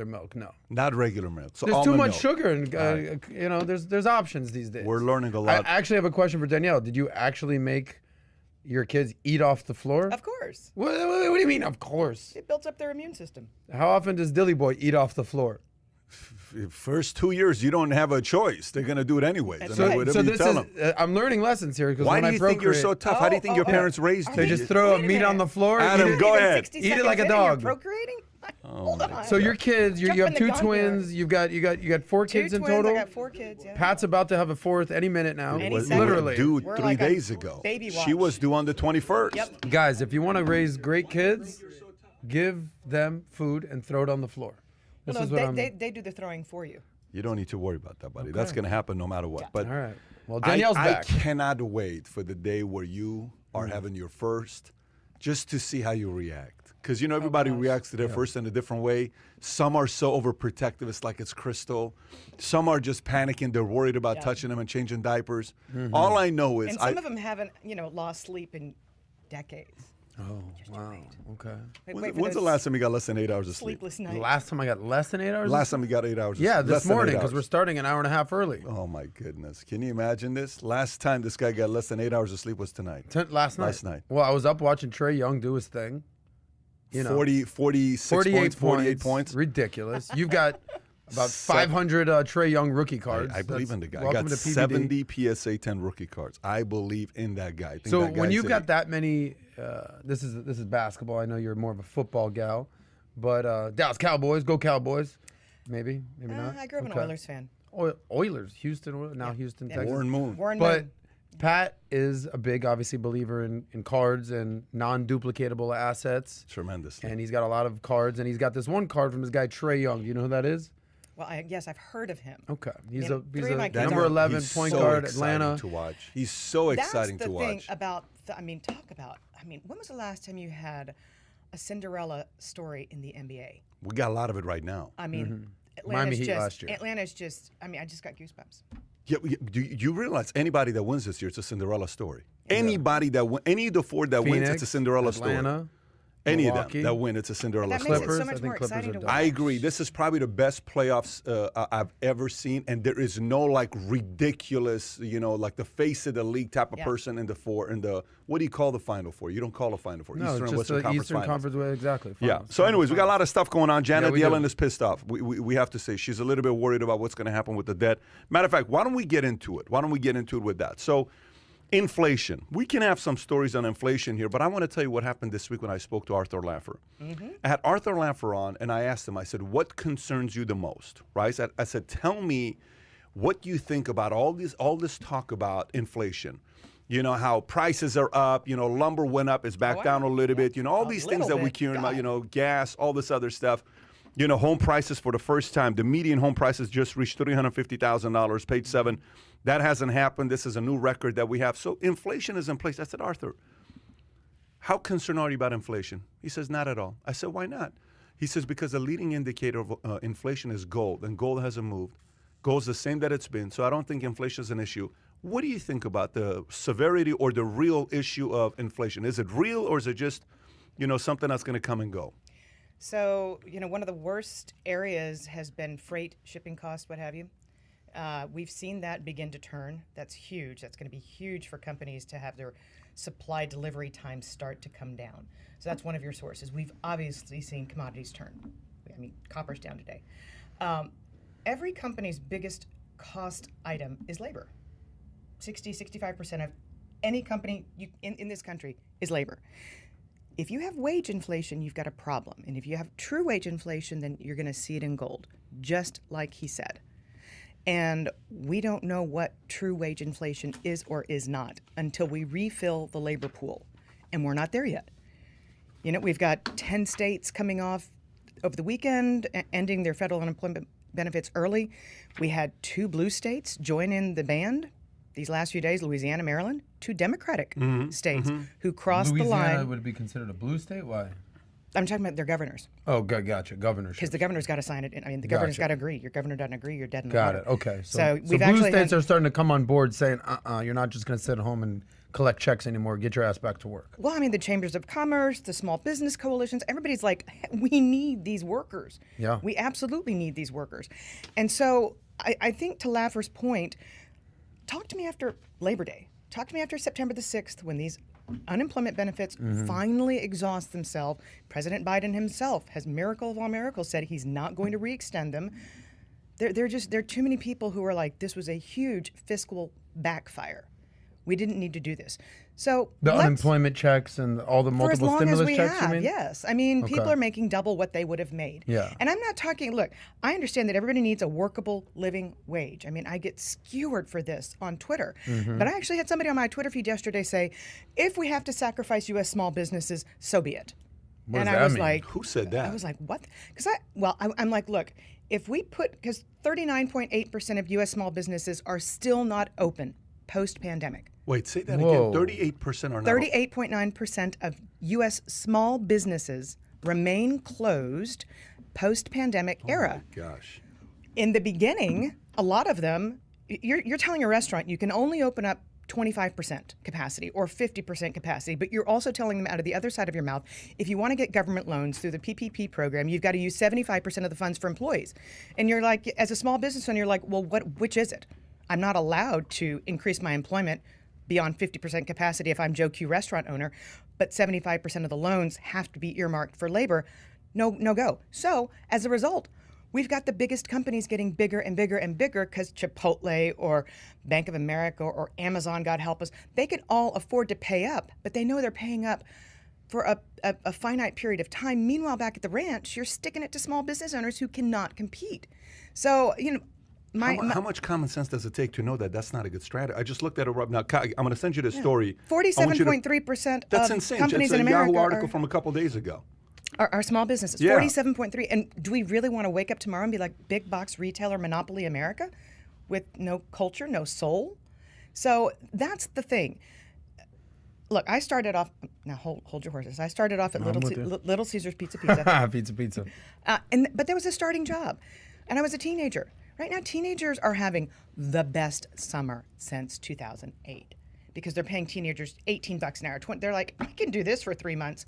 milk, no. Not regular milk. So There's too almond much milk. sugar, and you know, there's options these days. We're learning a I lot. actually have a question for Danielle. Did you actually make your kids eat off the floor? Of course. What do you mean, of course? It builds up their immune system. How often does Dilly Boy eat off the floor? First 2 years, you don't have a choice. They're going to do it anyways. That's I mean, right. whatever So you this tell is, them. I'm learning lessons here. Because Why when do I you think you're so procreate, tough? How do you think your parents raised They you? just throw a Wait a meat on minute. the floor? Adam, eat it, go Even ahead. 60 Eat it seconds like a in and you're dog. procreating? Hold on. So your kids, you have Jumping the 2 gun twins. here. You got 4 Two kids in twins, total. I got 4 kids, yeah. Pat's about to have a 4th any minute now. Any Was- second. Literally. Due We're 3 like a days ago. baby She watch. was due on the 21st. Yep. Guys, if you want to raise great kids, give them food and throw it on the floor. This Well, is no, what they do the throwing for you. You don't need to worry about that, buddy. That's going to happen no matter what. Yeah. But All right. Well, Danielle's I back. cannot wait for the day where you are having your first, just to see how you react. Because, you know, everybody reacts to their first in a different way. Some are so overprotective, it's like it's crystal. Some are just panicking. They're worried about touching them and changing diapers. All I know is And some of them haven't, lost sleep in decades. Oh, wow. Okay. When's the last time you got less than 8 hours of sleep? Sleepless The night. last time I got less than 8 hours? Last time you got 8 hours of Yeah, sleep. this Less than 8 morning, because hours. we're starting an hour and a half early. Oh, my goodness. Can you imagine this? Last time this guy got less than 8 hours of sleep was tonight. Last night. Last night. Well, I was up watching Trey Young do his thing. You know, 46 points, 48 points. Ridiculous. You've got about Seven. 500 Trey Young rookie cards. I believe That's- in the guy. I Welcome got to PBD. 70 PSA 10 rookie cards. I believe in that guy. I think So that when guy's you've a- got that many, this is basketball. I know you're more of a football gal, but Dallas Cowboys, go Cowboys. Maybe not. I grew up an Okay. Oilers fan. Oilers, Houston, now Houston, Texas. Warren Moon. Warren But Moon. Pat is a big, obviously, believer in cards and non-duplicatable assets. Tremendously. And he's got a lot of cards, and he's got this one card from his guy Trey Young. Do you know who that is? Well, yes, I've heard of him. Okay, he's mean, a three of my kids number are- 11 He's point so guard, exciting Atlanta. to watch. He's so exciting That's to the thing watch. about, talk about, when was the last time you had a Cinderella story in the NBA? We got a lot of it right now. Miami Atlanta's Heat just, last year. Atlanta's just, I just got goosebumps. Yeah, do you realize anybody that wins this year, it's a Cinderella story. Anybody that any of the 4 that wins, it's a Phoenix, Cinderella story. Atlanta, Any Milwaukee. of them that win, it's a Cinderella That story. makes it so I much think more Clippers exciting are to done. watch. I agree. This is probably the best playoffs I've ever seen, and there is no like ridiculous, like the face of the league type of Yeah. person in the 4 in the what do you call the Final Four? You don't call a Final Four. No, Eastern it's and just Western the Conference Eastern Finals. Conference way, exactly. Yeah. Finals, So, anyways, we got a lot of stuff going on. Janet we do. Yellen is pissed off. We have to say she's a little bit worried about what's going to happen with the debt. Matter of fact, why don't we get into it? Why don't we get into it with that? So, inflation. We can have some stories on inflation here, but I want to tell you what happened this week when I spoke to Arthur Laffer. I had Arthur Laffer on, and I asked him, I said, what concerns you the most? Right? I said, tell me what you think about all this talk about inflation. You know, how prices are up, lumber went up, it's back down a little bit, all these things that we hear about, gas, all this other stuff. Home prices for the first time, the median home prices just reached $350,000, page 7. That hasn't happened. This is a new record that we have. So inflation is in place. I said, Arthur, how concerned are you about inflation? He says, not at all. I said, why not? He says, because the leading indicator of inflation is gold, and gold hasn't moved. Gold's the same that it's been, so I don't think inflation is an issue. What do you think about the severity or the real issue of inflation? Is it real, or is it just, something that's going to come and go? So, one of the worst areas has been freight, shipping costs, what have you. We've seen that begin to turn. That's huge. That's going to be huge for companies to have their supply delivery times start to come down. So that's one of your sources. We've obviously seen commodities turn. Copper's down today. Every company's biggest cost item is labor. 65% of any company in this country is labor. If you have wage inflation, you've got a problem. And if you have true wage inflation, then you're going to see it in gold, just like he said. And we don't know what true wage inflation is or is not until we refill the labor pool. And we're not there yet. We've got 10 states coming off over the weekend, ending their federal unemployment benefits early. We had 2 blue states join in the band these last few days, Louisiana, Maryland, 2 Democratic states who crossed the line. Louisiana would be considered a blue state? Why? I'm talking about their governors. Oh, gotcha. Governorship. Because the governor's got to sign it. I mean, the governor's got to agree. Your governor doesn't agree, you're dead in the Got water. it. Okay. So we've blue actually states are starting to come on board saying, you're not just going to sit at home and collect checks anymore. Get your ass back to work. Well, I mean, the chambers of commerce, the small business coalitions, everybody's like, we need these workers. Yeah. We absolutely need these workers. And so I think to Laffer's point, talk to me after Labor Day. Talk to me after September the 6th when these unemployment benefits finally exhaust themselves. President Biden himself has, miracle of all miracles, said he's not going to re-extend them. There are too many people who are like, this was a huge fiscal backfire. We didn't need to do this. So the unemployment checks and all the multiple stimulus checks, you mean? Yes. I mean, people are making double what they would have made. Yeah. And I'm not talking, look, I understand that everybody needs a workable living wage. I mean, I get skewered for this on Twitter. But I actually had somebody on my Twitter feed yesterday say, if we have to sacrifice U.S. small businesses, so be it. What and does I that was mean? like, Who said that? I was like, what? Because I'm like, look, if we put, because 39.8% of U.S. small businesses are still not open post-pandemic. Wait, say that Whoa. again. 38% are not. 38.9% of U.S. small businesses remain closed post-pandemic era. Oh my gosh. In the beginning, a lot of them, you're telling a restaurant you can only open up 25% capacity or 50% capacity, but you're also telling them out of the other side of your mouth, if you want to get government loans through the PPP program, you've got to use 75% of the funds for employees. And you're like, as a small business owner, you're like, well, which is it? I'm not allowed to increase my employment beyond 50% capacity if I'm Joe Q restaurant owner, but 75% of the loans have to be earmarked for labor. No go. So as a result, we've got the biggest companies getting bigger and bigger and bigger because Chipotle or Bank of America or Amazon, God help us, they can all afford to pay up, but they know they're paying up for a finite period of time. Meanwhile, back at the ranch, you're sticking it to small business owners who cannot compete. So, you know, how much common sense does it take to know that that's not a good strategy? I just looked at it right now. I'm going to send you the story. 47.3% That's of insane. companies It's in a America Yahoo article from a couple days ago. are small businesses. Yeah. 47.3. And do we really want to wake up tomorrow and be like big box retailer monopoly America with no culture, no soul? So that's the thing. Look, I started off, now hold your horses. I started off at Little Caesars Pizza. Pizza. But there was a starting job. And I was a teenager. Right now, teenagers are having the best summer since 2008 because they're paying teenagers $18 an hour. They're like, I can do this for 3 months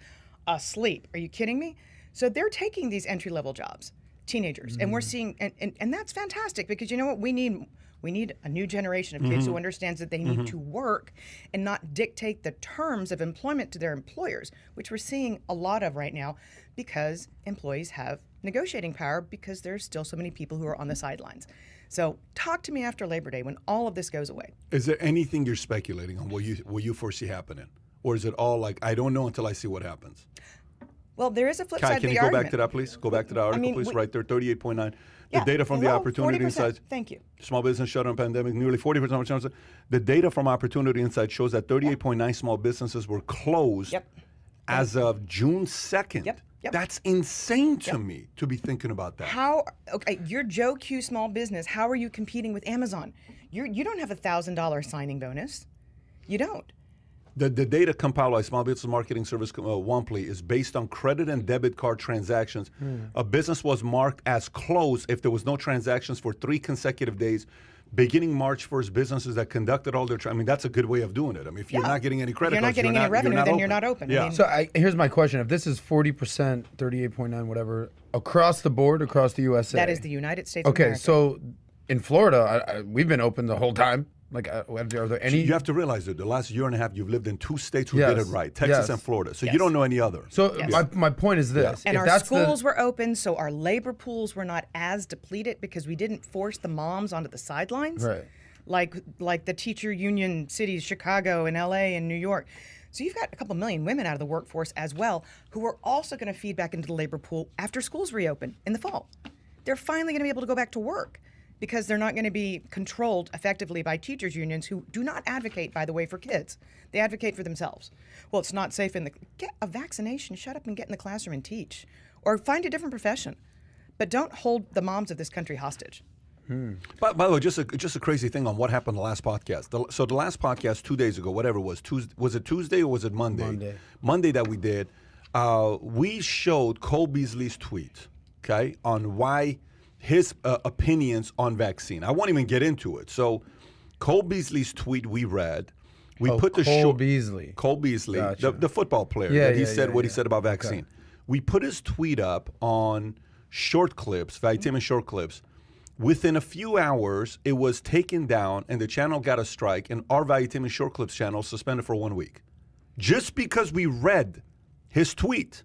asleep. Are you kidding me? So they're taking these entry-level jobs, teenagers, and we're seeing, and that's fantastic because you know what? We need a new generation of kids who understands that they need to work and not dictate the terms of employment to their employers, which we're seeing a lot of right now because employees have negotiating power because there's still so many people who are on the sidelines. So talk to me after Labor Day when all of this goes away. Is there anything you're speculating on what you foresee happening? Or is it all like, I don't know until I see what happens? Well, there is a flip side to the Can you go argument. back to that, please? Go back to the article, please. Right there, 38.9. The data from the well, Opportunity 40%. Insights. Thank you. Small business shutdown pandemic, nearly 40% of the data from Opportunity Insights shows that 38.9 small businesses were closed as of June 2nd. Yep. That's insane to me to be thinking about that. Okay, you're Joe Q small business. How are you competing with Amazon? You don't have a $1,000 signing bonus. You don't. The data compiled by Small Business Marketing Service Womply is based on credit and debit card transactions. A business was marked as closed if there was no transactions for 3 consecutive days. Beginning March 1st, businesses that conducted all their, that's a good way of doing it. I mean, if you're not getting any credit you're not getting any revenue, then you're not open. Yeah. I mean, So here's my question. If this is 40%, 38.9, whatever, across the board, across the USA. that is the United States of Okay, America. so in Florida, we've been open the whole time. Like, are there any? You have to realize that the last year and a half, you've lived in 2 states who did it right, Texas and Florida. So you don't know any other. So my point is this. And if our that's schools were open, so our labor pools were not as depleted because we didn't force the moms onto the sidelines. Right. Like the teacher union cities, Chicago and LA and New York. So you've got a couple million women out of the workforce as well who are also going to feed back into the labor pool after schools reopen in the fall. They're finally going to be able to go back to work because they're not going to be controlled effectively by teachers unions who do not advocate, by the way, for kids. They advocate for themselves. Well, it's not safe get a vaccination, shut up and get in the classroom and teach. Or find a different profession. But don't hold the moms of this country hostage. By the way, just a crazy thing on what happened the last podcast. So the last podcast 2 days ago, whatever it was, was it Tuesday or was it Monday? Monday. Monday that we did. we showed Cole Beasley's tweet, okay, on why his opinions on vaccine. I won't even get into it. So Cole Beasley's tweet we read. We put the Cole Beasley. Cole Beasley, Gotcha. the football player, Yeah, that he yeah, said yeah, what he yeah. said about vaccine. Okay. We put his tweet up on short clips, Valuetainment short clips. Within a few hours, it was taken down, and the channel got a strike, and our Valuetainment short clips channel suspended for 1 week. Just because we read his tweet.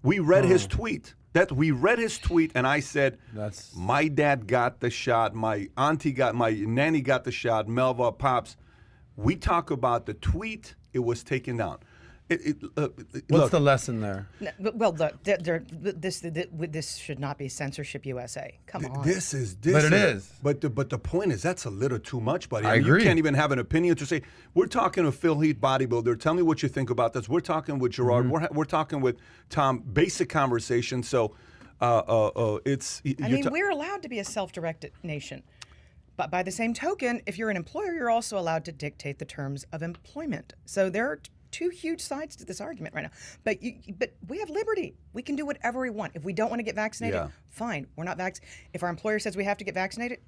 We read his tweet. We read his tweet, and I said, my dad got the shot, my nanny got the shot, Melva, Pops. We talk about the tweet, it was taken down. What's the lesson there? Well, look, this should not be censorship USA. Come on. But it is. But the point is, that's a little too much, buddy. I mean, agree. You can't even have an opinion to say, we're talking to Phil Heath, bodybuilder. Tell me what you think about this. We're talking with Gerard. We're talking with Tom. Basic conversation. So we're allowed to be a self-directed nation. But by the same token, if you're an employer, you're also allowed to dictate the terms of employment. So there are two huge sides to this argument right now. But we have liberty. We can do whatever we want. If we don't want to get vaccinated, fine. We're not vaccinated. If our employer says we have to get vaccinated,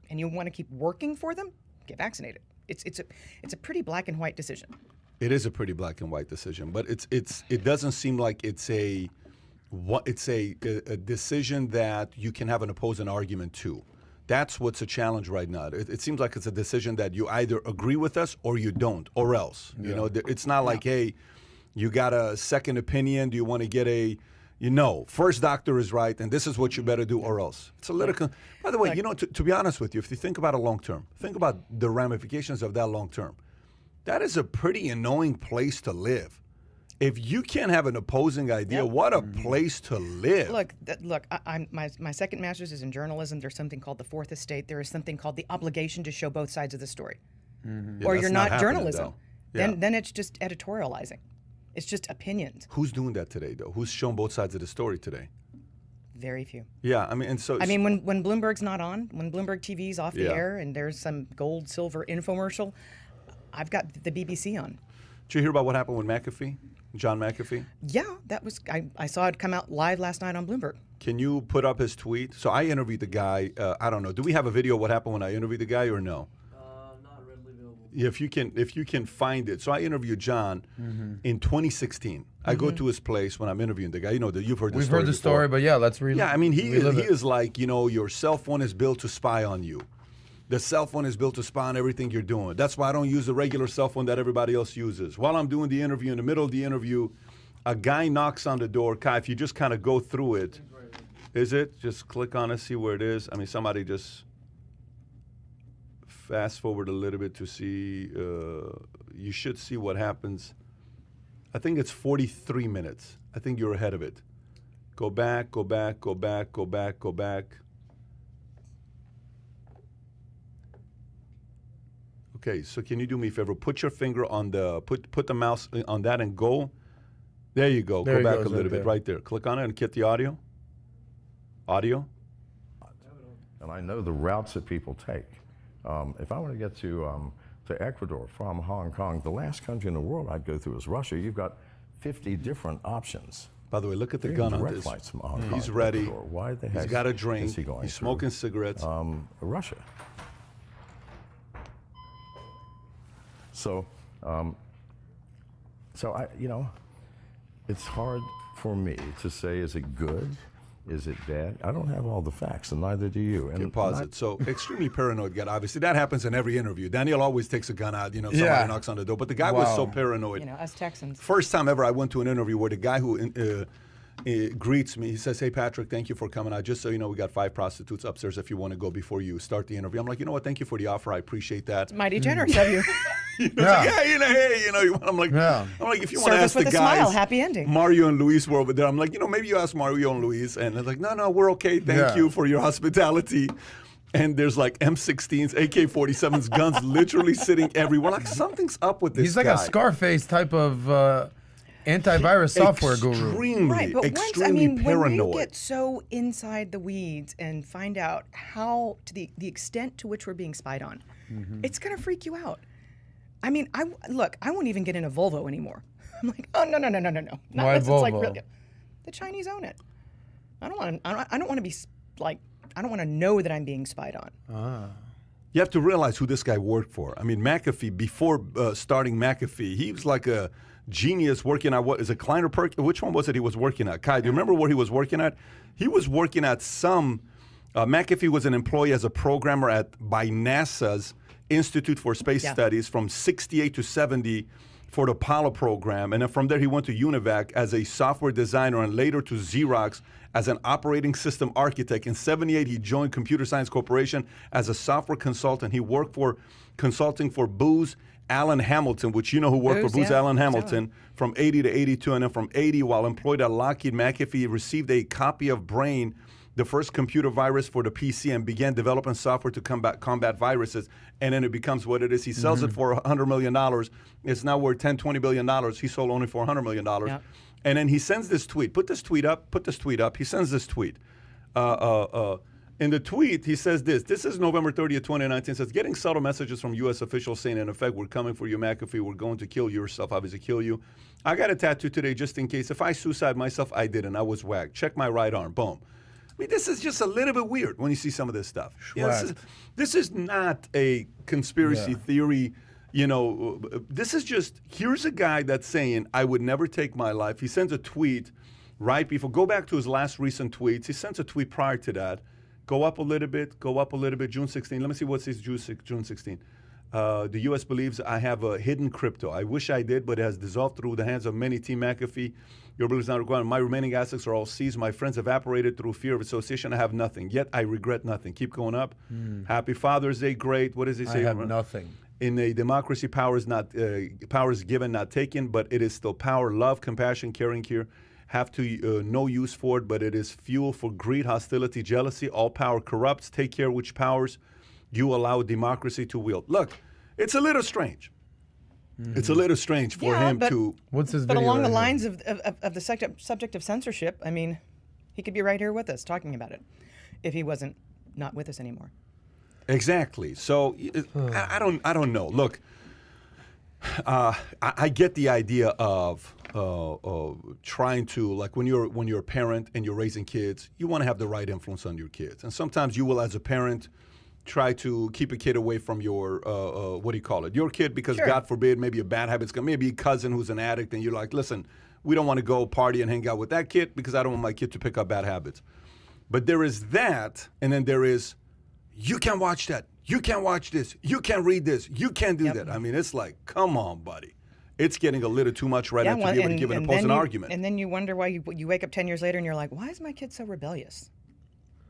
and you want to keep working for them, get vaccinated. It's a pretty black and white decision. It is a pretty black and white decision, but it doesn't seem like it's a decision that you can have an opposing argument to. That's what's a challenge right now. It seems like it's a decision that you either agree with us or you don't, or else. You know, it's not like, hey, you got a second opinion. Do you want to get first doctor is right, and this is what you better do, or else. It's a little. By the way, to be honest with you, if you think about it long term, think about the ramifications of that long term. That is a pretty annoying place to live. If you can't have an opposing idea, what a place to live. Look, my second master's is in journalism. There's something called the fourth estate. There is something called the obligation to show both sides of the story. Or you're not journalism. Then it's just editorializing. It's just opinions. Who's doing that today, though? Who's shown both sides of the story today? Very few. Yeah, I mean, and so... I mean, when Bloomberg's not on, when Bloomberg TV's off the air and there's some gold, silver infomercial, I've got the BBC on. Did you hear about what happened with McAfee? John McAfee? Yeah, that was... I saw it come out live last night on Bloomberg. Can you put up his tweet? So I interviewed the guy. I don't know. Do we have a video of what happened when I interviewed the guy or no? Not readily available. If you can find it. So I interviewed John in 2016. I go to his place when I'm interviewing the guy. You know, you've heard the story. We've heard the story, but yeah, let's read it. Yeah, I mean, he is like, your cell phone is built to spy on you. The cell phone is built to spy on everything you're doing. That's why I don't use the regular cell phone that everybody else uses. While I'm doing the interview, in the middle of the interview, a guy knocks on the door. Kai, if you just kind of go through it, is it? Just click on it, see where it is. I mean, somebody just fast forward a little bit to see. You should see what happens. I think it's 43 minutes. I think you're ahead of it. Go back, go back, go back, go back, go back. Okay, so can you do me a favor? Put your finger on put the mouse on that and go. There you go. Go back a little bit, right there. Click on it and get the audio. Audio. And I know the routes that people take. If I want to get to Ecuador from Hong Kong, the last country in the world I'd go through is Russia. You've got 50 different options. By the way, look at the gun on this. Flights from Hong Kong He's ready. Ecuador. Why the heck He's got a drink. is he going He's smoking cigarettes. Russia. So, it's hard for me to say, is it good? Is it bad? I don't have all the facts, and neither do you. And pause it. So, extremely paranoid guy. Obviously, that happens in every interview. Danielle always takes a gun out, somebody knocks on the door. But the guy was so paranoid. Us Texans. First time ever I went to an interview where the guy who greets me, he says, "Hey, Patrick, thank you for coming out. Just so you know, we got 5 prostitutes upstairs if you want to go before you start the interview." I'm like, you know what? Thank you for the offer. I appreciate that. It's mighty generous of you. I'm like, if you want to ask the guys, smile, happy ending. Mario and Luis were over there. I'm like, maybe you ask Mario and Luis, and they're like, no, we're okay. Thank you for your hospitality. And there's like M16s, AK-47s, guns literally sitting everywhere. Like something's up with this He's like guy. a Scarface type of antivirus software guru. Extremely paranoid. When we get so inside the weeds and find out how, to the extent to which we're being spied on, it's going to freak you out. I mean, I won't even get in a Volvo anymore. I'm like, oh no. Not Why unless it's like Volvo? really, the Chinese own it. I don't want to be like, I don't want to know that I'm being spied on. You have to realize who this guy worked for. I mean, McAfee, before starting McAfee, he was like a genius working at, what is it, Kleiner Perkins? Which one was it he was working at? Kai, do you remember where he was working at? He was working at some, McAfee was an employee as a programmer by NASA's Institute for Space Studies from 68 to 70 for the Apollo program. And then from there, he went to UNIVAC as a software designer and later to Xerox as an operating system architect. In 78, he joined Computer Science Corporation as a software consultant. He worked for consulting for Booz Allen Hamilton, which you know who worked for Booz Allen Hamilton from 80 to 82. And then from 80, while employed at Lockheed, McAfee received a copy of Brain, the first computer virus for the PC, and began developing software to combat viruses. And then it becomes what it is. He sells it for $100 million. It's now worth $10-20 billion. He sold only for $100 million. Yep. And then he sends this tweet. Put this tweet up. He sends this tweet. In the tweet, he says this. This is November 30th, 2019. It says, getting subtle messages from U.S. officials saying, in effect, we're coming for you, McAfee. We're going to kill yourself, obviously kill you. I got a tattoo today just in case. If I suicide myself, I didn't. I was whacked. Check my right arm. Boom. I mean, this is just a little bit weird when you see some of this stuff. You know, this is not a conspiracy theory. You know, this is just, here's a guy that's saying, I would never take my life. He sends a tweet right before, go back to his last recent tweets. He sends a tweet prior to that. Go up a little bit, June 16. Let me see what says June 16. The U.S. believes I have a hidden crypto. I wish I did, but it has dissolved through the hands of many. Team McAfee. Your belief is not required. My remaining assets are all seized. My friends evaporated through fear of association. I have nothing. Yet I regret nothing. Keep going up. Happy Father's Day. Great. What does he say? I have nothing. In a democracy, power is given, not taken, but it is still power. Love, compassion, caring here have to no use for it, but it is fuel for greed, hostility, jealousy. All power corrupts. Take care which powers you allow democracy to wield. Look, it's a little strange. It's a little strange for him to. What's his But video along the right lines of the subject of censorship, I mean, he could be right here with us talking about it if he wasn't not with us anymore. Exactly. So I don't know. Look, I get the idea of trying to, like, when you're a parent and you're raising kids, you want to have the right influence on your kids, and sometimes you will, as a parent, try to keep a kid away from your what do you call it? Your kid, because God forbid, maybe a bad habit's come. Maybe a cousin who's an addict, and you're like, listen, we don't want to go party and hang out with that kid because I don't want my kid to pick up bad habits. But there is that, and then there is, you can't watch that. You can't watch this. You can't read this. You can't do that. I mean, it's like, come on, buddy. It's getting a little too much right now to be able to give an opposing argument. And then you wonder why you wake up 10 years later and you're like, why is my kid so rebellious?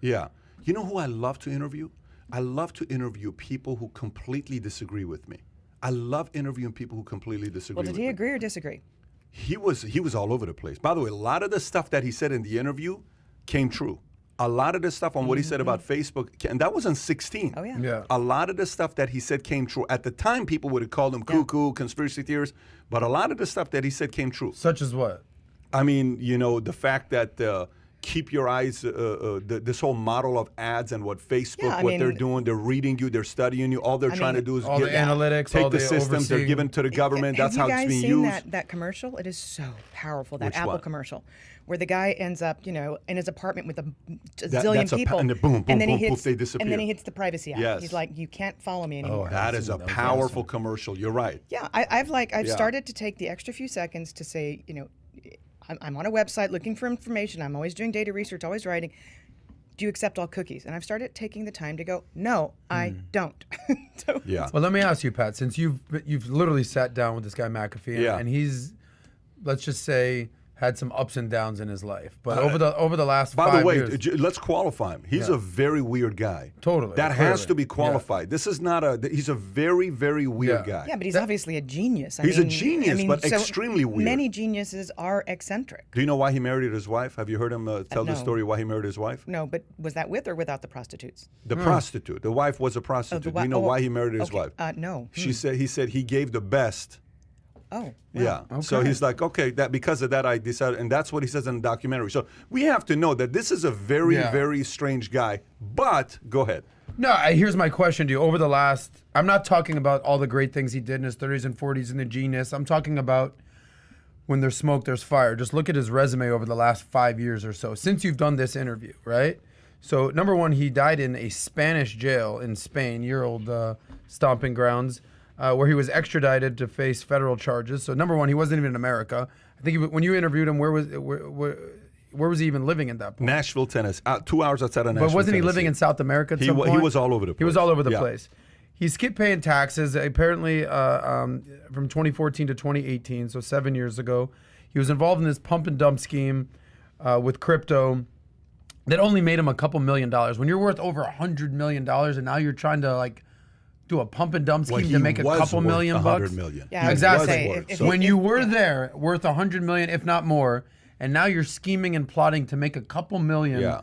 Yeah. You know who I love to interview? I love to interview people who completely disagree with me. I love interviewing people who completely disagree with me. Well, did he agree or disagree? He was all over the place. By the way, a lot of the stuff that he said in the interview came true. A lot of the stuff on what he said about Facebook, and that was in 16. Oh, yeah. A lot of the stuff that he said came true. At the time, people would have called him cuckoo, conspiracy theorists, but a lot of the stuff that he said came true. Such as what? I mean, you know, the fact that keep your eyes, this whole model of ads and what Facebook, they're doing, they're reading you, they're studying you. All they're trying to do is all the analytics, take all the systems, they're giving to the government. That's how it's being used. Have you guys seen that commercial? It is so powerful, that Which Apple one? commercial, where the guy ends up, you know, in his apartment with a zillion people. And boom, and then he boom, hits, they disappear. And then he hits the privacy app. Yes. He's like, you can't follow me anymore. That is a powerful commercial. You're right. Yeah, I've started to take the extra few seconds to say, you know, I'm on a website looking for information. I'm always doing data research, always writing. Do you accept all cookies? And I've started taking the time to go, no, I don't. Yeah. Well, let me ask you, Pat, since you've literally sat down with this guy McAfee, and he's, let's just say, had some ups and downs in his life, but over the last 5 years. By the way, let's qualify him. He's a very weird guy. Totally. That has to be qualified. Yeah. This is not he's a very, very weird guy. Yeah, but he's obviously a genius. He's a genius, but extremely weird. Many geniuses are eccentric. Do you know why he married his wife? Have you heard him tell the story why he married his wife? No, but was that with or without the prostitutes? The prostitute. The wife was a prostitute. Do you know why he married his wife? No. He said he gave the best. Oh, wow. Yeah. Okay. So he's like, okay, that because of that I decided, and that's what he says in the documentary. So we have to know that this is a very, very strange guy. But go ahead. No, here's my question to you. Over the last, I'm not talking about all the great things he did in his 30s and 40s and the genius. I'm talking about when there's smoke, there's fire. Just look at his resume over the last 5 years or so, since you've done this interview, right? So, number one, he died in a Spanish jail in Spain, your old stomping grounds, where he was extradited to face federal charges. So, number one, he wasn't even in America. I think when you interviewed him, where was he even living at that point? Nashville, Tennessee. 2 hours outside of Nashville, But wasn't he Tennessee. living in South America at some point? He was all over the place. He was all over the place. He skipped paying taxes, apparently from 2014 to 2018, so 7 years ago. He was involved in this pump and dump scheme with crypto that only made him a couple $1 million. When you're worth over $100 million and now you're trying to like do a pump and dump scheme to make a couple $1 $100 million. Yeah, exactly. When you were yeah. there, worth $100 million, if not more, and now you're scheming and plotting to make a couple million. Yeah.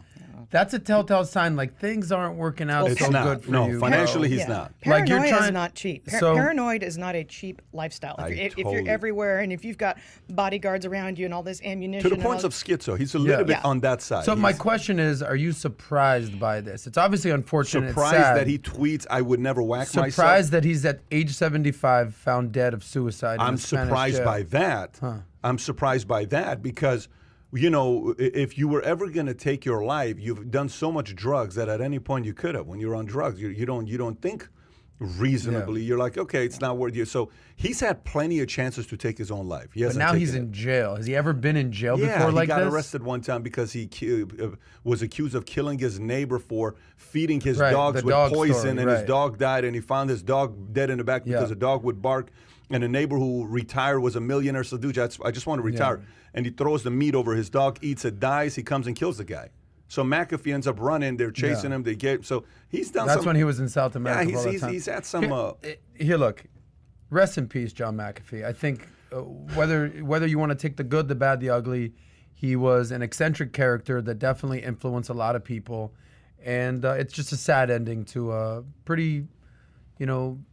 That's a telltale sign, like things aren't working out It's so not. good for No, you. financially he's not. Like, Paranoia you're trying- is not cheap. So- Paranoid is not a cheap lifestyle. If you're totally- everywhere and if you've got bodyguards around you and all this ammunition. To the points of schizo. He's a little bit on that side. So my question is, are you surprised by this? It's obviously unfortunate. Surprised it's sad. that he tweets, I would never whack myself. Surprised that he's at age 75 found dead of suicide. I'm surprised by that. I'm surprised by that because, you know, if you were ever going to take your life, you've done so much drugs that at any point you could have. When you're on drugs, you don't think reasonably. You're like, okay, it's not worth it. So he's had plenty of chances to take his own life. He But hasn't now taken he's it. in jail. Has he ever been in jail Yeah, before like he got this? arrested one time because he was accused of killing his neighbor for feeding his Right, dogs the with dog poison, story, and right. his dog died, and he found his dog dead in the back because the dog would bark. And a neighbor who retired was a millionaire, so dude, I just want to retire. And he throws the meat over his dog, eats it, dies. He comes and kills the guy. So McAfee ends up running. They're chasing him. They get so he's done. That's when he was in South America. Yeah, all the time. he's had some. Here, look. Rest in peace, John McAfee. I think whether you want to take the good, the bad, the ugly, he was an eccentric character that definitely influenced a lot of people, and it's just a sad ending to a pretty,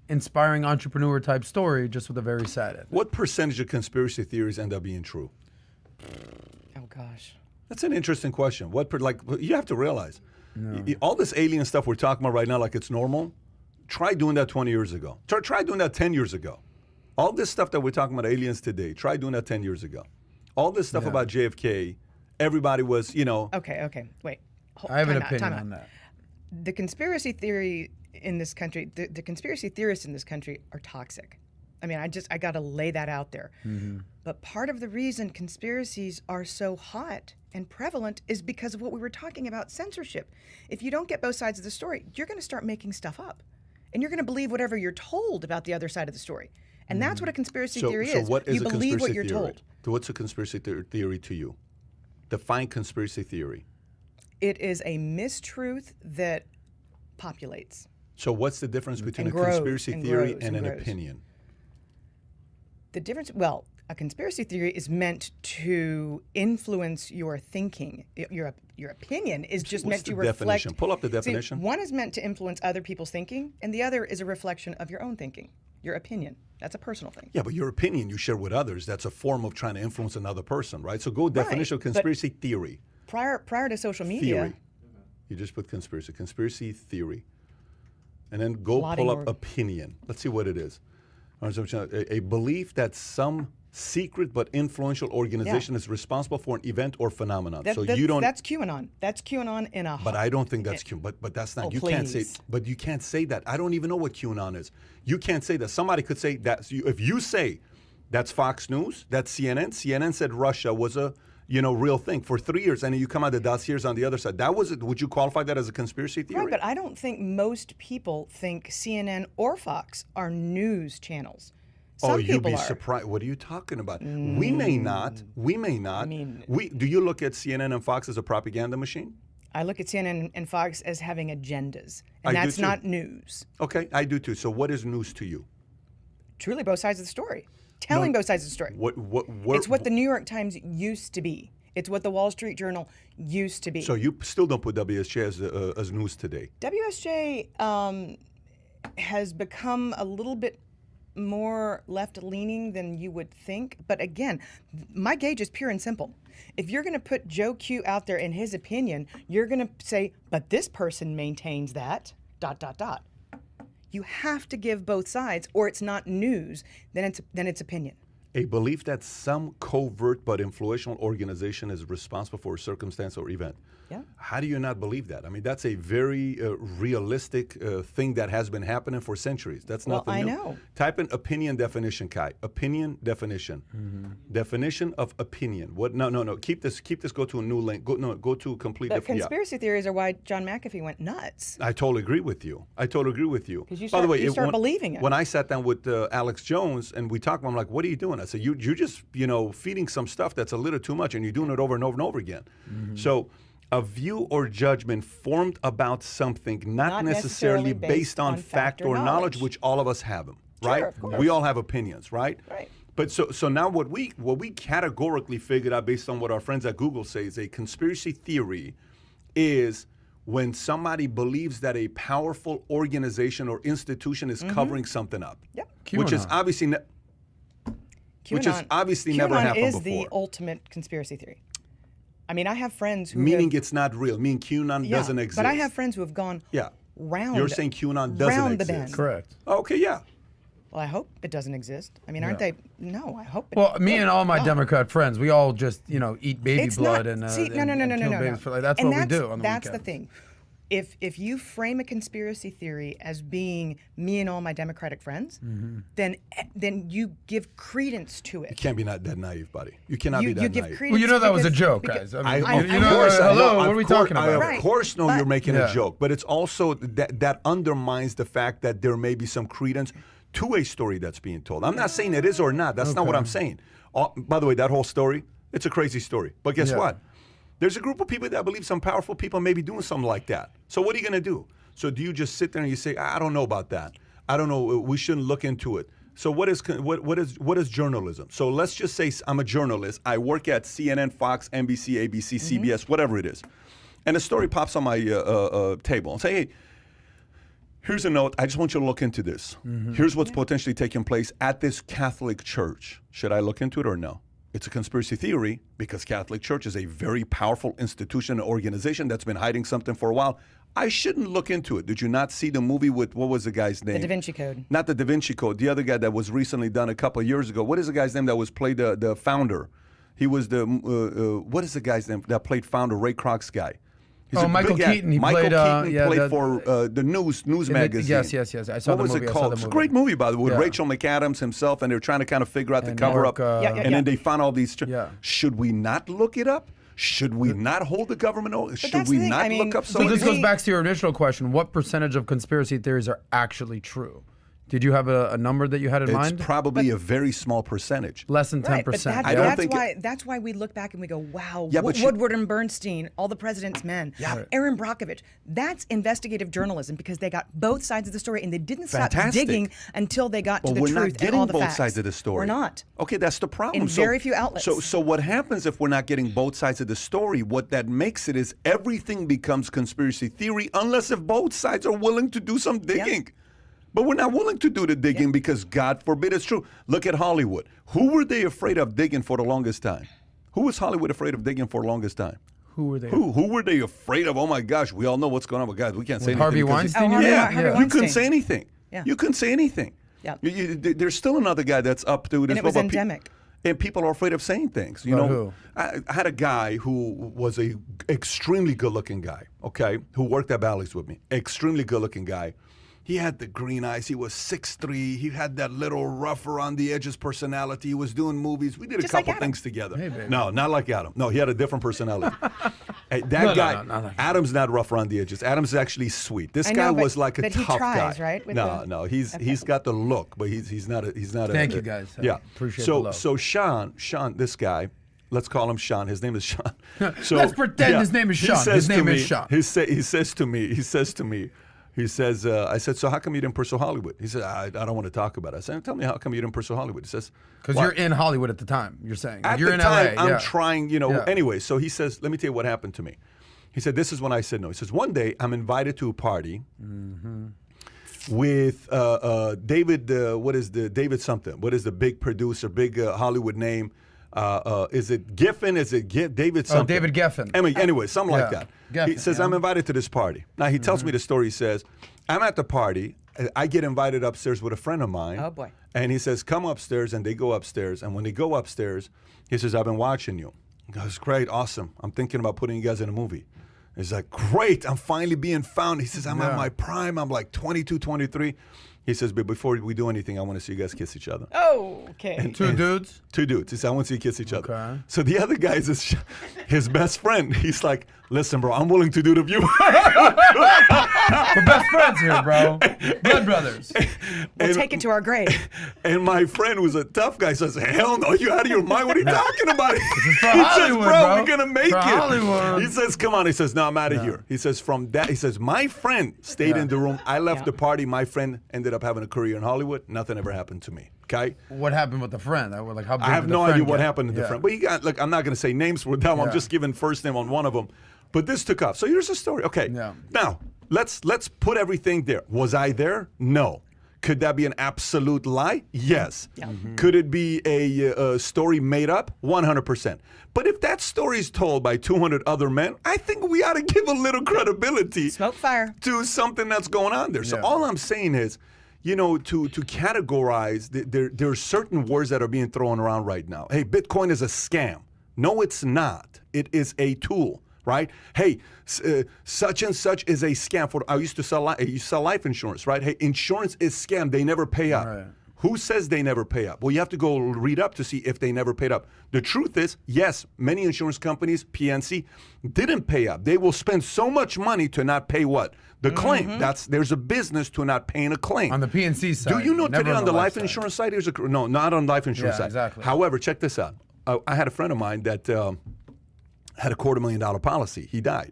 inspiring entrepreneur type story, just with a very sad ending. What percentage of conspiracy theories end up being true? Oh gosh. That's an interesting question. You have to realize, all this alien stuff we're talking about right now, like it's normal. Try doing that 20 years ago. Try doing that 10 years ago. All this stuff that we're talking about aliens today, try doing that 10 years ago. All this stuff about JFK, everybody was, Okay. Wait. I have an Time out, opinion time out. on that. The conspiracy theory in this country, the conspiracy theorists in this country are toxic. I mean, I got to lay that out there. Mm-hmm. But part of the reason conspiracies are so hot and prevalent is because of what we were talking about, censorship. If you don't get both sides of the story, you're going to start making stuff up. And you're going to believe whatever you're told about the other side of the story. And that's what a conspiracy theory is. So what is you a believe conspiracy what you're theory? told. What's a conspiracy theory to you? Define conspiracy theory. It is a mistruth that populates. So what's the difference between a grows, conspiracy and theory grows, and and an grows. opinion? The difference, well, a conspiracy theory is meant to influence your thinking. Your opinion is just What's meant to the reflect. definition? Pull up the See, definition. one is meant to influence other people's thinking, and the other is a reflection of your own thinking. Your opinion. That's a personal thing. Yeah, but your opinion you share with others, that's a form of trying to influence another person, right? So go definition of but conspiracy theory. Prior to social media, Theory. You just put conspiracy theory. And then go Plotting pull up or- opinion. Let's see what it is. A belief that some secret but influential organization is responsible for an event or phenomenon. That's QAnon. That's QAnon in a. But I don't think that's QAnon. But that's not. Oh, you can't say. please. But you can't say that. I don't even know what QAnon is. You can't say that. Somebody could say that. If you say that's Fox News, that's CNN. CNN said Russia was a real thing for 3 years, and then you come out the dossiers on the other side. That was it. Would you qualify that as a conspiracy theory? Right, but I don't think most people think CNN or Fox are news channels. Some you'd people be are. surprised. What are you talking about? We may not. We may not. I mean- do you look at CNN and Fox as a propaganda machine? I look at CNN and Fox as having agendas, I and do that's too. not news. Okay, I do too. So what is news to you? Truly, both sides of the story. Telling both sides of the story. It's what the New York Times used to be. It's what the Wall Street Journal used to be. So you still don't put WSJ as news today? WSJ has become a little bit more left-leaning than you would think. But again, my gauge is pure and simple. If you're going to put Joe Q out there in his opinion, you're going to say, but this person maintains that, ... You have to give both sides, or it's not news, then it's opinion. A belief that some covert but influential organization is responsible for a circumstance or event. Yeah. How do you not believe that? I mean, that's a very realistic thing that has been happening for centuries. That's nothing new. I know. Type in opinion definition, Kai. Opinion definition. Definition of opinion. What? No. Keep this. Go to a new link. Go to a complete. But conspiracy theories are why John McAfee went nuts. I totally agree with you. Because By the way, you start believing it. When I sat down with Alex Jones and we talked, I'm like, "What are you doing?" I said, "You're just feeding some stuff that's a little too much, and you're doing it over and over and over again." So. A view or judgment formed about something not necessarily based on fact or knowledge, which all of us have them, right? Sure, of course. We all have opinions, right? Right. But so now what we categorically figured out based on what our friends at Google say is a conspiracy theory is when somebody believes that a powerful organization or institution is covering something up. Yep. Which is obviously never happened is before. the ultimate conspiracy theory. I mean, I have friends who Meaning it's not real. Meaning QAnon doesn't exist. But I have friends who have gone round. You're saying QAnon doesn't round exist. the bend. Correct. Okay, yeah. Well, I hope it doesn't exist. I mean, aren't they? No, I hope it Well, me and all my Democrat friends, we all just, eat baby It's blood not, and see, no. and kill babies for, that's And what we do on the That's the weekends. thing. If you frame a conspiracy theory as being me and all my Democratic friends, then you give credence to it. You can't be that naive, buddy. You cannot be that you give naive. credence. Well, that was a because- joke, because- guys. Of you course, hello, what of are we course- talking about? I Right. of course know But- you're making Yeah. a joke, but it's also that undermines the fact that there may be some credence to a story that's being told. I'm not saying it is or not. That's not what I'm saying. By the way, that whole story, it's a crazy story. But guess what? There's a group of people that believe some powerful people may be doing something like that. So what are you going to do? So do you just sit there and you say, I don't know about that. I don't know. We shouldn't look into it. So what is journalism? So let's just say I'm a journalist. I work at CNN, Fox, NBC, ABC, CBS, whatever it is. And a story pops on my table and say, hey, here's a note. I just want you to look into this. Here's what's potentially taking place at this Catholic church. Should I look into it or no? It's a conspiracy theory because Catholic Church is a very powerful institution, an organization that's been hiding something for a while. I shouldn't look into it. Did you not see the movie with, what was the guy's name? The Da Vinci Code. Not the Da Vinci Code. The other guy that was recently done a couple of years ago. What is the guy's name that was played the founder? He was the, what is the guy's name that played founder, Ray Kroc's guy? He's Michael Keaton. He Michael played, Keaton played for the news magazine. Yes. I saw the movie. What was it called? It's a great movie, by the way, with Rachel McAdams himself, and they're trying to kind of figure out the cover-up. And then they found all these. Should we not look it up? Should we not hold the government? Should we not look up So this goes back to your initial question. What percentage of conspiracy theories are actually true? Did you have a number that you had in mind? It's probably a very small percentage. Less than 10%. Right, but that's why we look back and we go, wow, Woodward and Bernstein, all the president's men, Aaron Brockovich. That's investigative journalism because they got both sides of the story and they didn't stop digging until they got to the truth and all the facts. We're not getting both sides of the story. We're not. Okay, that's the problem. In very few outlets. So what happens if we're not getting both sides of the story? What that makes it is everything becomes conspiracy theory unless if both sides are willing to do some digging. Yeah. But we're not willing to do the digging because God forbid it's true. Look at Hollywood. Who were they afraid of digging for the longest time? Who was Hollywood afraid of digging for the longest time? Who were they? Who were they afraid of? Oh my gosh, we all know what's going on with guys. We can't say anything. Harvey Weinstein? Harvey You couldn't say anything. Yeah. You couldn't say anything. Yeah. There's still another guy that's up to this. And it was endemic. And people are afraid of saying things. You know, who? I had a guy who was a extremely good-looking guy, okay, who worked at Bally's with me. Extremely good-looking guy. He had the green eyes. He was 6'3". He had that little rough around the edges personality. He was doing movies. We did a couple things together. Hey, baby. No, not like Adam. No, he had a different personality. Hey, that guy, no. Adam's not rough around the edges. Adam's actually sweet. This guy was like a tough tries, guy. Right? No, he's got the look, but he's not a. Thank you, guys. Yeah, appreciate the love. So Sean, this guy. Let's call him Sean. His name is Sean. So, let's pretend his name is Sean. His name is Sean. He says to me. He says, I said, so how come you didn't pursue Hollywood? He said, I don't want to talk about it. I said, tell me how come you didn't pursue Hollywood? He says, because you're in Hollywood at the time, you're saying. At you're the in time, LA. I'm trying, Anyway, so he says, let me tell you what happened to me. He said, this is when I said no. He says, one day I'm invited to a party with David, David something? What is the big producer, big Hollywood name? Is it Giffen? Is it David something? Oh, David Geffen. Anyway, something like that. Geffen, He says, I'm invited to this party. Now, he tells me the story. He says, I'm at the party. I get invited upstairs with a friend of mine. Oh, boy. And he says, come upstairs, and they go upstairs. And when they go upstairs, he says, I've been watching you. He goes, great, awesome. I'm thinking about putting you guys in a movie. He's like, great, I'm finally being found. He says, I'm at my prime. I'm like 22, 23. He says, but before we do anything, I want to see you guys kiss each other. Oh, okay. And two dudes? Two dudes. He said, I want to see you kiss each other. Okay. So the other guy is his best friend. He's like, listen, bro, I'm willing to do the view. We're best friends here, bro. Blood brothers. We'll take it to our grave. And my friend, who's a tough guy, says, hell no, you out of your mind? What are you talking about? He for says, Hollywood, bro, bro. we're going to make For it. Hollywood. He says, come on. He says, no, I'm out of here. He says, from that, he says, my friend stayed in the room. I left the party. My friend ended up having a career in Hollywood. Nothing ever happened to me. Okay? What happened with the friend? Like, how big I have did the no friend idea what get? happened to the friend. But you got, look, I'm not going to say names for them. I'm just giving first name on one of them. But this took off. So here's the story. Okay. Yeah. Now, let's put everything there. Was I there? No. Could that be an absolute lie? Yes. Yeah. Could it be a story made up? 100%. But if that story is told by 200 other men, I think we ought to give a little credibility Smoke fire. to something that's going on there. So all I'm saying is, you know, to categorize, there are certain words that are being thrown around right now. Hey, Bitcoin is a scam. No, it's not. It is a tool, right? Hey, such and such is a scam. I used to sell life insurance, right? Hey, insurance is scam. They never pay up. Right. Who says they never pay up? Well, you have to go read up to see if they never paid up. The truth is, yes, many insurance companies, PNC, didn't pay up. They will spend so much money to not pay what? The claim. There's a business to not paying a claim. On the PNC side. Do you know never today on the life side. insurance side, no, not on the life insurance side. Exactly. However, check this out. I had a friend of mine that had a $250,000 policy. He died.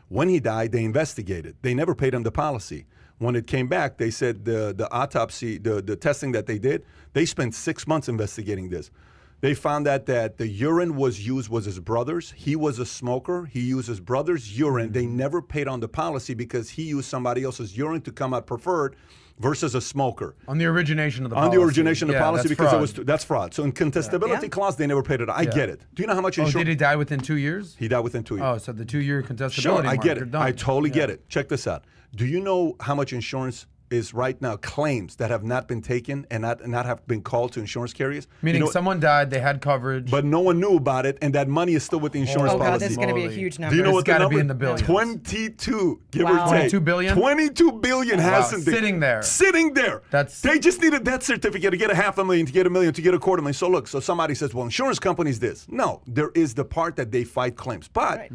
When he died, they investigated. They never paid him the policy. When it came back, they said the autopsy, the testing that they did, they spent 6 months investigating this. They found that the urine was his brother's. He was a smoker. He used his brother's urine. They never paid on the policy because he used somebody else's urine to come out preferred versus a smoker. On the origination of the policy. On the origination of the policy, that's because fraud. that's fraud. So in contestability clause, they never paid it. I get it. Do you know how much Oh, insurance? did he die within 2 years? He died within 2 years. Oh, so the 2-year contestability Sure, I mark, get you're it. done. I totally get it. Check this out. Do you know how much insurance is right now claims that have not been taken and not have been called to insurance carriers? Meaning You know, someone died, they had coverage. but no one knew about it, and that money is still with the insurance Oh, God, policy. this is going to be a Moly. huge number. Do you know It's what the gotta number? be in the billions. 22, give Wow. or take. 22 billion? 22 billion hasn't been sitting there. Sitting there. That's- They just need a death certificate to get $500,000, to get $1 million, to get $250,000. So look, so somebody says, well, insurance companies this. No, there is the part that they fight claims. But Right.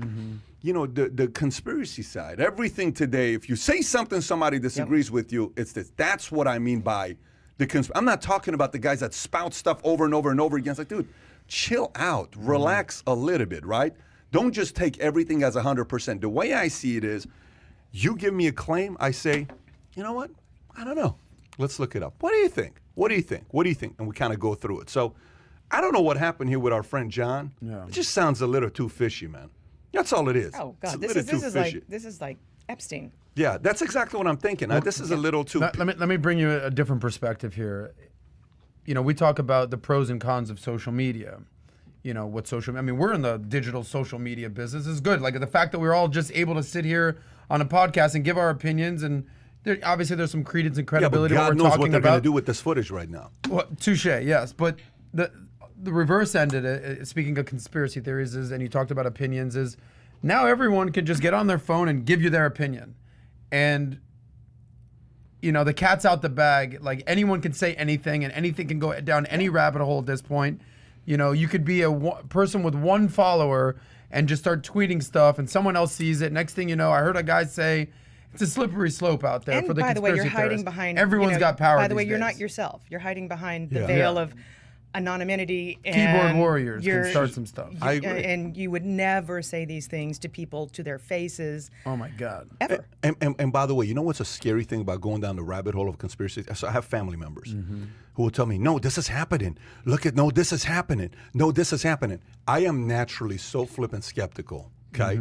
you know, the conspiracy side, everything today, if you say something somebody disagrees with you, it's this. That's what I mean by the I'm not talking about the guys that spout stuff over and over and over again. It's like, dude, chill out, relax a little bit, right? Don't just take everything as 100%. The way I see it is, you give me a claim, I say, you know what? I don't know. Let's look it up. What do you think? What do you think? What do you think? And we kind of go through it. So I don't know what happened here with our friend John. Yeah. It just sounds a little too fishy, man. That's all it is. Oh, It's a God. This little too is fishy. like Epstein. Yeah, that's exactly what I'm thinking. This is a little too. Let me bring you a different perspective here. You know, we talk about the pros and cons of social media. You know, I mean, we're in the digital social media business. It's good. Like the fact that we're all just able to sit here on a podcast and give our opinions, and obviously there's some credence and yeah, but credibility. God what we're knows talking what they're going to about. do with this footage right now. Well, touche, yes. But the reverse end of it, speaking of conspiracy theories, is, and you talked about opinions, is now everyone can just get on their phone and give you their opinion. And, you know, the cat's out the bag. Like, anyone can say anything, and anything can go down any rabbit hole at this point. You know, you could be a person with one follower and just start tweeting stuff, and someone else sees it. Next thing you know, I heard a guy say, it's a slippery slope out there And for the by the way, conspiracy you're hiding theorists. behind. Everyone's got power. By the way, these you're days. not yourself. You're hiding behind the Yeah. veil Yeah. of anonymity. And Keyboard warriors can you're- start some stuff. I agree. And you would never say these things to people to their faces Oh my God. ever. And by the way, you know what's a scary thing about going down the rabbit hole of conspiracy? So I have family members who will tell me, no, this is happening. No, this is happening. No, this is happening. I am naturally so flippant skeptical. Okay,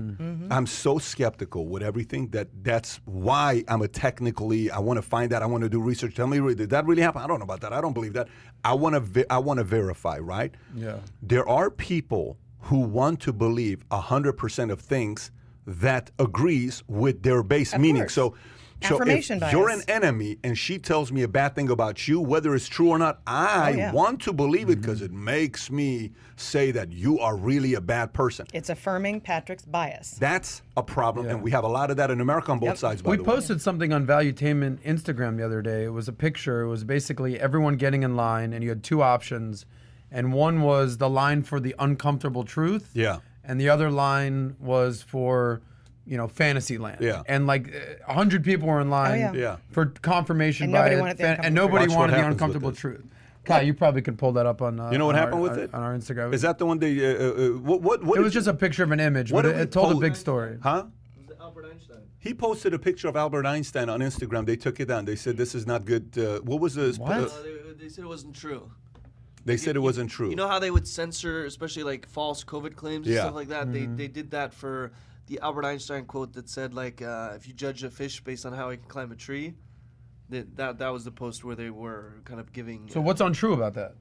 I'm so skeptical with everything that's why I'm I want to find out. I want to do research. Tell me, did that really happen? I don't know about that. I don't believe that. I want to verify. Right? Yeah. There are people who want to believe 100% of things that agrees with their base meaning. course. So Affirmation if bias. you're an enemy and she tells me a bad thing about you, whether it's true or not, I want to believe it because it makes me say that you are really a bad person. It's affirming Patrick's bias. That's a problem, and we have a lot of that in America on both sides, by We the way. posted something on Valuetainment Instagram the other day. It was a picture. It was basically everyone getting in line, and you had two options. And one was the line for the uncomfortable truth. Yeah. And the other line was for, fantasy land. Yeah. And like 100 people were in line yeah. for confirmation And by nobody it, wanted the and nobody Watch what wanted the happens with uncomfortable this. truth. Kai, you probably could pull that up on. You know what on happened our, with it? on our Instagram? Is that the one they? What? It was just a picture of an image, what but did we it told a post? big story. Huh? It was Albert Einstein. He posted a picture of Albert Einstein on Instagram. They took it down. They said this is not good. What was the? What? They said it wasn't true. They said it wasn't true. You know how they would censor, especially like false COVID claims and Yeah. stuff like that? They did that for the Albert Einstein quote that said like, if you judge a fish based on how it can climb a tree, that was the post where they were kind of giving. So what's untrue about that?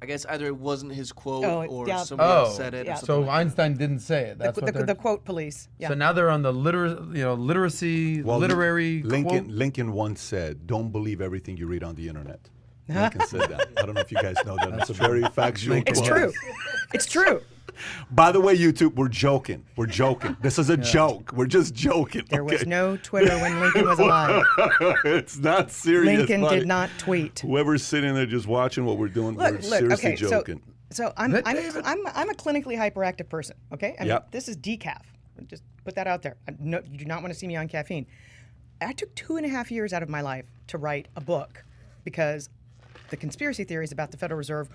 I guess either it wasn't his quote Oh, or yeah. somebody else said it. Yeah. Or something So like that. Einstein didn't say it. That's what they're. The quote police. Yeah. So now they're on the literacy, Well, literary quote. Lincoln once said, "Don't believe everything you read on the internet." Lincoln said that. I don't know if you guys know that. That's a very factual It's quote. true. It's true. By the way, YouTube, we're joking. We're joking. This is a joke. We're just joking. There was okay? no Twitter when Lincoln was alive. It's not serious. Lincoln buddy. did not tweet. Whoever's sitting there just watching what we're doing, we're Look, seriously okay, joking. so I'm a clinically hyperactive person, okay? I mean, Yep. this is decaf. Just put that out there. You do not want to see me on caffeine. I took 2.5 years out of my life to write a book because the conspiracy theories about the Federal Reserve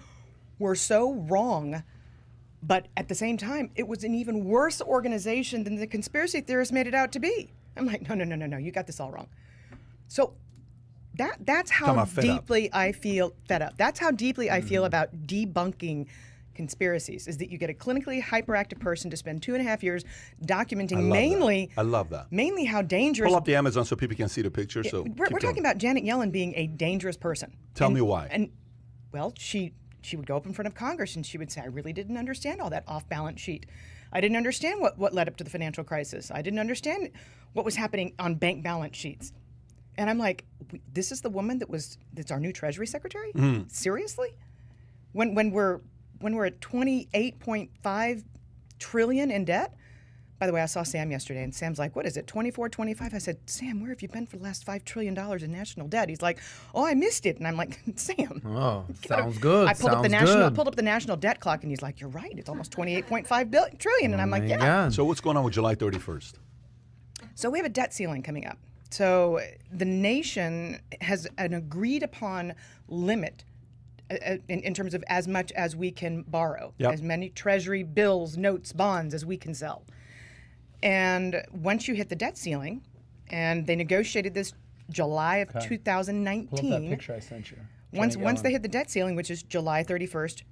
were so wrong, but at the same time, it was an even worse organization than the conspiracy theorists made it out to be. I'm like, no, you got this all wrong. So that's how about fed up. deeply I feel fed up. That's how deeply I feel about debunking conspiracies, is that you get a clinically hyperactive person to spend 2.5 years documenting mainly I love that. mainly how dangerous. Pull up the Amazon so people can see the picture. So we're talking about Janet Yellen being a dangerous person. Tell me why. And well, she would go up in front of Congress and she would say, I really didn't understand all that off-balance sheet. I didn't understand what led up to the financial crisis. I didn't understand what was happening on bank balance sheets. And I'm like, this is the woman that's our new Treasury Secretary? Seriously? When we're at 28.5 trillion in debt? By the way, I saw Sam yesterday, and Sam's like, what is it, 24, 25? I said, Sam, where have you been for the last $5 trillion in national debt? He's like, oh, I missed it. And I'm like, Sam. Oh, sounds good. I pulled sounds up the national debt clock, and he's like, you're right. It's almost 28.5 trillion. And I'm like, yeah. God. So what's going on with July 31st? So we have a debt ceiling coming up. So the nation has an agreed upon limit in terms of as much as we can borrow, Yep. as many treasury bills, notes, bonds as we can sell. And once you hit the debt ceiling, and they negotiated this July of 2019. Pull up that picture I sent you. Once Janet they Yellen. hit the debt ceiling, which is July 31st,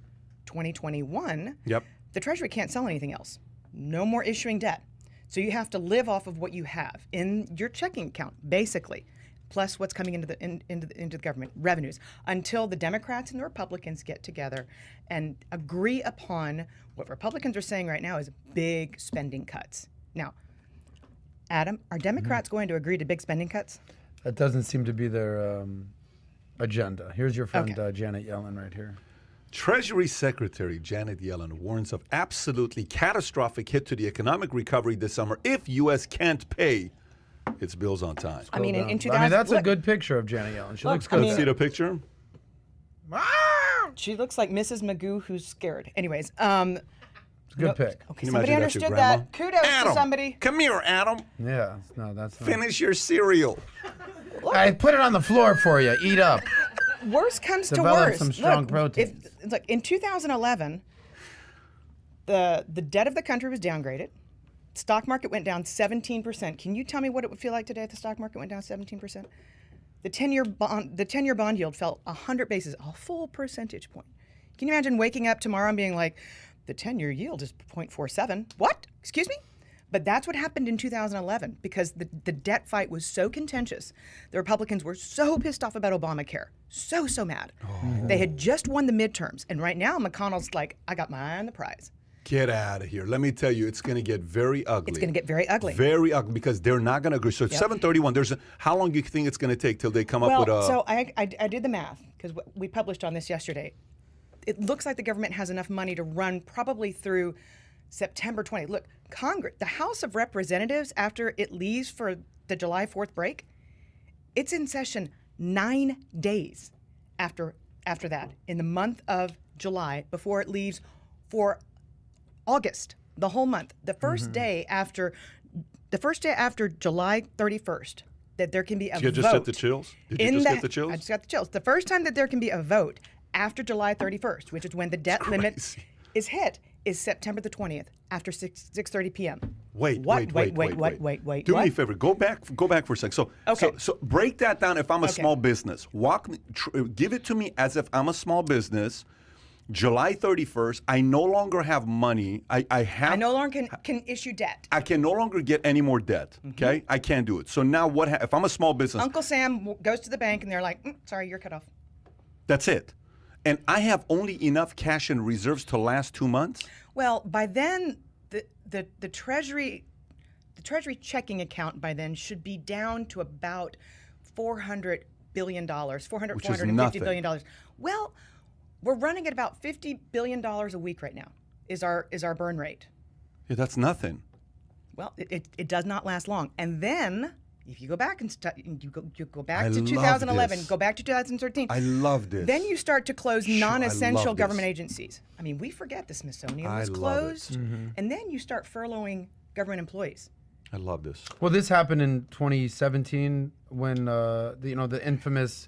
2021, Yep. the Treasury can't sell anything else. No more issuing debt. So you have to live off of what you have in your checking account, basically, plus what's coming into the government, revenues, until the Democrats and the Republicans get together and agree upon what Republicans are saying right now is big spending cuts. Now, Adam, are Democrats going to agree to big spending cuts? That doesn't seem to be their agenda. Here's your friend Okay. Janet Yellen right here. Treasury Secretary Janet Yellen warns of absolutely catastrophic hit to the economic recovery this summer if U.S. can't pay its bills on time. I mean, in 2000, I mean, that's a look, good picture of Janet Yellen. She looks I good. mean- See the picture? she looks like Mrs. Magoo who's scared. Anyways, It's a good pick. okay, Can you somebody imagine that's your understood grandma? that. Kudos Adam, to somebody. come here, Adam. Yeah, no, that's not. Finish your cereal. I put it on the floor for you. Eat up. Worse comes to Develop worse. some strong Look, proteins. Look, in 2011, the debt of the country was downgraded. Stock market went down 17%. Can you tell me what it would feel like today if the stock market went down 17%? The 10-year bond yield fell 100 basis, a full percentage point. Can you imagine waking up tomorrow and being like, the 10-year yield is 0.47? What? Excuse me? But that's what happened in 2011 because the debt fight was so contentious. The Republicans were so pissed off about Obamacare. So mad. They had just won the midterms. And right now, McConnell's like, I got my eye on the prize. Get out of here. Let me tell you, it's going to get very ugly. It's going to get very ugly. Very ugly, because they're not going to agree. So it's 7:31. How long do you think it's going to take till they come up with a... So I did the math, because we published on this yesterday. It looks like the government has enough money to run probably through September 20th. Look, Congress, the House of Representatives, after it leaves for the July 4th break, it's in session 9 days after that, in the month of July, before it leaves for August, the whole month. The first day after July 31st, that there can be a vote. Did you just get the chills? Did you just get the chills? I just got the chills. The first time that there can be a vote after July 31st, which is when the debt limit is hit, is September the 20th after 6:30 p.m. Wait. Wait. Do me a favor. Go back for a second. So break that down. If I'm a small business, give it to me as if I'm a small business. July 31st, I no longer have money. I no longer can issue debt. I can no longer get any more debt. Okay, I can't do it. So now what? If I'm a small business, Uncle Sam goes to the bank and they're like, "Sorry, you're cut off." That's it. And I have only enough cash and reserves to last 2 months. Well, by then, the Treasury checking account by then should be down to about $400 billion, $450 billion. Well, we're running at about $50 billion a week right now. Is our burn rate? Yeah, that's nothing. Well, it does not last long. And then, if you go back and you go back I to love 2011, this. go back to 2013. I love this. Then you start to close non-essential I love government this. agencies. I mean, we forget the Smithsonian I was love it. closed, and then you start furloughing government employees. I love this. Well, this happened in 2017 when the infamous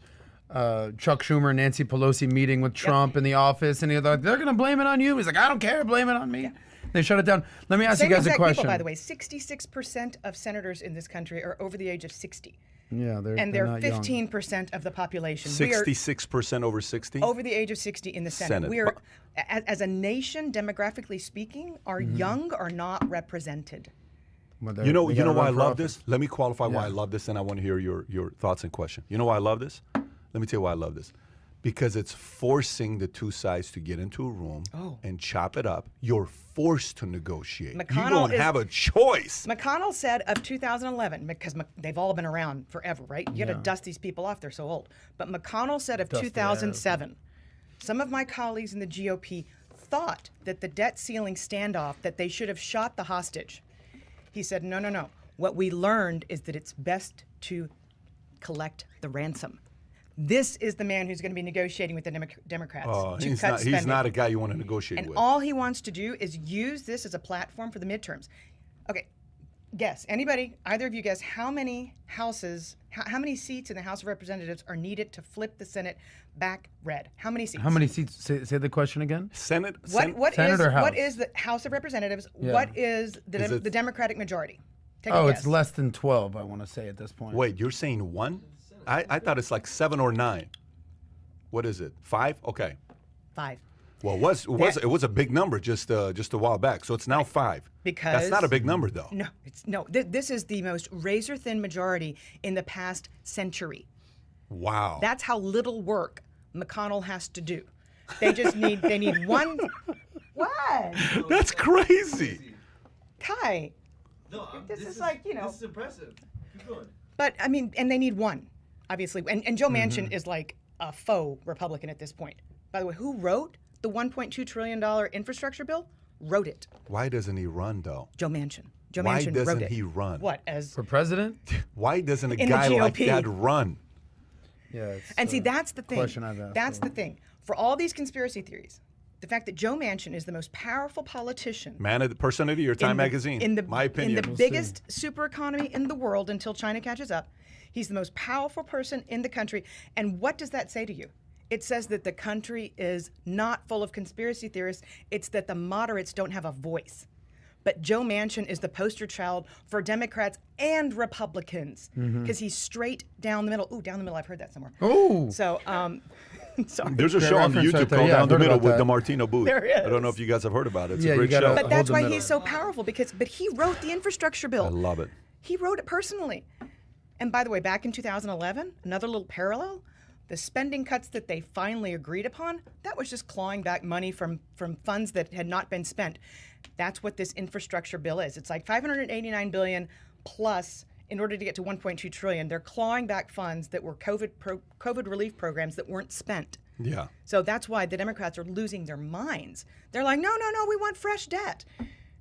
Chuck Schumer and Nancy Pelosi meeting with Trump in the office, and they're like, they're going to blame it on you. He's like, I don't care, blame it on me. Yeah. They shut it down. Let me ask you guys a question. People, by the way, 66% of senators in this country are over the age of 60. Yeah, they're and they're not 15% young. of the population. 66% over 60? Over the age of 60 in the Senate. We are, as a nation, demographically speaking, our young are not represented. Well, you know why I love this? Let me qualify why I love this, and I want to hear your thoughts and question. You know why I love this? Let me tell you why I love this. Because it's forcing the two sides to get into a room and chop it up. You're forced to negotiate. You don't have a choice. McConnell said of 2011, because they've all been around forever, right? You got to dust these people off. They're so old. But McConnell said of 2007, some of my colleagues in the GOP thought that the debt ceiling standoff, that they should have shot the hostage. He said, no. What we learned is that it's best to collect the ransom. This is the man who's going to be negotiating with the Democrats to cut spending. He's not a guy you want to negotiate with. And all he wants to do is use this as a platform for the midterms. Okay, guess. Anybody, either of you guess how many how many seats in the House of Representatives are needed to flip the Senate back red? How many seats? How many seats? Say the question again. Senate or House? What is the House of Representatives? Yeah. What is the Democratic majority? Take a guess. It's less than 12, I want to say at this point. Wait, you're saying one? I thought it's like 7 or 9. What is it? 5? Okay. 5. Well, it was a big number just a while back, so it's now 5. Because that's not a big number, though. No, this is the most razor-thin majority in the past century. Wow. That's how little work McConnell has to do. They need one. What? That's crazy. Kai. No, this is like, This is impressive. Keep going. But I mean, and they need one, obviously. And Joe Manchin is like a faux Republican at this point. By the way, who wrote the $1.2 trillion infrastructure bill? Wrote it. Why doesn't he run, though? Joe Manchin. Why Manchin doesn't wrote it. he run? What, as for president? Why doesn't a guy like that run? Yeah. And see, that's the thing. Question I've asked. That's the thing. For all these conspiracy theories, the fact that Joe Manchin is the most powerful politician, Person of the year, Time Magazine. In my opinion, in the biggest super economy in the world until China catches up, he's the most powerful person in the country. And what does that say to you? It says that the country is not full of conspiracy theorists. It's that the moderates don't have a voice. But Joe Manchin is the poster child for Democrats and Republicans because he's straight down the middle. Ooh, down the middle. I've heard that somewhere. Ooh. So, sorry. There's a show on YouTube right called Down the Middle with DiMartino Booth. There is. I don't know if you guys have heard about it. It's Yeah, a great you gotta- show. But that's Hold why the he's so powerful but he wrote the infrastructure bill. I love it. He wrote it personally. And by the way, back in 2011, another little parallel, The spending cuts that they finally agreed upon, that was just clawing back money from funds that had not been spent. That's what this infrastructure bill is. It's like $589 billion plus, in order to get to $1.2 trillion, they're clawing back funds that were COVID relief programs that weren't spent. Yeah. So that's why the Democrats are losing their minds. They're like, no, we want fresh debt.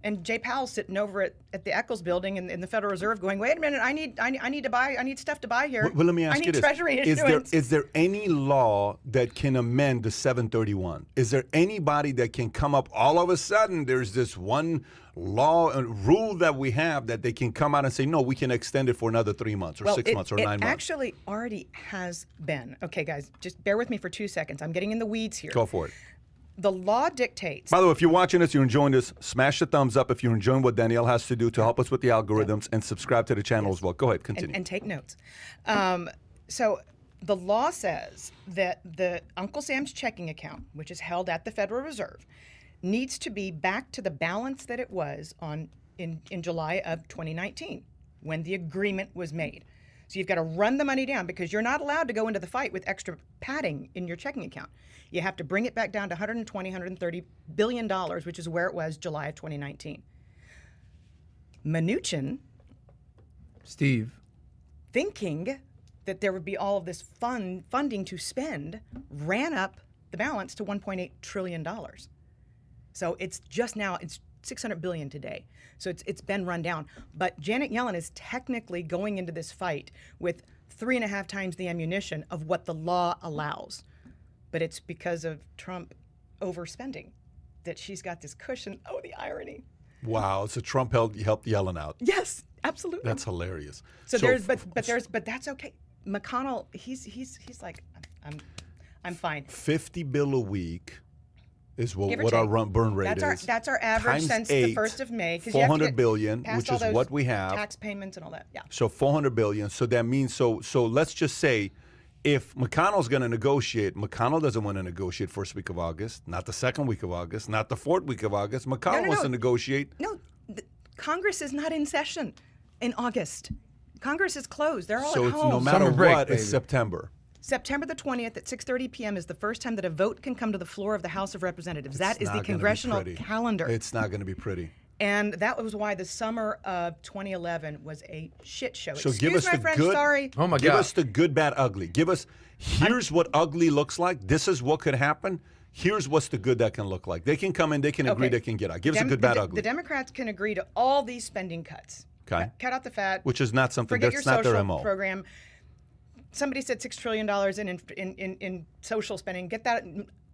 And Jay Powell's sitting over at the Eccles building in the Federal Reserve going, wait a minute, I need stuff to buy here. Well, let me ask you this. I need Treasury issuance. Is there any law that can amend the 731? Is there anybody that can come up all of a sudden, there's this one law and rule that we have that they can come out and say, no, we can extend it for another 3 months or 6 months or 9 months? It actually already has been. Okay, guys, just bear with me for 2 seconds. I'm getting in the weeds here. Go for it. The law dictates. By the way, if you're watching this, you're enjoying this, smash the thumbs up if you're enjoying what Danielle has to do to help us with the algorithms, and subscribe to the channel as well. Go ahead, continue. And take notes. So the law says that the Uncle Sam's checking account, which is held at the Federal Reserve, needs to be back to the balance that it was in July of 2019 when the agreement was made. So you've got to run the money down because you're not allowed to go into the fight with extra padding in your checking account. You have to bring it back down to $130 billion, which is where it was July of 2019. Mnuchin, Steve, thinking that there would be all of this funding to spend, ran up the balance to $1.8 trillion. So it's just now, it's $600 billion today. So it's been run down. But Janet Yellen is technically going into this fight with 3.5 times the ammunition of what the law allows. But it's because of Trump overspending that she's got this cushion. Oh, the irony. Wow, so Trump helped Yellen out. Yes, absolutely. That's hilarious. So but that's okay. McConnell, he's like, I'm fine. 50 bill a week is what Give or our take. burn rate is. That's our average Times since 8, the 1st of May. 'Cause $400 billion, past which all is those what we have. tax payments and all that. Yeah. So $400 billion. So that means so let's just say, if McConnell's going to negotiate, McConnell doesn't want to negotiate first week of August, not the second week of August, not the fourth week of August. McConnell wants to negotiate. No, Congress is not in session in August. Congress is closed. They're all So at it's home. no matter Summer break, what, it's baby. September. September the 20th at 6:30 p.m. is the first time that a vote can come to the floor of the House of Representatives. That It's is not the gonna be congressional pretty. calendar. It's not going to be pretty. And that was why the summer of 2011 was a shit show. So Excuse give us my the French, good. sorry. Oh my Give God. us the good, bad, ugly. Give us. Here's what ugly looks like. This is what could happen. Here's what's the good that can look like. They can come in. They can agree. Okay. They can get out. Give us a good, bad, ugly. The Democrats can agree to all these spending cuts. Okay. Cut out the fat. Which is not something Forget that's your not their social MO. program. Somebody said $6 trillion in social spending. Get that,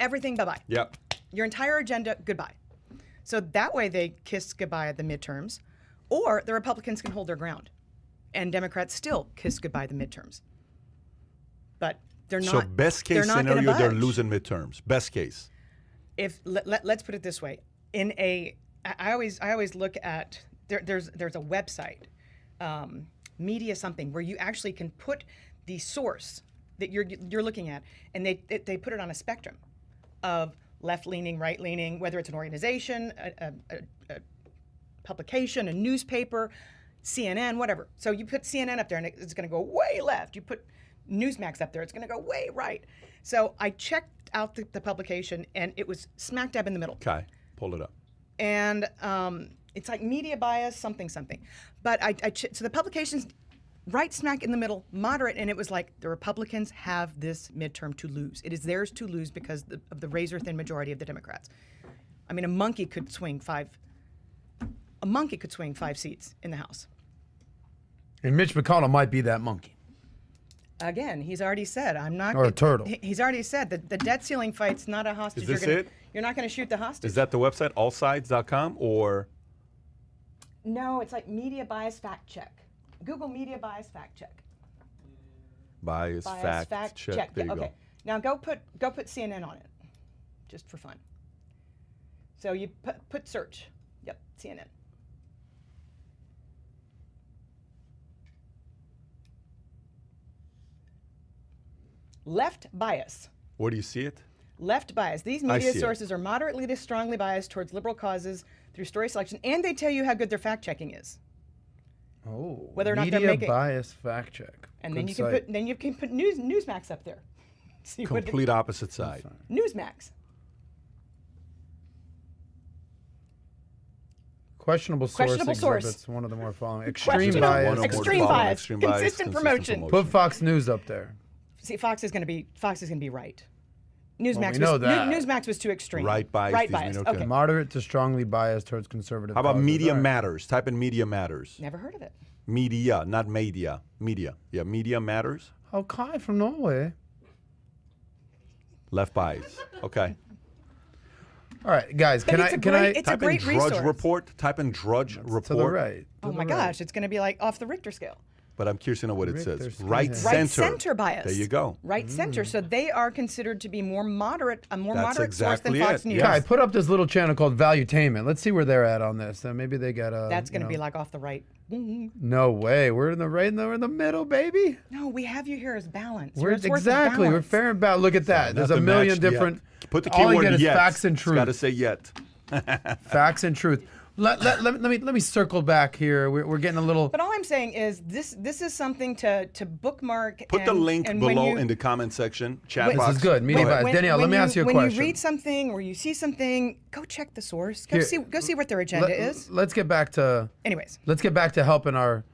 everything, bye-bye. Yep. Your entire agenda, goodbye. So that way they kiss goodbye at the midterms, or the Republicans can hold their ground, and Democrats still kiss goodbye at the midterms. But they're not. So best case they're not gonna scenario, they're budge. losing midterms. Best case. If let's put it this way, I always look at there's a website, media something, where you actually can put the source that you're looking at, and they put it on a spectrum of left-leaning, right-leaning, whether it's an organization, a publication, a newspaper, CNN, whatever. So you put CNN up there, and it's going to go way left. You put Newsmax up there, it's going to go way right. So I checked out the publication, and it was smack dab in the middle. Okay. Pull it up. And it's like media bias, something. But so the publication's right smack in the middle, moderate, and it was like the Republicans have this midterm to lose. It is theirs to lose because of the razor-thin majority of the Democrats. I mean, a monkey could swing five seats in the House. And Mitch McConnell might be that monkey. Again, he's already said, I'm not. Or a turtle. He's already said that the debt ceiling fight's not a hostage. Is this it? You're not going to shoot the hostage. Is that the website, allsides.com, or? No, it's like media bias fact check. Google media bias fact check. Bias fact check. There you okay. go. Now go put CNN on it, just for fun. So you put search. Yep, CNN. Left bias. Where do you see it? Left bias. These I media see it. sources are moderately to strongly biased towards liberal causes through story selection, and they tell you how good their fact checking is. Oh, Whether or not media they're making bias fact check. And Good then you can site. put Newsmax up there. See what it- Complete opposite side. Newsmax. Questionable source Questionable source. exhibits one of the more following. Extreme Questionable- bias. One or more Extreme following, bias. extreme bias, Consistent promotion. Put Fox News up there. See, Fox is going to be right. Newsmax we know was that. Newsmax was too extreme. Right bias, Right these bias. mean okay. Okay. Moderate to strongly biased towards conservative. How about causes. Media All right. Matters? Type in Media Matters. Never heard of it. Media, not media. Media. Yeah, Media Matters. Oh, Kai from Norway. Left bias. Okay. All right, guys. But it's a great Type in great Drudge resource. Report. Type in Drudge Report. To the right. Oh my gosh, it's going to be like off the Richter scale. But I'm curious to know what it Richter says. scale. Right Right center. Right center bias. There you go. Right center. So they are considered to be more moderate, a more That's moderate source than exactly Fox it. News. Kai, put up this little channel called Valuetainment. Let's see where they're at on this. Maybe they got a. That's going to be like off the right. No way. We're in the right. We're in the middle, baby. No, we have you here as balance. We're You're a source of exactly. We're balance. fair and balanced. Look at that. There's a Nothing million matched different. yet. Put the all you keyword get is yet. facts and It's got to truth. say yet. Facts and truth. Let me circle back here. We're getting a little. But all I'm saying is this is something to bookmark. Put the link and when below you- in the comment section. Chat This box. is good. Media Go ahead. bias. Danielle, let me ask you a when question. you read something or you see something, go check the source. Go Here. see what their agenda is. Let's get back to. Anyways. Let's get back to helping our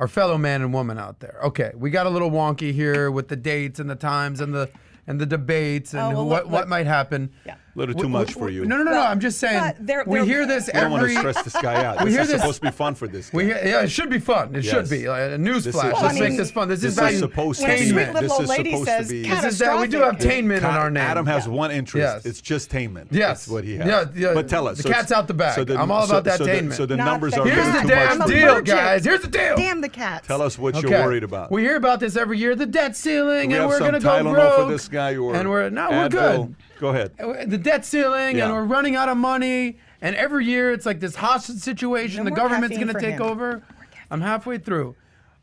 fellow man and woman out there. Okay, we got a little wonky here with the dates and the times and the debates and Oh, well, what look. might happen. Yeah. A little too much for you. No. Well, I'm just saying. but they're- we they're- hear this I don't want every. to stress this guy out. We This hear is this- supposed to be fun for this guy. Yeah, it should be fun. It should Yes. be. Like, a This is- newsflash. Well, Let's I make mean, this fun. This is this is value. supposed When a to sweet be. Tainment. little This old is lady supposed to says be- This is that we do have tainment in our name. Adam has one interest. Yes. It's just tainment. Yes. That's what he has. Yeah. But tell us. The cat's out the bag. I'm all about that tainment. So the Not numbers the are cat. Here's really the too damn much. deal, allergic. guys. Here's the deal. Damn the cats. Tell us what Okay. you're worried about. We hear about this every year. The debt ceiling, we and have we're some gonna go Tylenol broke. for this guy, or and we're Advil. good. Go ahead. The debt ceiling, Yeah. and we're running out of money. And every year it's like this hostage situation. No The more government's caffeine going to for take him. over. I'm halfway through.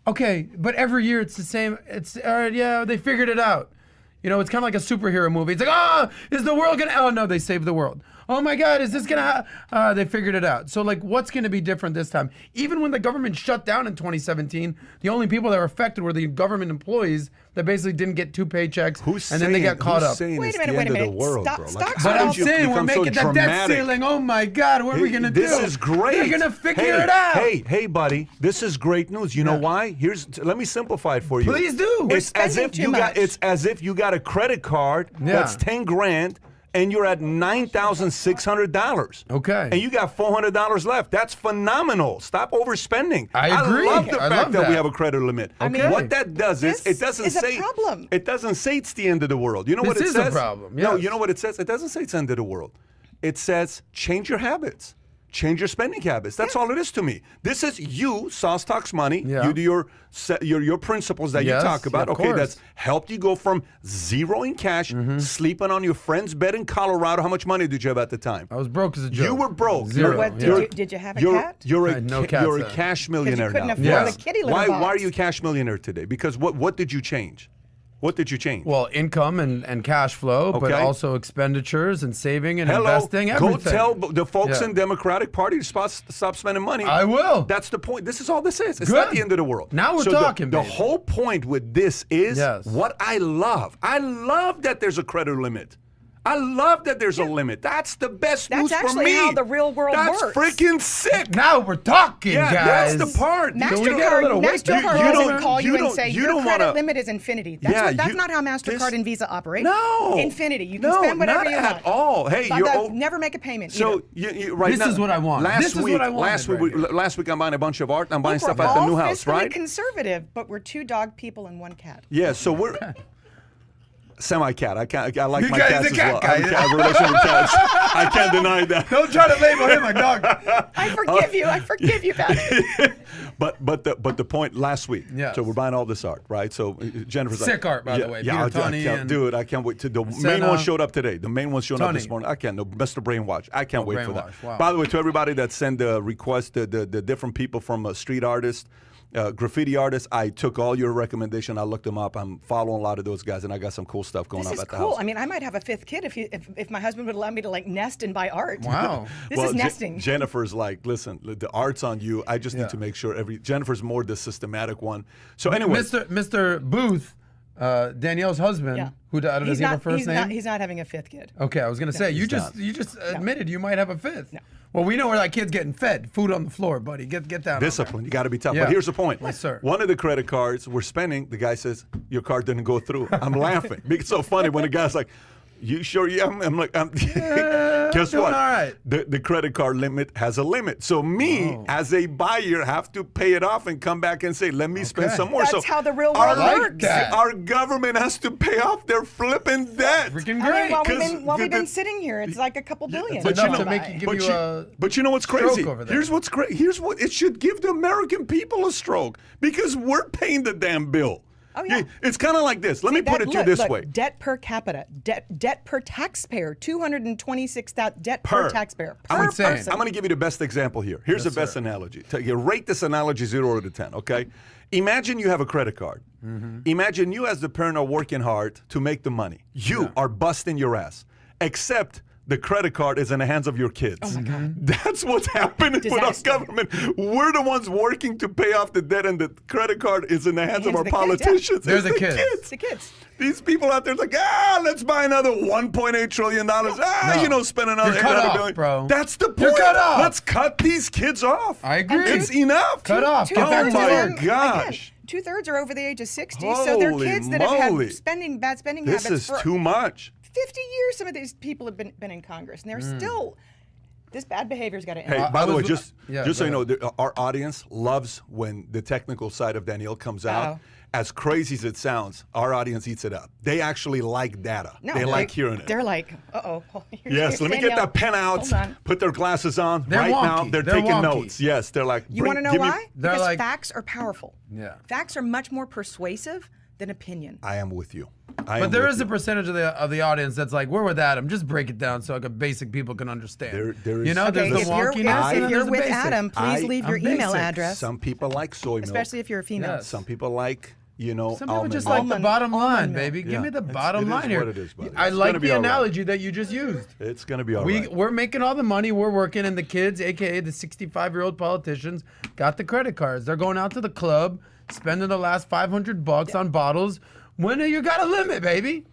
Okay, but every year it's the same. It's all right. Yeah, they figured it out. You know, it's kind of like a superhero movie. It's like, is the world gonna? Oh no, they saved the world. Oh my God, is this gonna? They figured it out. So like, what's gonna be different this time? Even when the government shut down in 2017, the only people that were affected were the government employees that basically didn't get 2 paychecks, and then they got caught up. Saying Wait it's a minute, the wait a end of minute. the world, Stop- bro. stocks Like, are how But all- I'm did you saying we're become so making the debt dramatic? ceiling. Oh my God, what are we gonna do? This is great. They're gonna figure Hey, it out. Hey, buddy, this is great news. You know Yeah. why? Let me simplify it for you. Please do. It's as spending if too you got. much. It's as if you got a credit card that's 10 grand. And you're at $9,600. Okay. And you got $400 left. That's phenomenal. Stop overspending. I agree. I love the I fact love that we that. have a credit limit. mean, what that does is this it doesn't is a say problem. It doesn't say it's the end of the world. You know what it This is says? a problem, No, yes. you know what it says? It doesn't say it's the end of the world. It says change your habits. Change your spending habits. That's all it is to me. This is you, Sauce Talks Money. Yeah. You do your principles that Yes, you talk about. of Okay, course. that's helped you go from zero in cash, sleeping on your friend's bed in Colorado. How much money did you have at the time? I was broke as a joke. You were broke. Zero. What, yeah. did you have a You're, cat? you're I a, had no ca- cats you're a then. cash millionaire couldn't now. afford Yes. the kitty litter Why box. are you a cash millionaire today? Because what did you change? What did you change? Well, income and cash flow, but Okay. also expenditures and saving and Hello, investing. Everything. go tell the folks Yeah. in Democratic Party to stop spending money. I will. That's the point. This is all this is. It's not Good. the end of the world. Now we're So talking, The baby. whole point with this is Yes. what I love. I love that there's a credit limit. I love that there's a limit. That's the best That's news for actually me. how the real world That's works. freaking sick. Now we're talking, Yeah, guys. that's the part. Can we MasterCard, get a little wake- MasterCard You doesn't don't- call you you and don't- say you your don't credit wanna- limit is infinity. Yeah, That's not how this- MasterCard and Visa operate. No. Infinity. You can No, spend whatever not you at want. all. Hey, But you're that- old- never make a payment. So either. you right This now, is what I want. Last This is week, what I wanted last week, right here. last week I'm buying a bunch of art. I'm buying We're stuff at the all new house, fiscally right? conservative, but we're 2 dog people and 1 cat. Yeah, so we're semi-cat. I like You my guys cats a as cat well. guy. I have a relation with cats. I can't deny that. Don't try to label him a dog. I forgive you. I forgive you, Pat. But the point last week. Yes. So we're buying all this art, right? So Jennifer's Sick like, art, by the way. Yeah, Peter I Tunney can't, and dude, I can't wait to the main Senna. one showed up today. The main one showed up this Tunney. morning. I can't. No, Mr. Brainwash. I can't wait for that. Brainwash, wow. By the way, to everybody that sent the request, the different people from street artists. Graffiti artists, I took all your recommendation. I looked them up. I'm following a lot of those guys, and I got some cool stuff going This on is at the cool. house. I mean, I might have a 5th kid if my husband would allow me to like nest and buy art. Wow. This is nesting. Jennifer's like, listen, the art's on you. I just Yeah. need to make sure Jennifer's more the systematic one. So anyway, Mr. Booth Danielle's husband, Yeah. who does he have a first name? He's not having a fifth kid. Okay, I was gonna say you just admitted you might have a fifth. No. Well, we know where that kid's getting fed. Food on the floor, buddy. Get down. Discipline. You got to be tough. Yeah. But here's the point. Yes, sir. One of the credit cards we're spending, the guy says, your card didn't go through. I'm laughing. It's so funny when the guy's like, you sure? Yeah. I'm like, guess doing what? all right. The credit card limit has a limit. So me, as a buyer, have to pay it off and come back and say, let me spend some more. That's so how the real world works. Our government has to pay off their flipping debt. Freaking I great. mean, while we've been sitting here, it's like a couple billion. But enough you to know- make you give you a But you know what's stroke crazy? over there. Here's what's great. Here's what it should give the American people a stroke because we're paying the damn bill. Oh, yeah. It's kind of like this. Let me put it to you this way. Debt per capita, debt per taxpayer, 226,000 debt per taxpayer. Per insane. person. I'm going to give you the best example here. Here's the best analogy. You rate this analogy 0 to 10, okay? Imagine you have a credit card. Imagine you as the parent are working hard to make the money. You are busting your ass, except the credit card is in the hands of your kids. Oh my God. That's what's happening with our Disaster. government. We're the ones working to pay off the debt, and the credit card is in the hands of our of the kids, yeah. politicians. They're It's the kids. It's the kids. These people out there like, let's buy another $1.8 trillion. Spend another You're cut $800 off, billion. bro. That's the point. You're cut off. Let's cut these kids off. I agree. It's enough. Cut off. Get back Oh to my work. gosh. Again, 2/3 are over the age of 60, so they're Holy kids that have moly. had bad spending This habits is for too much. 50 years. Some of these people have been in Congress, and they're still. This bad behavior's got to end. Hey, by the way, was- just yeah, so you go know, our audience loves when the technical side of Danielle comes out. Uh-oh. As crazy as it sounds, our audience eats it up. They actually like data. They like hearing it. They're like, Yes, let me get that pen out. Hold on. Put their glasses on. They're right now, wonky. they're They're taking wonky. notes. Yes, they're like. You want to know give me- why? They're Because like- facts are powerful. Yeah. Facts are much more persuasive than opinion. I am with you. But there is a percentage of the audience that's like, we're with Adam. Just break it down so like basic people can understand. There is- you know, Okay, there's if the you're, wonkiness. and if then you're there's the with basic. Adam, please leave your I'm email basic. address, Some people like soy milk. especially if you're a female. Yes. Some people like, Some people almond just milk. like the bottom line, Almond milk. baby. Give Yeah. me the It bottom is line here. what it is, buddy. I It's like gonna be the all right. analogy that you just used. It's going to be all right. We're making all the money. We're working, and the kids, aka the 65-year-old politicians, got the credit cards. They're going out to the club, spending the last $500 on bottles. When you got a limit, baby.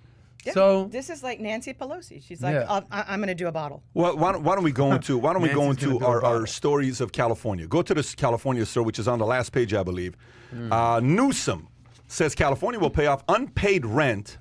Yeah. So This is like Nancy Pelosi. She's like, Yeah. I'm going to do a bottle. Well, why don't we go into Nancy's gonna do a our bottle. stories of California? Go to this California story, which is on the last page, I believe. Newsom says California will pay off unpaid rent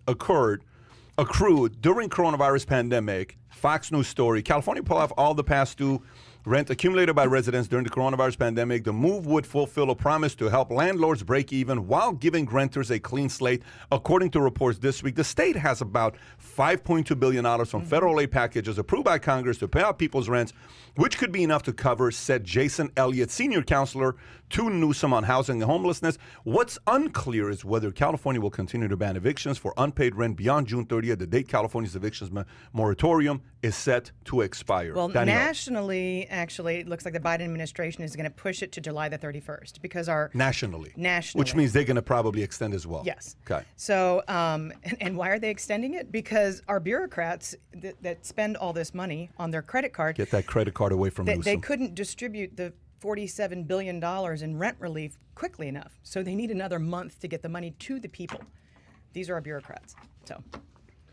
accrued during coronavirus pandemic. Fox News story. California pull off all the past due rent accumulated by residents during the coronavirus pandemic. The move would fulfill a promise to help landlords break even while giving renters a clean slate. According to reports this week, the state has about $5.2 billion from federal aid packages approved by Congress to pay out people's rents, which could be enough to cover, said Jason Elliott, senior counselor to Newsom on housing and homelessness. What's unclear is whether California will continue to ban evictions for unpaid rent beyond June 30th, the date California's evictions moratorium is set to expire. Well, Danielle. nationally, actually, it looks like the Biden administration is going to push it to July the 31st because our Nationally. Nationally. Which means they're going to probably extend as well. Yes. Okay. So, and why are they extending it? Because our bureaucrats that spend all this money on their credit card, Get that credit card away from they Newsom. couldn't distribute the $47 billion in rent relief quickly enough. So they need another month to get the money to the people. These are our bureaucrats. So,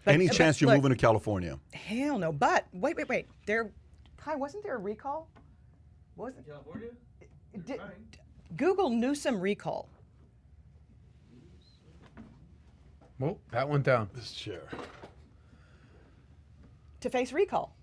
Any chance you're look, moving to California? Hell no. But wait. Kai, wasn't there a recall? Wasn't California? Google Newsom recall. well, Pat went down. This chair. To face recall.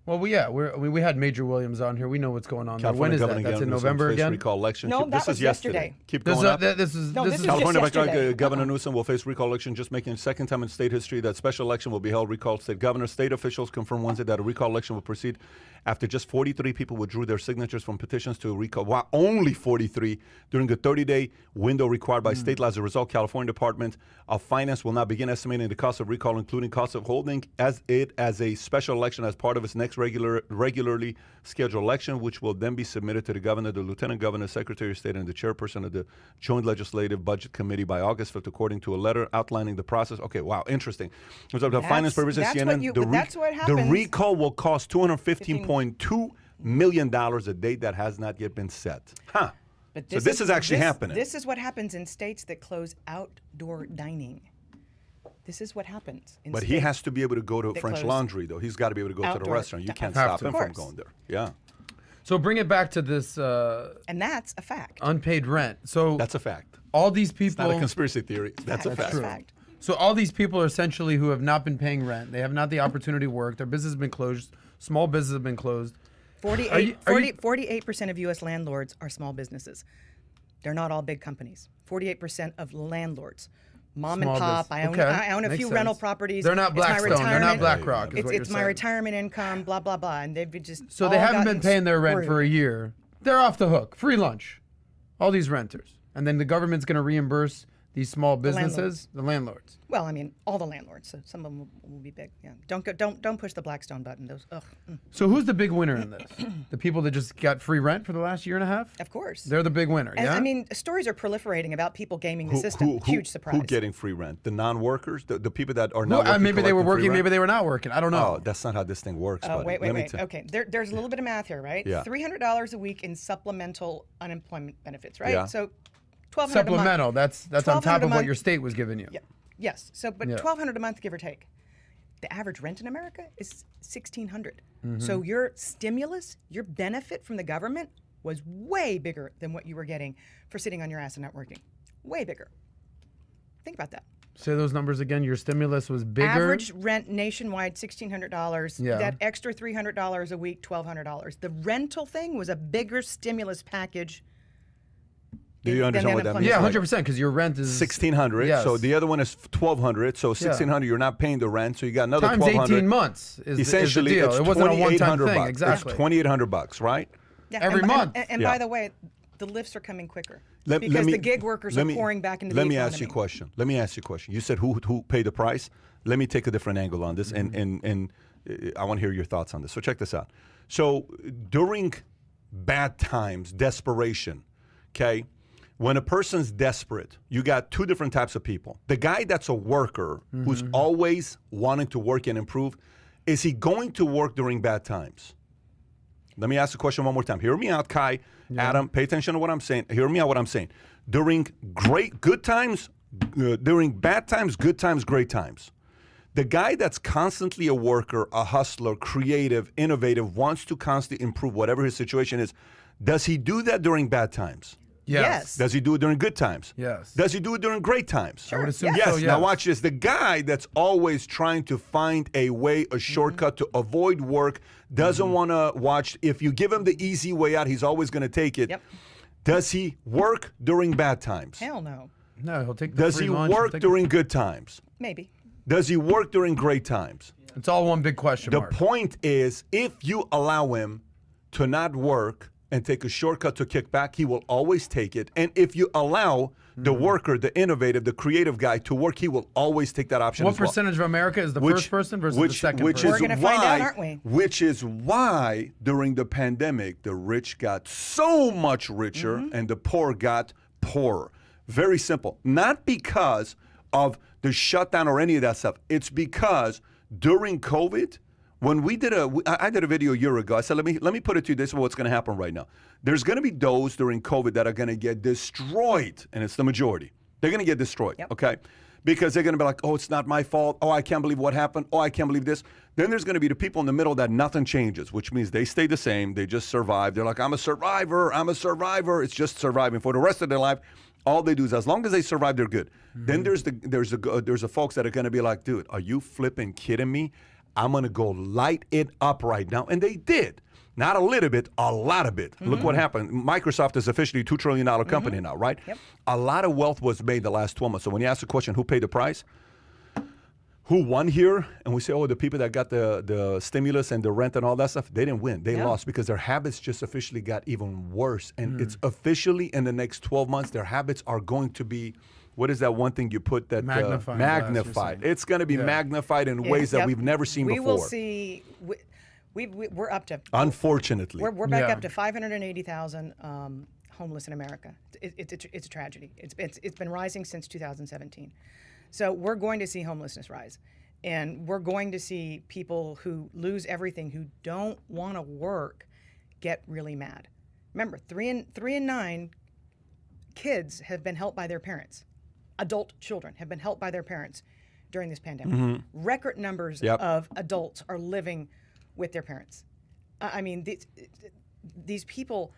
Well, we had Major Williams on here. We know what's going on there. When California is that? Governor That's in Newsom November face again? recall election. No, This that is was yesterday. yesterday. Keep This going up. this is No, this is California just yesterday. Governor Newsom will face recall election, just making the second time in state history that special election will be held. Recall state governor. State officials confirmed Wednesday that a recall election will proceed after just 43 people withdrew their signatures from petitions to recall. While only 43 during a 30-day window required by state law. As a result, California Department of Finance will now begin estimating the cost of recall, including cost of holding as a special election as part of its next regularly scheduled election, which will then be submitted to the governor, the lieutenant governor, secretary of state, and the chairperson of the Joint Legislative Budget Committee by August 5th, according to a letter outlining the process. Okay, wow, interesting. In terms of finance purposes, that's CNN, what that's what the happens. recall will cost $215.2 million, a date that has not yet been set. Huh. But So this is actually happening. This is what happens in states that close outdoor dining. This is what happens. In But he states has to be able to go to that French close. Laundry, though. He's got to be able to go to the Outdoor. restaurant. You can't Have stop to. him Of from course. going there. Yeah, So bring it back to this And that's a fact. unpaid rent. So that's a fact. all these It's people. not a conspiracy theory. That's a That's fact. true. Fact. So all these people are essentially who have not been paying rent. They have not the opportunity to work. Their business has been closed. Small businesses have been closed. 48% of U.S. landlords are small businesses. They're not all big companies. 48% of landlords. Mom Small and pop. business. Okay. I own a Makes few sense. rental properties. They're not It's my Blackstone. They're not retirement- BlackRock. Is what It's you're my saying. retirement income, blah, blah, blah. And they've just So they all haven't been gotten paying their rent for a screwed. year. They're off the hook. Free lunch. All these renters. And then the government's going to reimburse these small businesses, the landlords. Well, I mean, all the landlords. So some of them will be big. Yeah. Don't push the Blackstone button. Those. Ugh. So who's the big winner in this? The people that just got free rent for the last year and a half? Of course. They're the big winner, And, yeah? I mean, stories are proliferating about people gaming the system. Huge surprise. Who getting free rent? The non-workers? The people that are Well, not working? maybe they were collecting free working, rent? maybe they were not working. I don't know. Oh, that's not how this thing works, Oh, buddy. wait. Let me tell- Okay, there's a little bit of math here, right? Yeah. $300 a week in supplemental unemployment benefits, right? Yeah. So, $1,200 Supplemental. a month. That's on top $1,200 a of what month. your state was giving you. Yeah. Yes. So, but Yeah. $1,200 a month, give or take. The average rent in America is $1,600. Mm-hmm. So your stimulus, your benefit from the government was way bigger than what you were getting for sitting on your ass and not working. Way bigger. Think about that. Say those numbers again. Your stimulus was bigger. Average rent nationwide, $1,600. Yeah. That extra $300 a week, $1,200. The rental thing was a bigger stimulus package. Do you than understand what that means? Yeah, Like 100%, because your rent is 1,600. Yes. So the other one is 1,200. So 1,600, you're not paying the rent. So you got another times 1,200. 18 months is Essentially, the deal. it's It wasn't a one-time $2,800 thing. bucks. Exactly. It's $2,800, right? Yeah, Every and, month. And Yeah. by the way, the lifts are coming quicker Let because me- the gig workers let are me- pouring back into the Let me economy. ask you a question. Let me ask you a question. You said who paid the price? Let me take a different angle on this, Mm-hmm. and I want to hear your thoughts on this. So check this out. So during bad times, desperation, okay, when a person's desperate, you got two different types of people. The guy that's a worker who's always wanting to work and improve, is he going to work during bad times? Let me ask the question one more time. Hear me out, Kai, Adam, pay attention to what I'm saying. Hear me out what I'm saying. During good times, during bad times, good times, great times. The guy that's constantly a worker, a hustler, creative, innovative, wants to constantly improve whatever his situation is, does he do that during bad times? Yes. Does he do it during good times? Yes. Does he do it during great times? I would assume Yes. so, yes. Now watch this. The guy that's always trying to find a way, a shortcut to avoid work, doesn't want to watch. If you give him the easy way out, he's always going to take it. Yep. Does he work during bad times? Hell no. No, he'll take the Does free he lunch, he'll work take during good times? Maybe. Does he work during great times? It's all one big question The mark. point is, if you allow him to not work and take a shortcut to kick back, he will always take it. And if you allow the worker, the innovative, the creative guy to work, he will always take that option What as well. percentage of America is the first person versus the second person? We're gonna find out, aren't we? Which is why during the pandemic, the rich got so much richer and the poor got poorer. Very simple. Not because of the shutdown or any of that stuff. It's because during COVID, when I did a video a year ago. I said, let me put it to you. This is what's going to happen right now. There's going to be those during COVID that are going to get destroyed, and it's the majority. They're going to get destroyed, okay? Because they're going to be like, oh, it's not my fault. Oh, I can't believe what happened. Oh, I can't believe this. Then there's going to be the people in the middle that nothing changes, which means they stay the same. They just survive. They're like, I'm a survivor. I'm a survivor. It's just surviving for the rest of their life. All they do is, as long as they survive, they're good. Then there's the folks that are going to be like, dude, are you flipping kidding me? I'm going to go light it up right now. And they did. Not a little bit, a lot of it. Look what happened. Microsoft is officially a $2 trillion company now, right? Yep. A lot of wealth was made the last 12 months. So when you ask the question, who paid the price? Who won here? And we say, oh, the people that got the stimulus and the rent and all that stuff, they didn't win. They lost because their habits just officially got even worse. And it's officially in the next 12 months, their habits are going to be, what is that one thing you put that? Magnifying glass, you're magnified. saying. It's going to be magnified in ways that we've never seen we before. We will see. We're up to. Unfortunately. We're back up to 580,000 homeless in America. It's a tragedy. It's been rising since 2017. So we're going to see homelessness rise, and we're going to see people who lose everything, who don't want to work, get really mad. Remember, 3 in 9 kids have been helped by their parents. Adult children have been helped by their parents. during this pandemic. Record numbers of adults are living with their parents. I mean, these people,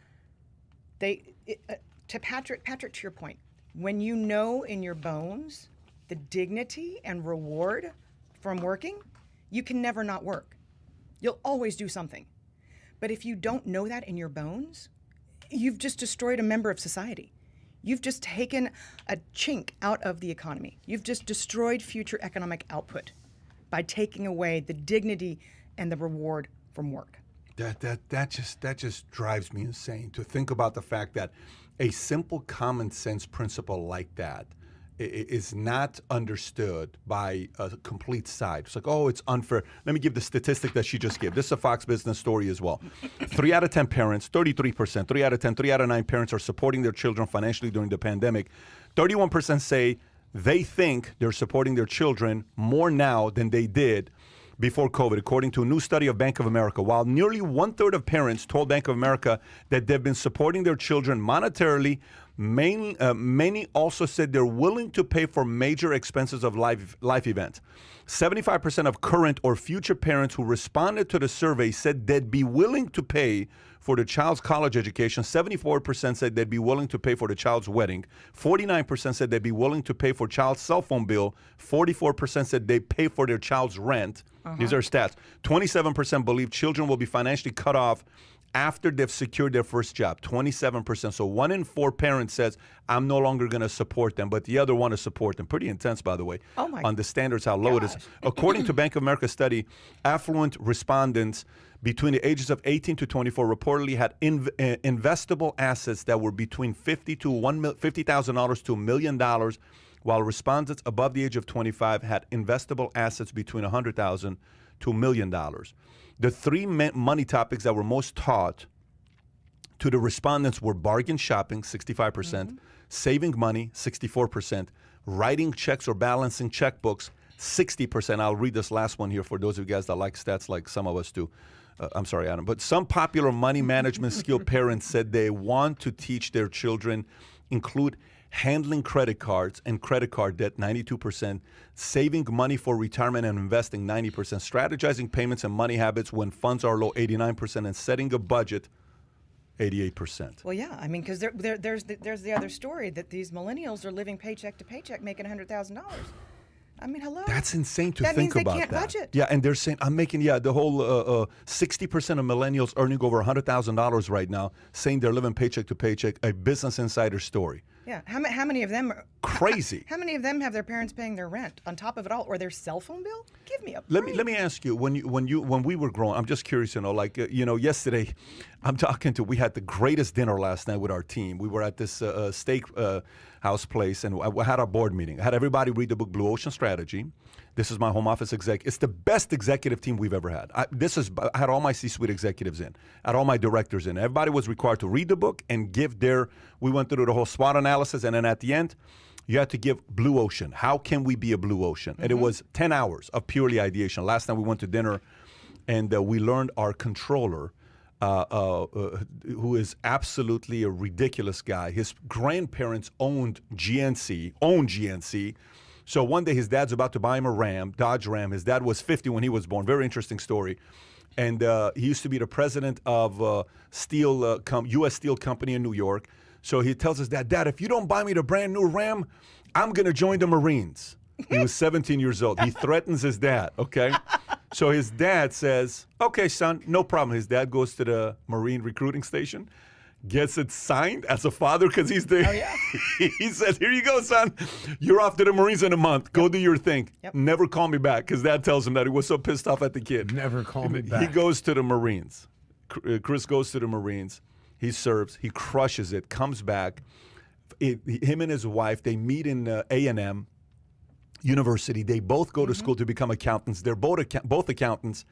to Patrick, to your point, when you know in your bones the dignity and reward from working, you can never not work. You'll always do something. But if you don't know that in your bones, you've just destroyed a member of society. You've just taken a chink out of the economy. You've just destroyed future economic output by taking away the dignity and the reward from work. That just drives me insane to think about the fact that a simple common sense principle like that is not understood by a complete side. It's like, oh, it's unfair. Let me give the statistic that she just gave. This is a Fox Business story as well. 3 out of 10 parents, 33%, 3 out of 10, 3 out of 9 parents are supporting their children financially during the pandemic. 31% say they think they're supporting their children more now than they did before COVID, according to a new study of Bank of America. While nearly 1/3 of parents told Bank of America that they've been supporting their children monetarily, many also said they're willing to pay for major expenses of life events. 75% of current or future parents who responded to the survey said they'd be willing to pay for the child's college education. 74% said they'd be willing to pay for the child's wedding. 49% said they'd be willing to pay for child's cell phone bill. 44% said they'd pay for their child's rent. These are stats. 27% believe children will be financially cut off after they've secured their first job. 27%. So 1 in 4 parents says, I'm no longer going to support them, but the other one to support them. Pretty intense, by the way, on the standards, how low it is. According to Bank of America study, affluent respondents between the ages of 18 to 24 reportedly had investable assets that were between $50,000 to $1 million, while respondents above the age of 25 had investable assets between $100,000 to $1 million. The 3 money topics that were most taught to the respondents were bargain shopping, 65%, saving money, 64%, writing checks or balancing checkbooks, 60%. I'll read this last one here for those of you guys that like stats like some of us do. I'm sorry, Adam. But some popular money management skill parents said they want to teach their children include handling credit cards and credit card debt, 92%, saving money for retirement and investing, 90%, strategizing payments and money habits when funds are low, 89%, and setting a budget, 88%. Well, yeah, I mean, because there's the other story that these millennials are living paycheck to paycheck, making $100,000. I mean, hello. That's insane to think about. That means they can't budget. Yeah, and they're saying, I'm making, the whole 60% of millennials earning over $100,000 right now, saying they're living paycheck to paycheck, a Business Insider story. Yeah, how many of them are crazy? How many of them have their parents paying their rent on top of it all, or their cell phone bill? Give me a break. Let me ask you, when we were growing, I'm just curious to know, like yesterday, we had the greatest dinner last night with our team. We were at this steak house place, and I had our board meeting. I had everybody read the book Blue Ocean Strategy. This is my home office exec. It's the best executive team we've ever had. I had all my C-suite executives in, I had all my directors in. Everybody was required to read the book and give we went through the whole SWOT analysis, and then at the end, you had to give Blue Ocean. How can we be a blue ocean? And it was 10 hours of purely ideation. Last night we went to dinner, and we learned our controller, who is absolutely a ridiculous guy. His grandparents owned GNC. So one day his dad's about to buy him a Dodge Ram. His dad was 50 when he was born. Very interesting story. And he used to be the president of U.S. Steel Company in New York. So he tells his dad, Dad, if you don't buy me the brand new Ram, I'm going to join the Marines. He was 17 years old. He threatens his dad, okay? So his dad says, okay, son, no problem. His dad goes to the Marine recruiting station, gets it signed as a father because he's there. Oh, yeah. He says, here you go, son. You're off to the Marines in a month. Go do your thing. Yep. Never call me back, because dad tells him that he was so pissed off at the kid. Never call me back. He goes to the Marines. Chris goes to the Marines. He serves. He crushes it. Comes back. Him and his wife, they meet in A&M University. They both go to school to become accountants. They're both accountants.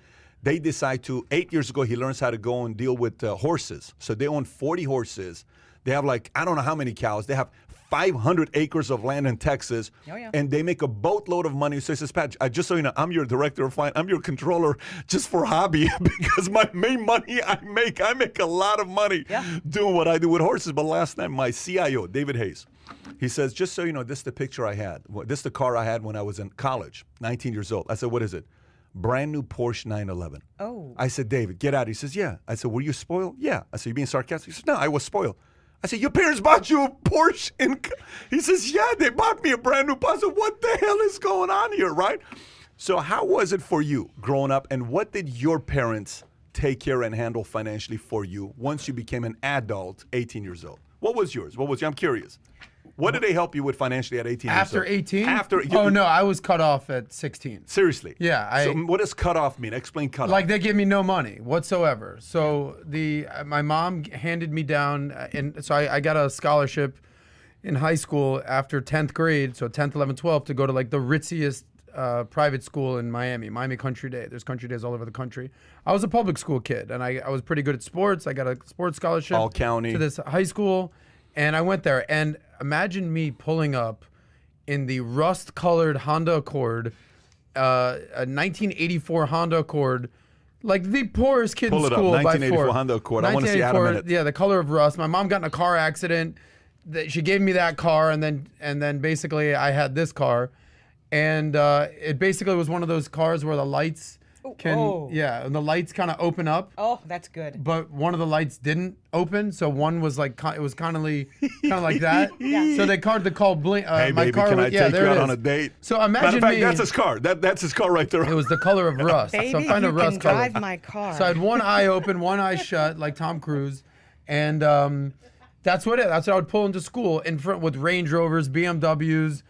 They decide to, 8 years ago, he learns how to go and deal with horses. So they own 40 horses. They have I don't know how many cows. They have 500 acres of land in Texas. Oh, yeah. And they make a boatload of money. So he says, Pat, just so you know, I'm your director of finance. I'm your controller just for hobby, because my main money I make a lot of money doing what I do with horses. But last night, my CIO, David Hayes, He says, just so you know, this is the picture I had. This is the car I had when I was in college, 19 years old. I said, what is it? Brand new Porsche 911. Oh. I said, David, get out. He says, yeah. I said, were you spoiled? Yeah. I said, you being sarcastic? He said, no, I was spoiled. I said, your parents bought you a Porsche? He says, yeah, they bought me a brand new Porsche. I said, what the hell is going on here, right? So how was it for you growing up, and what did your parents take care and handle financially for you once you became an adult, 18 years old? What was yours? I'm curious. What did they help you with financially at 18 years old? After 18? After. Oh, no, I was cut off at 16. Seriously? Yeah. So what does cut off mean? Explain cut off. Like, they give me no money whatsoever. So my mom handed me down, and so I got a scholarship in high school after 10th grade, so 10th, 11th, 12th, to go to like the ritziest private school in Miami Country Day. There's country days all over the country. I was a public school kid, and I was pretty good at sports. I got a sports scholarship all county to this high school, and I went there. And imagine me pulling up in the rust-colored Honda Accord, a 1984 Honda Accord, like the poorest kid in school by 1984 far. Honda Accord. I want to see Adam in it. Yeah, the color of rust. My mom got in a car accident. She gave me that car, and then basically I had this car. And it basically was one of those cars where the lights and the lights kind of open up. Oh, that's good. But one of the lights didn't open, so one was like it was kind of like that. Yeah. So they called the call blink. Hey, my baby, car can I was, yeah, take there you it out is. on a date? So imagine Matter of fact, me. that's his car. That's his car right there. It was the color of rust. Baby, so kind of you rust can color. drive my car. So I had one eye open, one eye shut, like Tom Cruise, and that's what I would pull into school in front with Range Rovers, BMWs,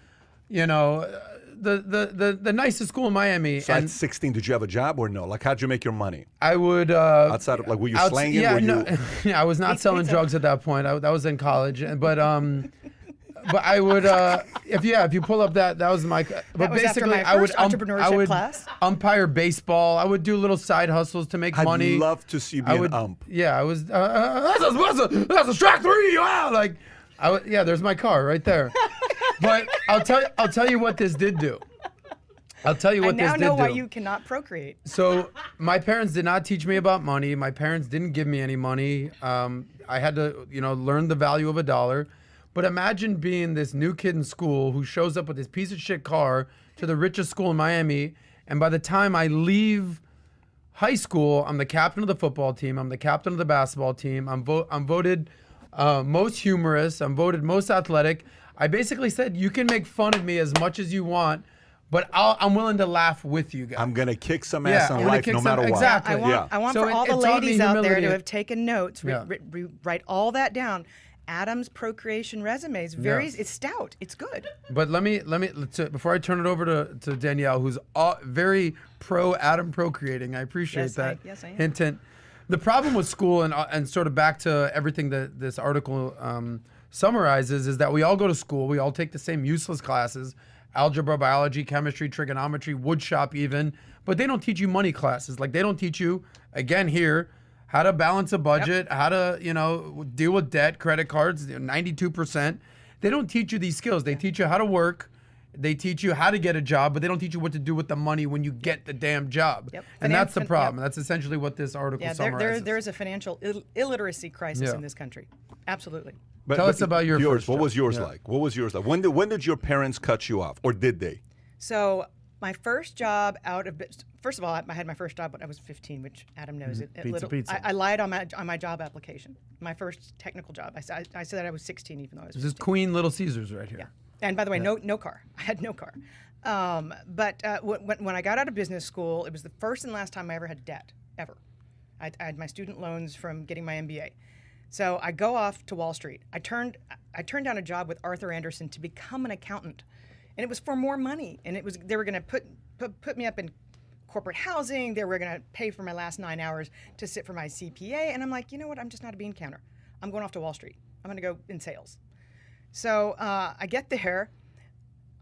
you know. The nicest school in Miami. So and at 16, did you have a job or no? Like, how'd you make your money? I would Outside of, like, were you slanging? Yeah, were no, you... yeah, I was not selling drugs at that point. That was in college, but I would if you pull up that was my. But was after basically, my I would first entrepreneurship I would class? umpire baseball. I would do little side hustles to make money. I'd love to see you be I an would, ump. Yeah, I was. That's a strike three. Wow, like, yeah. There's my car right there. But I'll tell you what this did do. I'll tell you what this did do. I now know why you cannot procreate. So my parents did not teach me about money. My parents didn't give me any money. I had to, learn the value of a dollar. But imagine being this new kid in school who shows up with this piece of shit car to the richest school in Miami, and by the time I leave high school, I'm the captain of the football team. I'm the captain of the basketball team. I'm voted most humorous. I'm voted most athletic. I basically said, you can make fun of me as much as you want, but I'm willing to laugh with you guys. I'm going to kick some ass in life no matter what. Exactly. I want So for all the it taught me ladies out there humility. to have taken notes, Yeah. write all that down. Adam's procreation resume is it's stout. It's good. But let me before I turn it over to Danielle, who's very pro Adam procreating. I appreciate that. Yes, I am. Hint, hint. The problem with school and sort of back to everything that this article summarizes is that we all go to school. We all take the same useless classes: algebra, biology, chemistry, trigonometry, wood shop, even. But they don't teach you money classes. Like, they don't teach you, again here, how to balance a budget, how to, deal with debt, credit cards, 92%. They don't teach you these skills. They teach you how to work. They teach you how to get a job, but they don't teach you what to do with the money when you get the damn job. Yep. And that's the problem. That's essentially what this article summarizes. There is a financial illiteracy crisis in this country. Absolutely. Tell us about your first What job. was yours like? What was yours like? When did your parents cut you off, or did they? So my first job first of all, I had my first job when I was 15, which Adam knows. Pizza. I lied on my job application. My first technical job. I said I was 16, even though I was 15. This is Queen Little Caesars right here. Yeah. And by the way, no car. I had no car. But when I got out of business school, it was the first and last time I ever had debt, ever. I had my student loans from getting my MBA. So I go off to Wall Street. I turned down a job with Arthur Andersen to become an accountant, and it was for more money. And they were going to put me up in corporate housing. They were going to pay for my last 9 hours to sit for my CPA. And I'm like, you know what? I'm just not a bean counter. I'm going off to Wall Street. I'm going to go in sales. So I get there.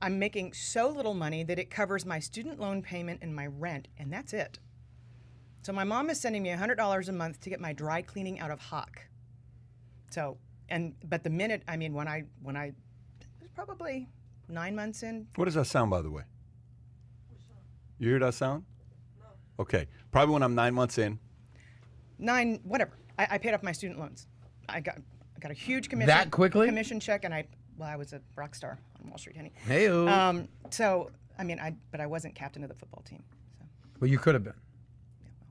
I'm making so little money that it covers my student loan payment and my rent, and that's it. So my mom is sending me $100 a month to get my dry cleaning out of Hawk. So, but the minute, when I it was probably 9 months in. What does that sound, by the way? You hear that sound? No. Okay. Probably when I'm 9 months in. Whatever. I paid off my student loans. I got a huge commission. That quickly? Commission check, and well, I was a rock star on Wall Street, honey. Hey, So, I mean, but I wasn't captain of the football team. So. well, you could have been.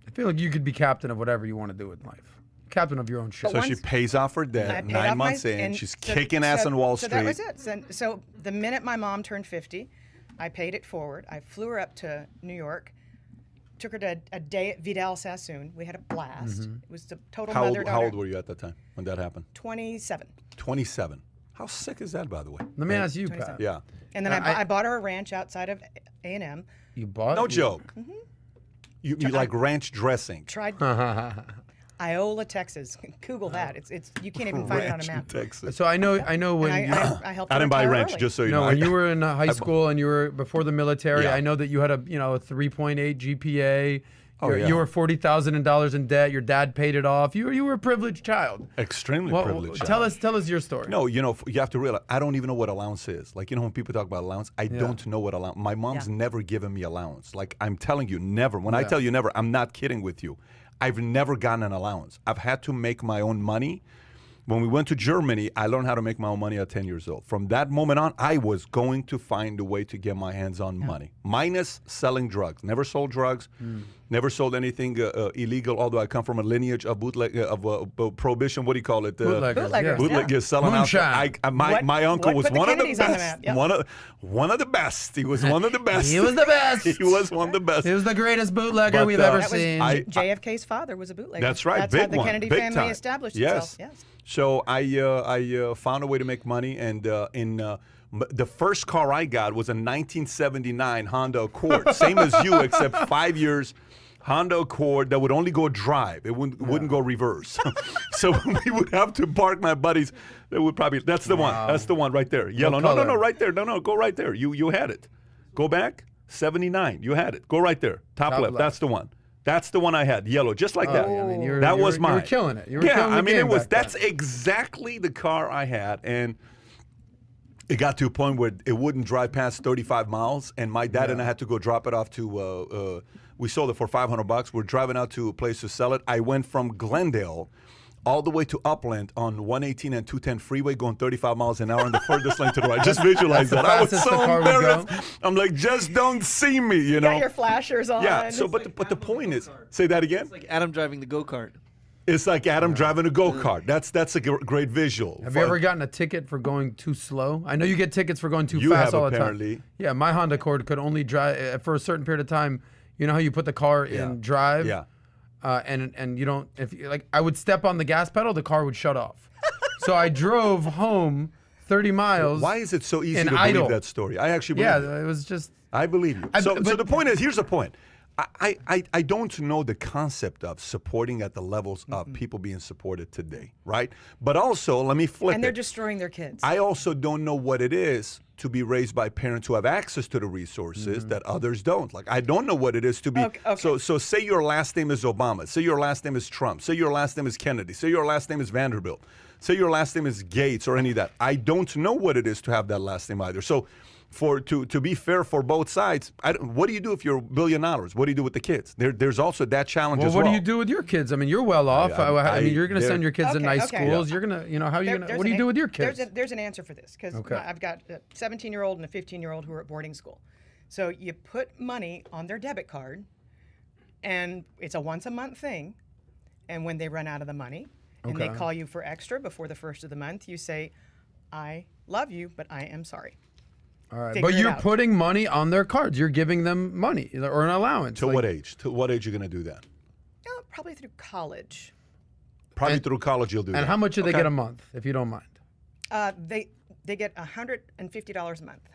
I feel like you could be captain of whatever you want to do in life. Captain of your own ship. So she pays off her I debt paid 9 off months my- in. and She's so- kicking ass on Wall Street. So that was it. So the minute my mom turned 50, I paid it forward. I flew her up to New York, took her to a day at Vidal Sassoon. We had a blast. It was the total How mother-daughter. old were you at that time when that happened? 27. 27. How sick is that, by the way? Let me ask you, Pat. 27. Yeah. And then I bought her a ranch outside of A&M. You bought? No joke. You like ranch dressing. Tried Iola, Texas. Google that. It's you can't even find it on a Ranch in map. Texas. So I know when And you. I helped I her didn't buy retire ranch, early. just so you No, know. when you were in high school and you were before the military, Yeah. I know that you had a 3.8 GPA. Oh, yeah. You were $40,000 in debt. Your dad paid it off. You were a privileged child. Extremely Well, privileged. tell us your story. No, you have to realize, I don't even know what allowance is. Like, when people talk about allowance, I don't know what allowance. My mom's never given me allowance. Like, I'm telling you, never. When I tell you never, I'm not kidding with you. I've never gotten an allowance. I've had to make my own money. When we went to Germany, I learned how to make my own money at 10 years old. From that moment on, I was going to find a way to get my hands on money. Minus selling drugs. Never sold drugs. Never sold anything illegal, although I come from a lineage of prohibition. What do you call it? Bootleggers. Bootleggers, Yeah. Bootleggers selling Moonshine. out. My uncle was put the one of the Kennedys on the best. map? Yep. One of the best. He was one of the best. He was the best. He was one of the best. He was the greatest bootlegger But, we've ever That was seen. JFK's father was a bootlegger. That's right. That's big how the one. Kennedy big family time. established Yes. itself. Yes. So I found a way to make money, and the first car I got was a 1979 Honda Accord, same as you, except 5 years. Honda Accord that would only go drive. It wouldn't go reverse. So we would have to park my buddies. That would probably that's the one. That's the one right there. Yellow. No, color? right there. No, go right there. You had it. Go back. 79. You had it. Go right there. Top left. That's the one. That's the one I had. Yellow, just like that. I mean, That was mine. You were killing it. You were Yeah, killing the I mean, game it was. back then. That's exactly the car I had, and it got to a point where it wouldn't drive past 35 miles, and my dad and I had to go drop it off to. We sold it for $500. We're driving out to a place to sell it. I went from Glendale all the way to Upland on 118 and 210 freeway, going 35 miles an hour in the furthest lane to the right. Just visualize that. I was fastest the so car would embarrassed. go. I'm like, just don't see me, you know. Got your flashers on. Yeah. So, but the point is, say that again. It's like Adam driving the go-kart. It's like Adam driving a go-kart. That's a great visual. Have you ever gotten a ticket for going too slow? I know you get tickets for going too You fast have, all the apparently. time. Yeah, my Honda Accord could only drive for a certain period of time. You know how you put the car in drive? Yeah. And you don't, if you, like, I would step on the gas pedal, the car would shut off. So I drove home 30 miles. Why is it so easy in to idle. believe that story? I actually believe it. Yeah, it was just. I believe you. So but- the point is, here's the point. I don't know the concept of supporting at the levels of people being supported today, right? But also, let me flip And they're it. destroying their kids. I also don't know what it is to be raised by parents who have access to the resources that others don't. Like, I don't know what it is to be. Okay. So say your last name is Obama. Say your last name is Trump. Say your last name is Kennedy. Say your last name is Vanderbilt. Say your last name is Gates or any of that. I don't know what it is to have that last name either. So to be fair for both sides, what do you do if you're $1 billion? What do you do with the kids? There's also that challenge Well, as what well. do you do with your kids? I mean, you're well off. I mean, you're going to send your kids to nice schools. You're going to, how are you going to, what do you do with your kids? There's an answer for this because I've got a 17-year-old and a 15-year-old who are at boarding school. So you put money on their debit card, and it's a once-a-month thing. And when they run out of the money, and they call you for extra before the first of the month, you say, "I love you, but I am sorry." All right, Figure but it you're out. putting money on their cards. You're giving them money or an allowance. To what age? To what age are you going to do that? Probably through college. Probably And- through college you'll do that. And how much do they Okay. get a month, if you don't mind? They get $150 a month.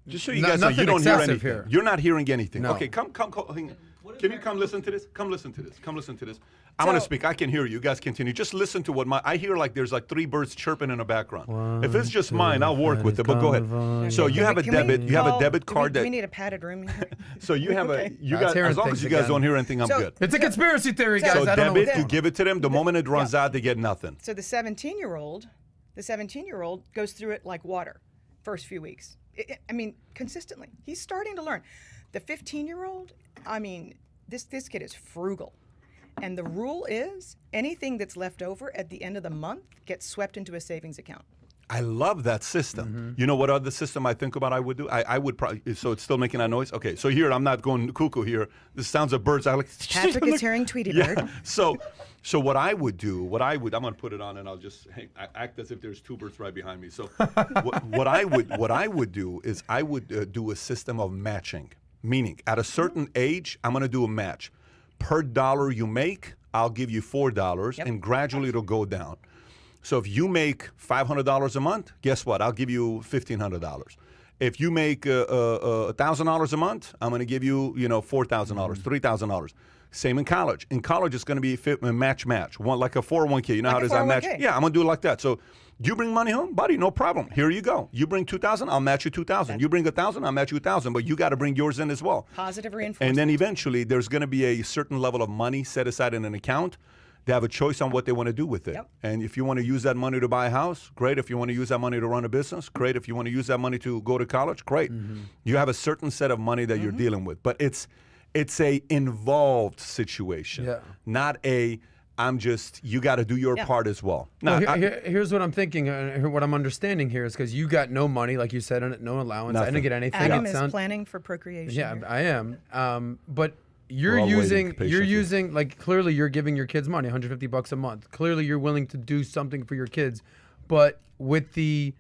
Just so you No- guys know, you nothing don't hear excessive anything. here. You're not hearing anything. No. Okay, come. Hang on. Can you come listen to this? Come listen to this. Come listen to this. I want to speak. I can hear you. You guys continue. Just listen to what I hear. Like there's like 3 birds chirping in the background. If it's just mine, I'll work with it. But go ahead. So you have a debit. You have a debit card Do that. we need a padded room here? So you have a. You That's guys. hearing As long as things you guys again. don't hear anything, I'm So- good. It's a conspiracy theory, guys. So I don't know debit, what's you going give it to them. The moment it runs out, they get nothing. So the 17-year-old goes through it like water first few weeks. I mean, consistently. He's starting to learn. The 15-year-old, I mean, this kid is frugal. And the rule is anything that's left over at the end of the month gets swept into a savings account. I love that system. You know what other system I think about I would do? I would probably, so it's still making that noise? Okay, so here, I'm not going cuckoo here. This sounds of birds. I like. Patrick is hearing Tweety Bird. Yeah. So what I would do, I'm going to put it on and I'll just act as if there's two birds right behind me. So what I would do is I would do a system of matching, meaning at a certain age, I'm going to do a match. Per dollar you make, I'll give you $4, and gradually it'll go down. So if you make $500 a month, guess what? I'll give you $1,500. If you make $1,000 a month, I'm going to give you, $4,000, $3,000. Same in college. In college, it's going to be match, one like a 401k. You know Like how a it is? I match. 401k. Yeah, I'm going to do it like that. So you bring money home, buddy, no problem. Here you go. You bring $2,000, I'll match you $2,000. You bring $1,000, I'll match you $1,000. But you got to bring yours in as well. Positive reinforcement. And then eventually, there's going to be a certain level of money set aside in an account. They have a choice on what they want to do with it. Yep. And if you want to use that money to buy a house, great. If you want to use that money to run a business, great. If you want to use that money to go to college, great. You have a certain set of money that you're dealing with. But it's a involved situation, not a you got to do your part as well. Now, here's what I'm thinking, what I'm understanding here is because you got no money, like you said, and no allowance. I didn't get anything. Adam is planning for procreation. Yeah, here. I am. But you're all using waiting like clearly you're giving your kids money, $150 a month. Clearly you're willing to do something for your kids, but with the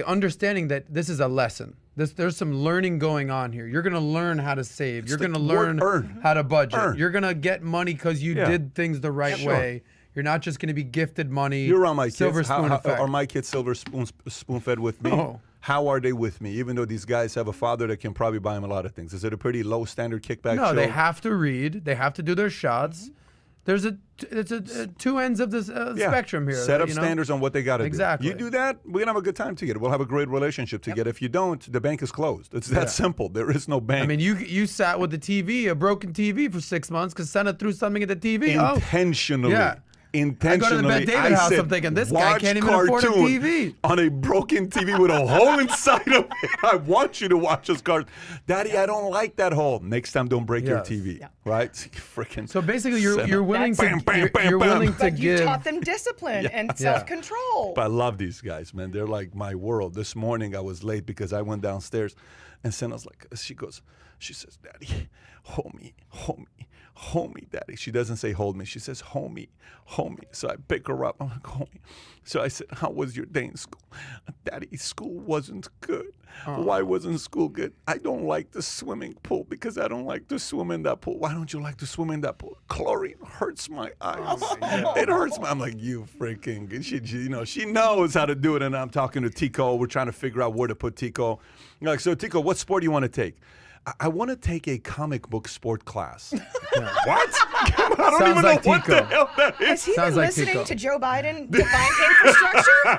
understanding that this is a lesson. There's some learning going on here. You're going to learn how to save. You're going to learn how to budget. You're going to get money because you did things the right way. You're not just going to be gifted money. You're around my silver kids. spoon effect. Are my kids silver spoon-fed with me? No. How are they with me? Even though these guys have a father that can probably buy them a lot of things. Is it a pretty low standard kickback No, show? they have to read. They have to do their shots. There's it's two ends of this spectrum here. Set up standards on what they got to do. Exactly. You do that, we're going to have a good time together. We'll have a great relationship together. If you don't, the bank is closed. It's that simple. There is no bank. I mean, you sat with the TV, a broken TV for 6 months because Santa threw something at the TV. Intentionally. Yeah. Intentionally. I go to the Ben David house, I'm thinking, this guy can't even afford a TV. On a broken TV with a hole inside of it. I want you to watch this cartoon. Daddy, I don't like that hole. Next time, don't break your TV. Yeah. Right? Freaking. So basically, you're willing to But you give. taught them discipline and self-control. But I love these guys, man. They're like my world. This morning, I was late because I went downstairs, and Senna's like, she says, Daddy, homie, Daddy. She doesn't say hold me. She says, homie. So I pick her up. I'm like, homie. So I said, how was your day in school? Daddy, school wasn't good. Why wasn't school good? I don't like the swimming pool because I don't like to swim in that pool. Why don't you like to swim in that pool? Chlorine hurts my eyes. It hurts my. I'm like, you freaking. She knows how to do it. And I'm talking to Tico. We're trying to figure out where to put Tico. Like, so Tico, what sport do you want to take? I want to take a comic book sport class. What? I don't even know what the hell that is. Has he been listening to Joe Biden define infrastructure?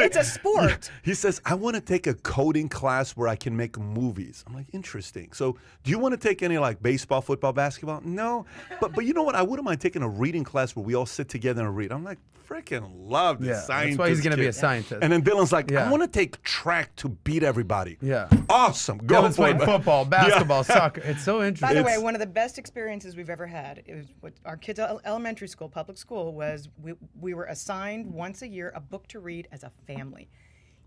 It's a sport. He says, I want to take a coding class where I can make movies. I'm like, interesting. So do you want to take any like baseball, football, basketball? No. But you know what? I wouldn't mind taking a reading class where we all sit together and read. I'm like, freaking love this scientist. That's why he's going to be a scientist. And then Dylan's like, I want to take track to beat everybody. Yeah. Awesome. Go Dylan's playing football, basketball, soccer. It's so interesting. By the way, one of the best experiences we've ever had, it was with our kids' elementary school, public school, was we were assigned once a year a book to read as a family.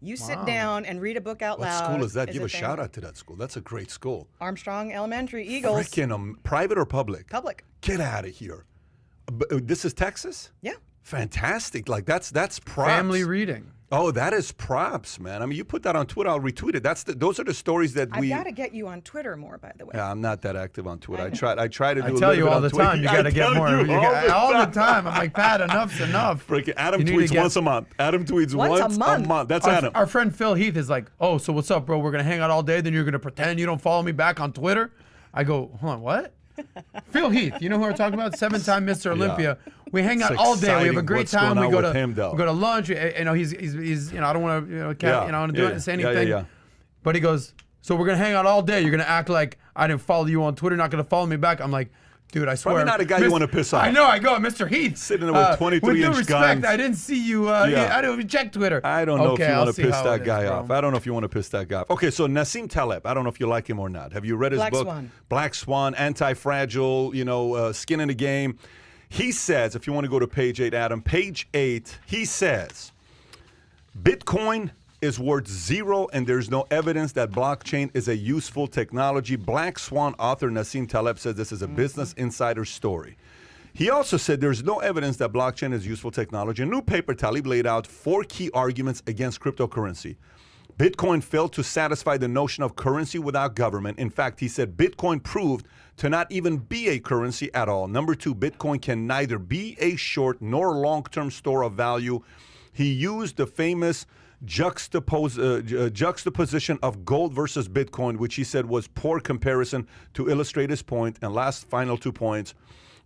You sit down and read a book out loud. What school is that? Give a shout out to that school. That's a great school. Armstrong Elementary, Eagles. Freaking private or public? Public. Get out of here. This is Texas? Yeah. Fantastic. Like that's props. Family reading. Oh, that is props, man. I mean, you put that on Twitter, I'll retweet it. Those are the stories that I've got to get you on Twitter more, by the way. Yeah, I'm not that active on Twitter. I try to do. I tell you all the time. You got to get more. All the time. I'm like, Pat, enough's enough. Freaking Adam tweets once a month. Adam tweets once a month. That's Adam. Our friend Phil Heath is like, oh, so what's up, bro? We're gonna hang out all day. Then you're gonna pretend you don't follow me back on Twitter. I go, hold on, what? Phil Heath, you know who we're talking about? 7-time Mr. Olympia. We hang out all day. We have a great time. We go to lunch. You know, he's I don't want to say anything. Yeah. But he goes, so we're gonna hang out all day. You're gonna act like I didn't follow you on Twitter. Not gonna follow me back. I'm like, dude, I swear. Probably not a guy you want to piss off. I know. I go, Mr. Heath. Sitting there with 23-inch guns. With due respect, I didn't see you. I didn't check Twitter. I don't know if you want to piss that guy off. I don't know if you want to piss that guy off. Okay, so Nassim Taleb. I don't know if you like him or not. Have you read his book? Swan. Black Swan, Anti-Fragile, skin in the game. He says, if you want to go to page 8, Adam, page 8, he says, Bitcoin is worth zero and there's no evidence that blockchain is a useful technology. Black Swan author Nassim Taleb says this is a Business Insider story. He also said there's no evidence that blockchain is useful technology. In a new paper, Taleb laid out 4 key arguments against cryptocurrency. Bitcoin failed to satisfy the notion of currency without government. In fact, he said Bitcoin proved to not even be a currency at all. Number 2, Bitcoin can neither be a short nor long-term store of value. He used the famous juxtaposition of gold versus Bitcoin, which he said was poor comparison, to illustrate his point. And final 2 points,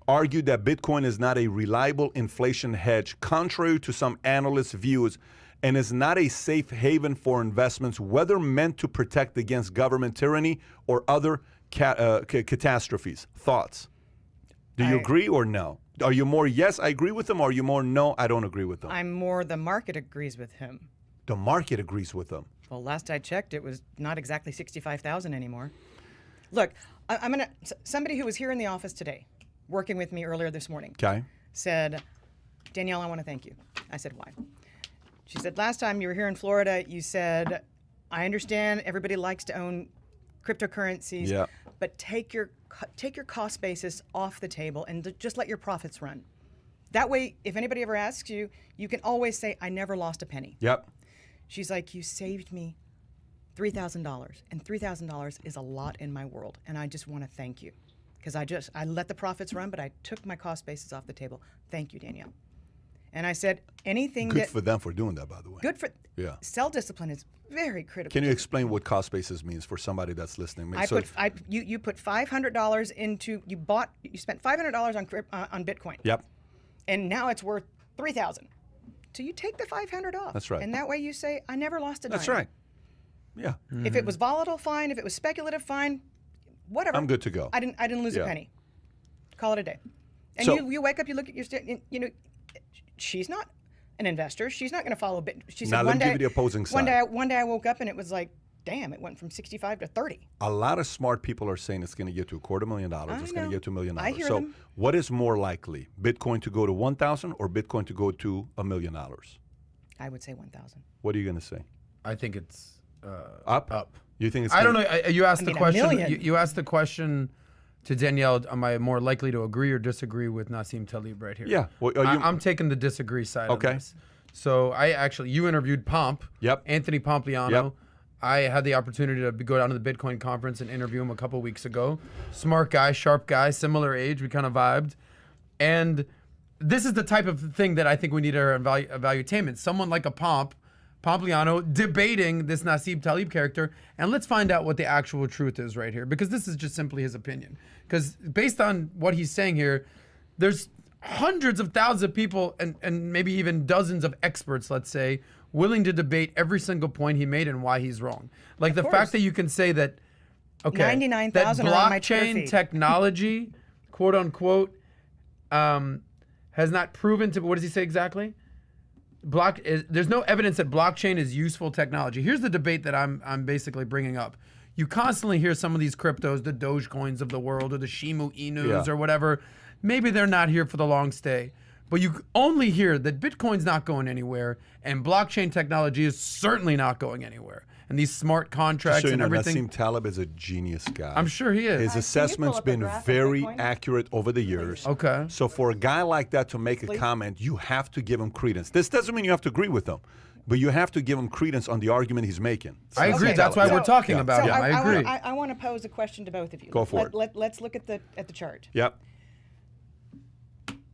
argued that Bitcoin is not a reliable inflation hedge, contrary to some analysts' views, and is not a safe haven for investments, whether meant to protect against government tyranny or other catastrophes. Thoughts? Do you agree or no? Are you more, yes, I agree with them, or are you more, no, I don't agree with them? I'm more, the market agrees with him. The market agrees with them. Well, last I checked, it was not exactly 65,000 anymore. Look, somebody who was here in the office today, working with me earlier this morning, said, Danielle, I want to thank you. I said, why? She said, last time you were here in Florida, you said, I understand everybody likes to own cryptocurrencies, but take your cost basis off the table and just let your profits run. That way, if anybody ever asks you, you can always say, I never lost a penny. Yep. She's like, you saved me $3,000, and $3,000 is a lot in my world, and I just want to thank you. Because I let the profits run, but I took my cost basis off the table. Thank you, Danielle. And I said, anything Good for them for doing that, by the way. Good for, sell discipline is very critical. Can you explain what cost basis means for somebody that's listening? You put $500 into, you spent $500 on Bitcoin. Yep. And now it's worth $3,000. So you take the $500 off. That's right. And that way you say, I never lost a dime. That's right. Yeah. If it was volatile, fine. If it was speculative, fine. Whatever. I'm good to go. I didn't lose a penny. Call it a day. And So- you wake up, you look at your, she's not an investor. She's not going to follow Bit. She said Now, let me give you the opposing side. One day I woke up and it was like, damn, it went from 65 to 30. A lot of smart people are saying it's going to get to $250,000. It's going to get to $1 million. I hear So them. what is more likely, Bitcoin to go to 1,000 or Bitcoin to go to $1 million? I would say 1,000. What are you going to say? I think it's Up? up. You think it's I don't gonna- know. You asked I the mean, a question. million. You asked the question to Danielle. Am I more likely to agree or disagree with Nassim Taleb right here? Yeah. Well, are you- I'm taking the disagree side Okay. of this. So you interviewed Pomp. Yep. Anthony Pompliano. Yep. I had the opportunity to go down to the Bitcoin conference and interview him a couple weeks ago. Smart guy, sharp guy, similar age. We kind of vibed. And this is the type of thing that I think we need our valuetainment. Someone like a Pompliano debating this Nassim Taleb character, and let's find out what the actual truth is right here, because this is just simply his opinion. Because based on what he's saying here, there's hundreds of thousands of people and maybe even dozens of experts, let's say, willing to debate every single point he made and why he's wrong. Like the fact that you can say that, okay, 99,000 are on my Twitter blockchain feed. technology, quote unquote, has not proven to, what does he say exactly? There's no evidence that blockchain is useful technology. Here's the debate that I'm basically bringing up. You constantly hear some of these cryptos, the Dogecoins of the world, or the Shimu Inus, or whatever. Maybe they're not here for the long stay, but you only hear that Bitcoin's not going anywhere, and blockchain technology is certainly not going anywhere. And these smart contracts So you and know, everything. Nassim Taleb is a genius guy. I'm sure he is. His Can you assessment's pull up a been graph of very Bitcoin? accurate over the years. Okay. So for a guy like that to make a comment, you have to give him credence. This doesn't mean you have to agree with him, but you have to give him credence on the argument he's making. I agree. Okay. That's why we're talking about So him. I agree. I want to pose a question to both of you. Go for it. Let's look at the chart. Yep.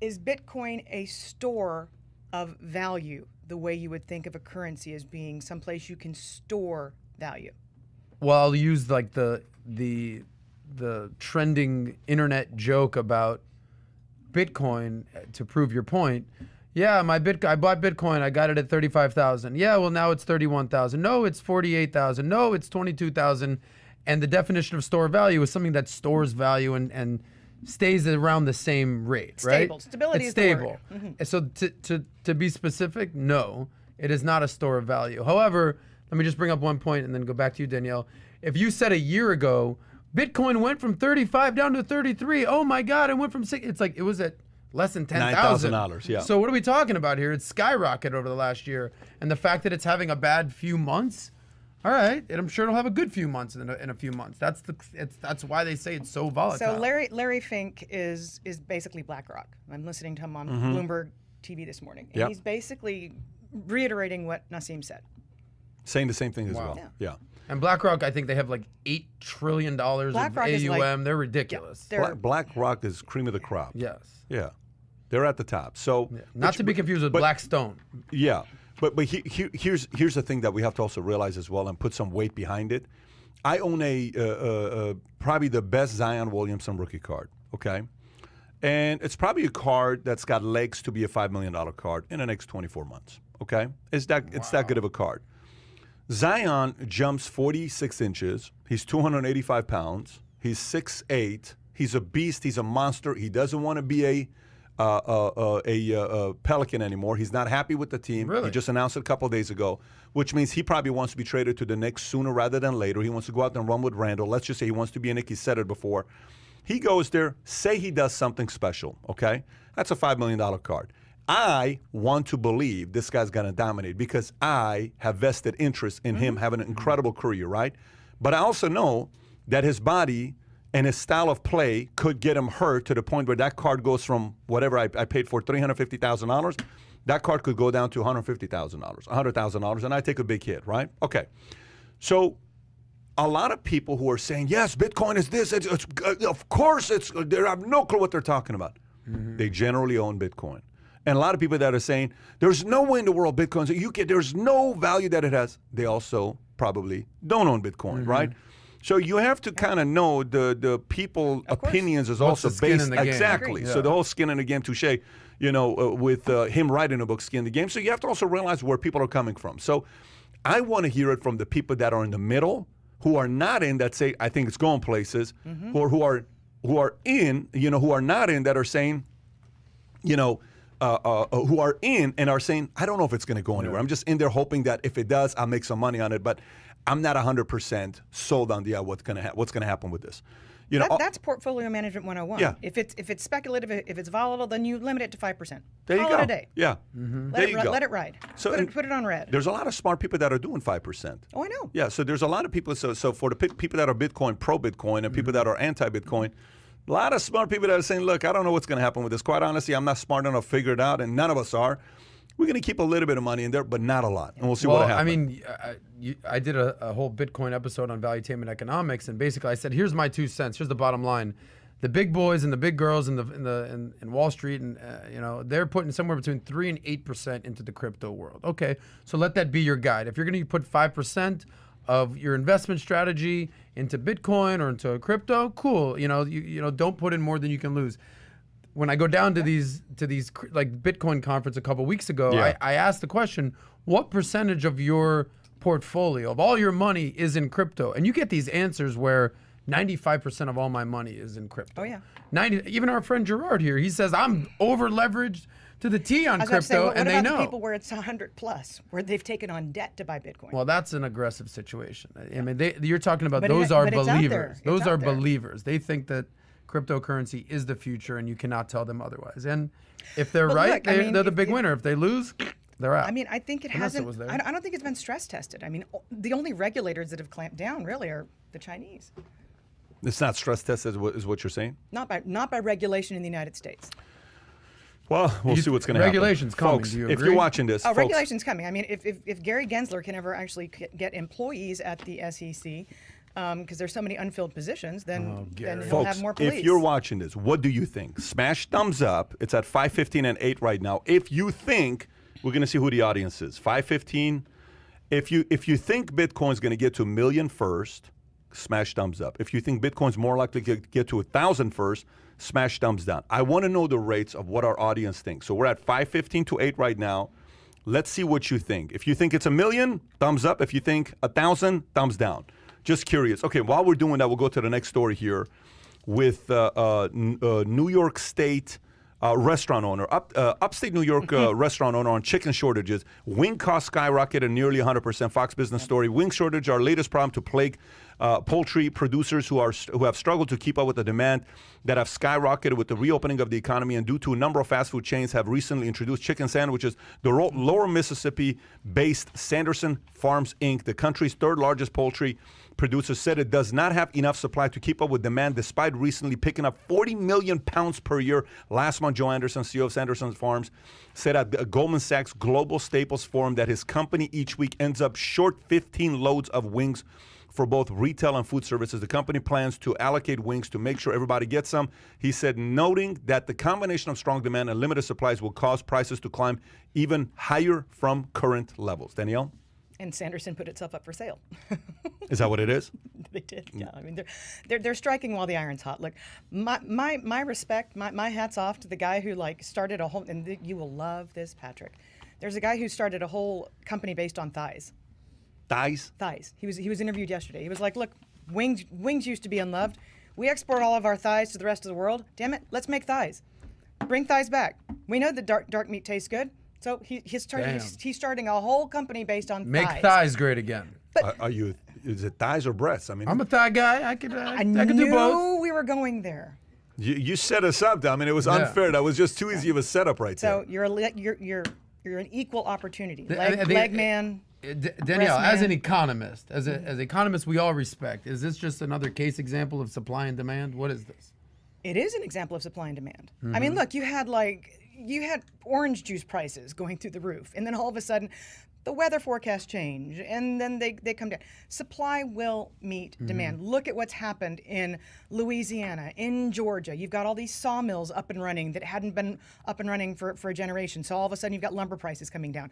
Is Bitcoin a store of value the way you would think of a currency as being someplace you can store value? Well, I'll use like the trending internet joke about Bitcoin to prove your point. Yeah, I bought Bitcoin. I got it at 35,000. Yeah, well now it's 31,000. No, it's 48,000. No, it's 22,000. And the definition of store value is something that stores value and stays around the same rate, right? Stable. Stability it's is the stable. word. So to be specific, no, it is not a store of value. However, let me just bring up one point and then go back to you, Danielle. If you said a year ago, Bitcoin went from 35 down to 33, oh my God, it went from 6. It's like it was at less than $10,000. $9,000, yeah. So what are we talking about here? It's skyrocketed over the last year, and the fact that it's having a bad few months, all right, and I'm sure it'll have a good few months in a few months. That's why they say it's so volatile. So Larry Fink is basically BlackRock. I'm listening to him on Bloomberg TV this morning, and he's basically reiterating what Nassim said. Saying the same thing as well. Yeah. And BlackRock, I think they have like $8 trillion of AUM. They're ridiculous. Yeah, BlackRock is cream of the crop. Yes. Yeah. They're at the top. So Not to be confused with Blackstone. Yeah. But here's the thing that we have to also realize as well and put some weight behind it. I own probably the best Zion Williamson rookie card, okay? And it's probably a card that's got legs to be a $5 million card in the next 24 months, okay? It's that good of a card. Zion jumps 46 inches. He's 285 pounds. He's 6'8". He's a beast. He's a monster. He doesn't want to be a Pelican anymore. He's not happy with the team. Really? He just announced it a couple of days ago, which means he probably wants to be traded to the Knicks sooner rather than later. He wants to go out and run with Randall. Let's just say he wants to be a Knick. He said it before. He goes there, say he does something special, okay? That's a $5 million card. I want to believe this guy's going to dominate because I have vested interest in him having an incredible career, right? But I also know that his body and his style of play could get him hurt to the point where that card goes from whatever I paid for, $350,000, that card could go down to $150,000, $100,000, and I take a big hit, right? Okay. So a lot of people who are saying, yes, Bitcoin is this, of course, they have no clue what they're talking about. They generally own Bitcoin. And a lot of people that are saying, there's no way in the world Bitcoin, there's no value that it has, they also probably don't own Bitcoin, right? So you have to kind of know the people opinions is What's also the skin based in the game? exactly. Yeah. So the whole skin in the game, touche. With him writing a book, Skin in the Game. So you have to also realize where people are coming from. So I want to hear it from the people that are in the middle, who are not in, that say I think it's going places, or who are in, who are not in, that are saying, who are in and are saying, I don't know if it's going to go anywhere. I'm just in there hoping that if it does, I'll make some money on it. But I'm not 100% sold on what's going to happen with this. That's portfolio management 101. Yeah. If it's speculative, if it's volatile, then you limit it to 5%. There you Call go. it a day. Yeah. Let it ride. So put it on red. There's a lot of smart people that are doing 5%. Oh, I know. Yeah. So there's a lot of people. So for the people that are Bitcoin, pro Bitcoin, and people that are anti Bitcoin, a lot of smart people that are saying, look, I don't know what's going to happen with this. Quite honestly, I'm not smart enough to figure it out, and none of us are. We're going to keep a little bit of money in there, but not a lot. And we'll see what happens. I mean, I did a whole Bitcoin episode on valuetainment economics, and basically I said, here's my 2 cents. Here's the bottom line. The big boys and the big girls in Wall Street, and they're putting somewhere between 3 and 8% into the crypto world. Okay, so let that be your guide. If you're going to put 5% of your investment strategy into Bitcoin or into crypto, cool. Don't put in more than you can lose. When I go down to these like Bitcoin conference a couple weeks ago, I asked the question, what percentage of your portfolio, of all your money, is in crypto? And you get these answers where 95% of all my money is in crypto. Oh, yeah. Even our friend Gerard here, he says, I'm over leveraged to the T on crypto, and they know. What about the people where it's 100 plus, where they've taken on debt to buy Bitcoin? Well, that's an aggressive situation. I mean, you're talking about But those are it's out there. believers. Those It's are out there. believers. They think that cryptocurrency is the future, and you cannot tell them otherwise. And if they're But right, look, they're the big winner. If they lose, they're out. I mean, I think it Vanessa hasn't. was there. I don't think it's been stress tested. I mean, the only regulators that have clamped down really are the Chinese. It's not stress tested, is what you're saying? Not by regulation in the United States. Well, we'll see what's going to happen. Regulation's coming. Folks, Do you if agree? you're watching this, folks, Regulation's coming. I mean, if Gary Gensler can ever actually get employees at the SEC, because there's so many unfilled positions, then he'll folks, have more police. if you're watching this, what do you think? Smash thumbs up. It's at 5:15 and 8 right now. If you think, we're going to see who the audience is. 5:15. If you think Bitcoin's going to get to 1 million first, smash thumbs up. If you think Bitcoin's more likely to get to 1,000 first, smash thumbs down. I want to know the rates of what our audience thinks. So we're at 5:15 to 8 right now. Let's see what you think. If you think it's 1 million, thumbs up. If you think 1,000, thumbs down. Just curious. Okay, while we're doing that, we'll go to the next story here with New York State restaurant owner, upstate New York restaurant owner on chicken shortages. Wing costs skyrocketed nearly 100%. Fox Business story. Wing shortage, our latest problem to plague poultry producers who have struggled to keep up with the demand that have skyrocketed with the reopening of the economy, and due to a number of fast food chains have recently introduced chicken sandwiches. The Lower Mississippi-based Sanderson Farms Inc., the country's third largest poultry producer, said it does not have enough supply to keep up with demand, despite recently picking up 40 million pounds per year. Last month, Joe Anderson, CEO of Sanderson Farms, said at the Goldman Sachs Global Staples Forum that his company each week ends up short 15 loads of wings for both retail and food services. The company plans to allocate wings to make sure everybody gets some. He said, noting that the combination of strong demand and limited supplies will cause prices to climb even higher from current levels. Danielle? And Sanderson put itself up for sale. Is that what it is? They did, yeah. I mean, they're striking while the iron's hot. Look, my respect, my hat's off to the guy who started a whole, and you will love this, Patrick. There's a guy who started a whole company based on thighs. Thighs? Thighs. He was interviewed yesterday. He was like, look, wings used to be unloved. We export all of our thighs to the rest of the world. Damn it, let's make thighs. Bring thighs back. We know that dark meat tastes good. So he's starting a whole company based on thighs. Make thighs great again. But is it thighs or breasts? I mean, I'm a thigh guy. I could I do both. knew we were going there. You set us up. I mean, it was unfair. That was just too easy of a setup right there. So you're an equal opportunity. Leg man. Danielle, as an economist, as economists we all respect, is this just another case example of supply and demand? What is this? It is an example of supply and demand. I mean, look, you had orange juice prices going through the roof, and then all of a sudden the weather forecasts change, and then they come down. Supply will meet demand. Look at what's happened in Louisiana, in Georgia. You've got all these sawmills up and running that hadn't been up and running for a generation. So all of a sudden you've got lumber prices coming down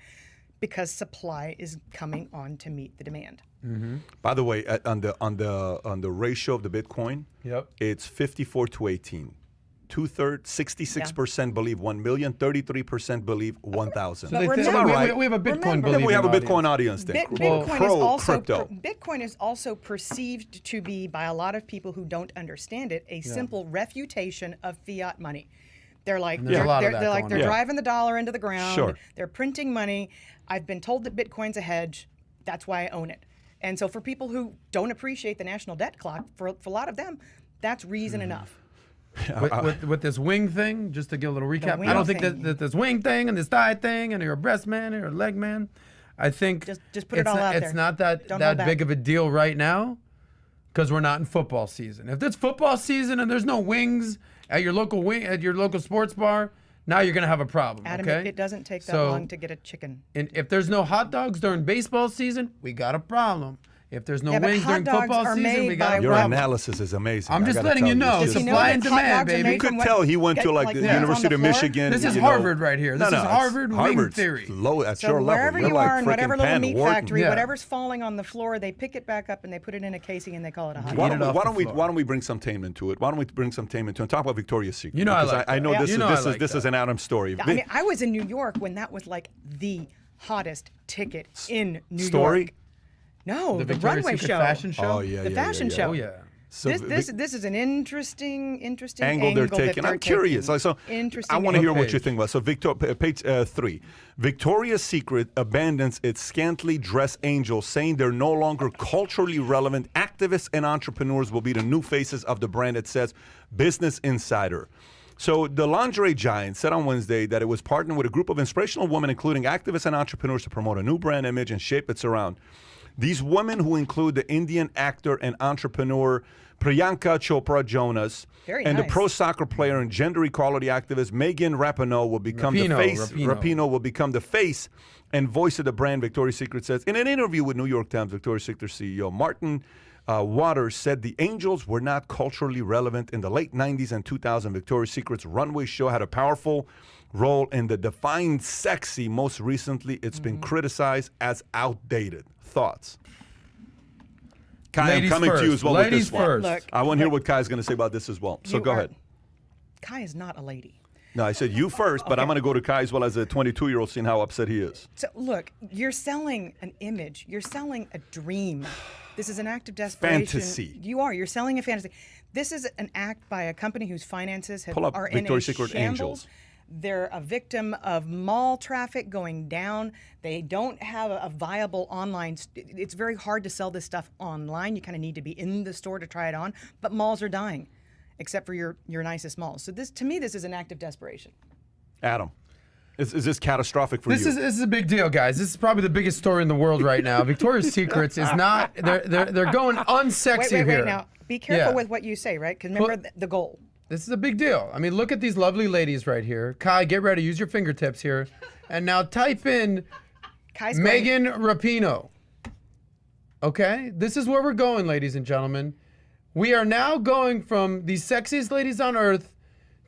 because supply is coming on to meet the demand. By the way, on the ratio of the Bitcoin, it's 54-18. 2/3, 66% believe 1 million, 33% believe 1,000. So we have a Bitcoin Then we have a Bitcoin audience then. Bitcoin is also perceived to be, by a lot of people who don't understand it, a simple refutation of fiat money. They're like they're driving the dollar into the ground. Sure. They're printing money. I've been told that Bitcoin's a hedge. That's why I own it. And so for people who don't appreciate the national debt clock, for a lot of them, that's reason enough. With this wing thing, just to give a little recap, I don't think that this wing thing and this thigh thing and you're a breast man or a leg man, I think just put it all out there. It's not that big of a deal right now because we're not in football season. If it's football season and there's no wings at your local sports bar, now you're going to have a problem. Adam, okay? It doesn't take that long to get a chicken. And if there's no hot dogs during baseball season, we got a problem. If there's no wings during football season, we got your analysis is amazing. I'm just letting you know, supply and demand, baby. You could tell he went to the University of Michigan. This is Harvard right here. This is Harvard wing theory. Low at so your level. wherever you are in whatever little meat Wharton. factory, whatever's falling on the floor, they pick it back up and they put it in a casing and they call it a hot dog. Why don't we bring some tame to it? Why don't we bring some tame to it and talk about Victoria's Secret? You know, I know this is an Adam story. I mean, I was in New York when that was like the hottest ticket in New York. No, the runway show. Fashion show. Oh yeah, the fashion show. Oh yeah. So this is an interesting angle they're taking. I'm curious. So interesting. I want to hear what you think about. So page 3, Victoria's Secret abandons its scantily dressed angels, saying they're no longer culturally relevant. Activists and entrepreneurs will be the new faces of the brand. It says Business Insider. So the lingerie giant said on Wednesday that it was partnering with a group of inspirational women, including activists and entrepreneurs, to promote a new brand image and shape its around. These women, who include the Indian actor and entrepreneur Priyanka Chopra Jonas, the pro soccer player and gender equality activist Megan Rapinoe, will become the face. Rapinoe will become the face and voice of the brand. Victoria's Secret says in an interview with New York Times, Victoria's Secret CEO Martin Waters said the angels were not culturally relevant in the late 90s and 2000. Victoria's Secret's runway show had a powerful role in the defined sexy. Most recently, it's been criticized as outdated. Thoughts? Kai, I'm coming to you as well with this one. Look, I want to hear what Kai's going to say about this as well. So go ahead. Kai is not a lady. No, I said you first, but I'm going to go to Kai as well as a 22-year-old, seeing how upset he is. So look, you're selling an image. You're selling a dream. This is an act of desperation. Fantasy. You're selling a fantasy. This is an act by a company whose finances are in Victoria's a Secret shambles. Angels. They're a victim of mall traffic going down. They don't have a viable online. It's very hard to sell this stuff online. You kind of need to be in the store to try it on. But malls are dying, except for your nicest malls. So this, to me, this is an act of desperation. Adam, is this catastrophic for you? This is a big deal, guys. This is probably the biggest story in the world right now. Victoria's Secrets is not. They're going unsexy here. Wait. Now, be careful with what you say, right? Because remember the goal. This is a big deal. I mean, look at these lovely ladies right here. Kai, get ready. Use your fingertips here, and now type in Megan Rapinoe. Okay, this is where we're going, ladies and gentlemen. We are now going from the sexiest ladies on earth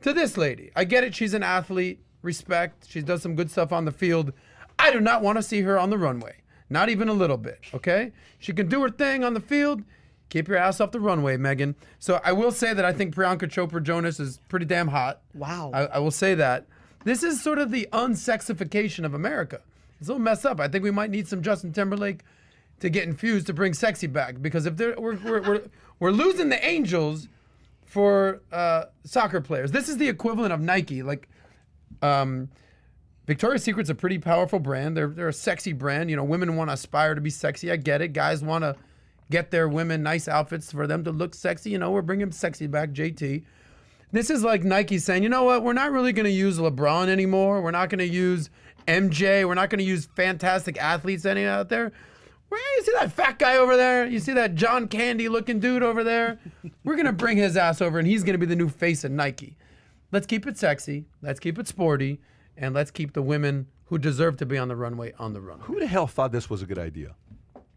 to this lady. I get it. She's an athlete. Respect. She does some good stuff on the field. I do not want to see her on the runway. Not even a little bit, okay? She can do her thing on the field. Keep your ass off the runway, Megan. So I will say that I think Priyanka Chopra Jonas is pretty damn hot. Wow. I will say that. This is sort of the unsexification of America. It's a little messed up. I think we might need some Justin Timberlake to get infused to bring sexy back, because if we're losing the angels for soccer players. This is the equivalent of Nike. Like, Victoria's Secret's a pretty powerful brand. They're a sexy brand. You know, women want to aspire to be sexy. I get it. Guys want to get their women nice outfits for them to look sexy. You know, we're bringing sexy back, JT. This is like Nike saying, you know what? We're not really going to use LeBron anymore. We're not going to use MJ. We're not going to use fantastic athletes any out there. You see that fat guy over there? You see that John Candy looking dude over there? We're going to bring his ass over, and he's going to be the new face of Nike. Let's keep it sexy. Let's keep it sporty. And let's keep the women who deserve to be on the runway on the runway. Who the hell thought this was a good idea?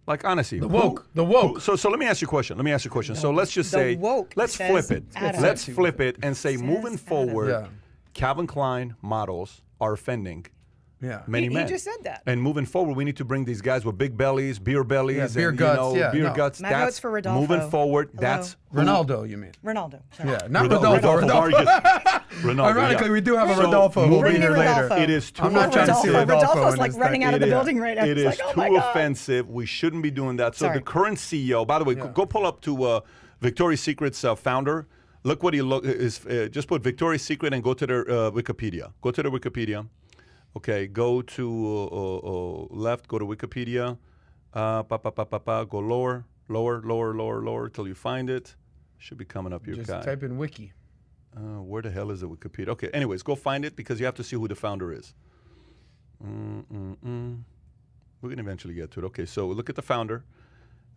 Like, honestly. The woke. So let me ask you a question. So let's just say, let's flip it. Adam. Let's flip it and say, moving forward, Yeah. Calvin Klein models are offending many He men. just said that. And moving forward, we need to bring these guys with big bellies, beer bellies, beer and, guts, beer guts. My That's vote's for Rodolfo. moving forward. Hello? That's Ronaldo, you mean? Ronaldo. Sorry. Yeah, not Rodolfo. Rodolfo. Ronaldo, Ironically, yeah. we do have a So, Rodolfo who'll be moving- here later. Rodolfo. It is too I'm not trying to see Rodolfo. Rodolfo's in like this running thing. out of the building right now. It He's is like, oh too my God. offensive. We shouldn't be doing that. So Sorry. the current CEO, by the way, go pull up to Victoria's Secret's founder. Look what he is. Just put Victoria's Secret and go to their Wikipedia. Go to their Wikipedia. Okay, go to left. Go to Wikipedia. Go lower till you find it. Should be coming up here, Just guy. type in wiki. Where the hell is the Wikipedia? Okay, anyways, go find it because you have to see who the founder is. We're going to eventually get to it. Okay, so look at the founder.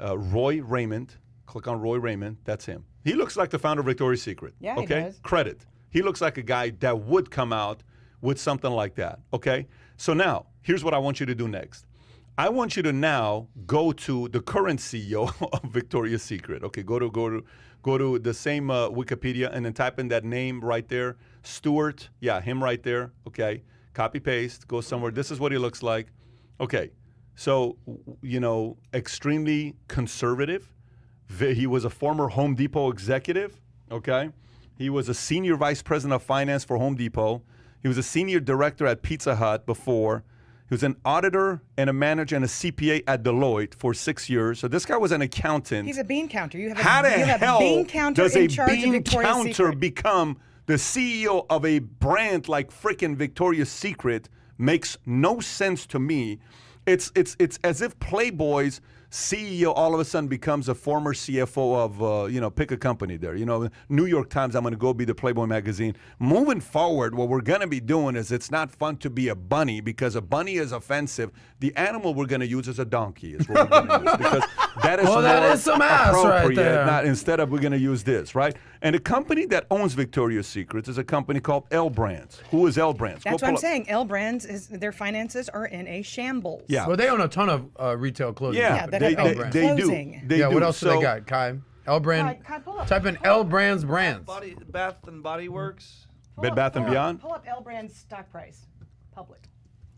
Roy Raymond. Click on Roy Raymond. That's him. He looks like the founder of Victoria's Secret. Yeah, he okay? does. Credit. He looks like a guy that would come out with something like that. Okay? So now, here's what I want you to do next. I want you to now go to the current CEO of Victoria's Secret. Okay, go to the same Wikipedia and then type in that name right there. Stuart. Yeah, him right there. Okay. Copy paste. Go somewhere. This is what he looks like. Okay. So, extremely conservative. He was a former Home Depot executive. Okay. He was a senior vice president of finance for Home Depot. He was a senior director at Pizza Hut before. He was an auditor and a manager and a CPA at Deloitte for 6 years. So this guy was an accountant. He's a bean counter. You have How the you have hell bean counter does in a charge of bean Victoria's counter Secret. become the CEO of a brand like freaking Victoria's Secret? Makes no sense to me. It's as if Playboy's CEO all of a sudden becomes a former CFO of, pick a company there. New York Times, I'm going to go be the Playboy magazine. Moving forward, what we're going to be doing is it's not fun to be a bunny because a bunny is offensive. The animal we're going to use is a donkey is what we're going to use because that is Well, more that is some ass right appropriate. there. Instead of we're going to use this, right? And the company that owns Victoria's Secret is a company called L Brands. Who is L Brands? That's what I'm saying. L Brands, their finances are in a shambles. Yeah. Well, they own a ton of retail clothing. Yeah, that they have do. closing. They Yeah, do. what else do So- they got, Kai? L brand. Kai, pull up. Type in L brands brands. Bath and Body Works. Bed Bath & Beyond? Pull up L Brand's stock price. Public.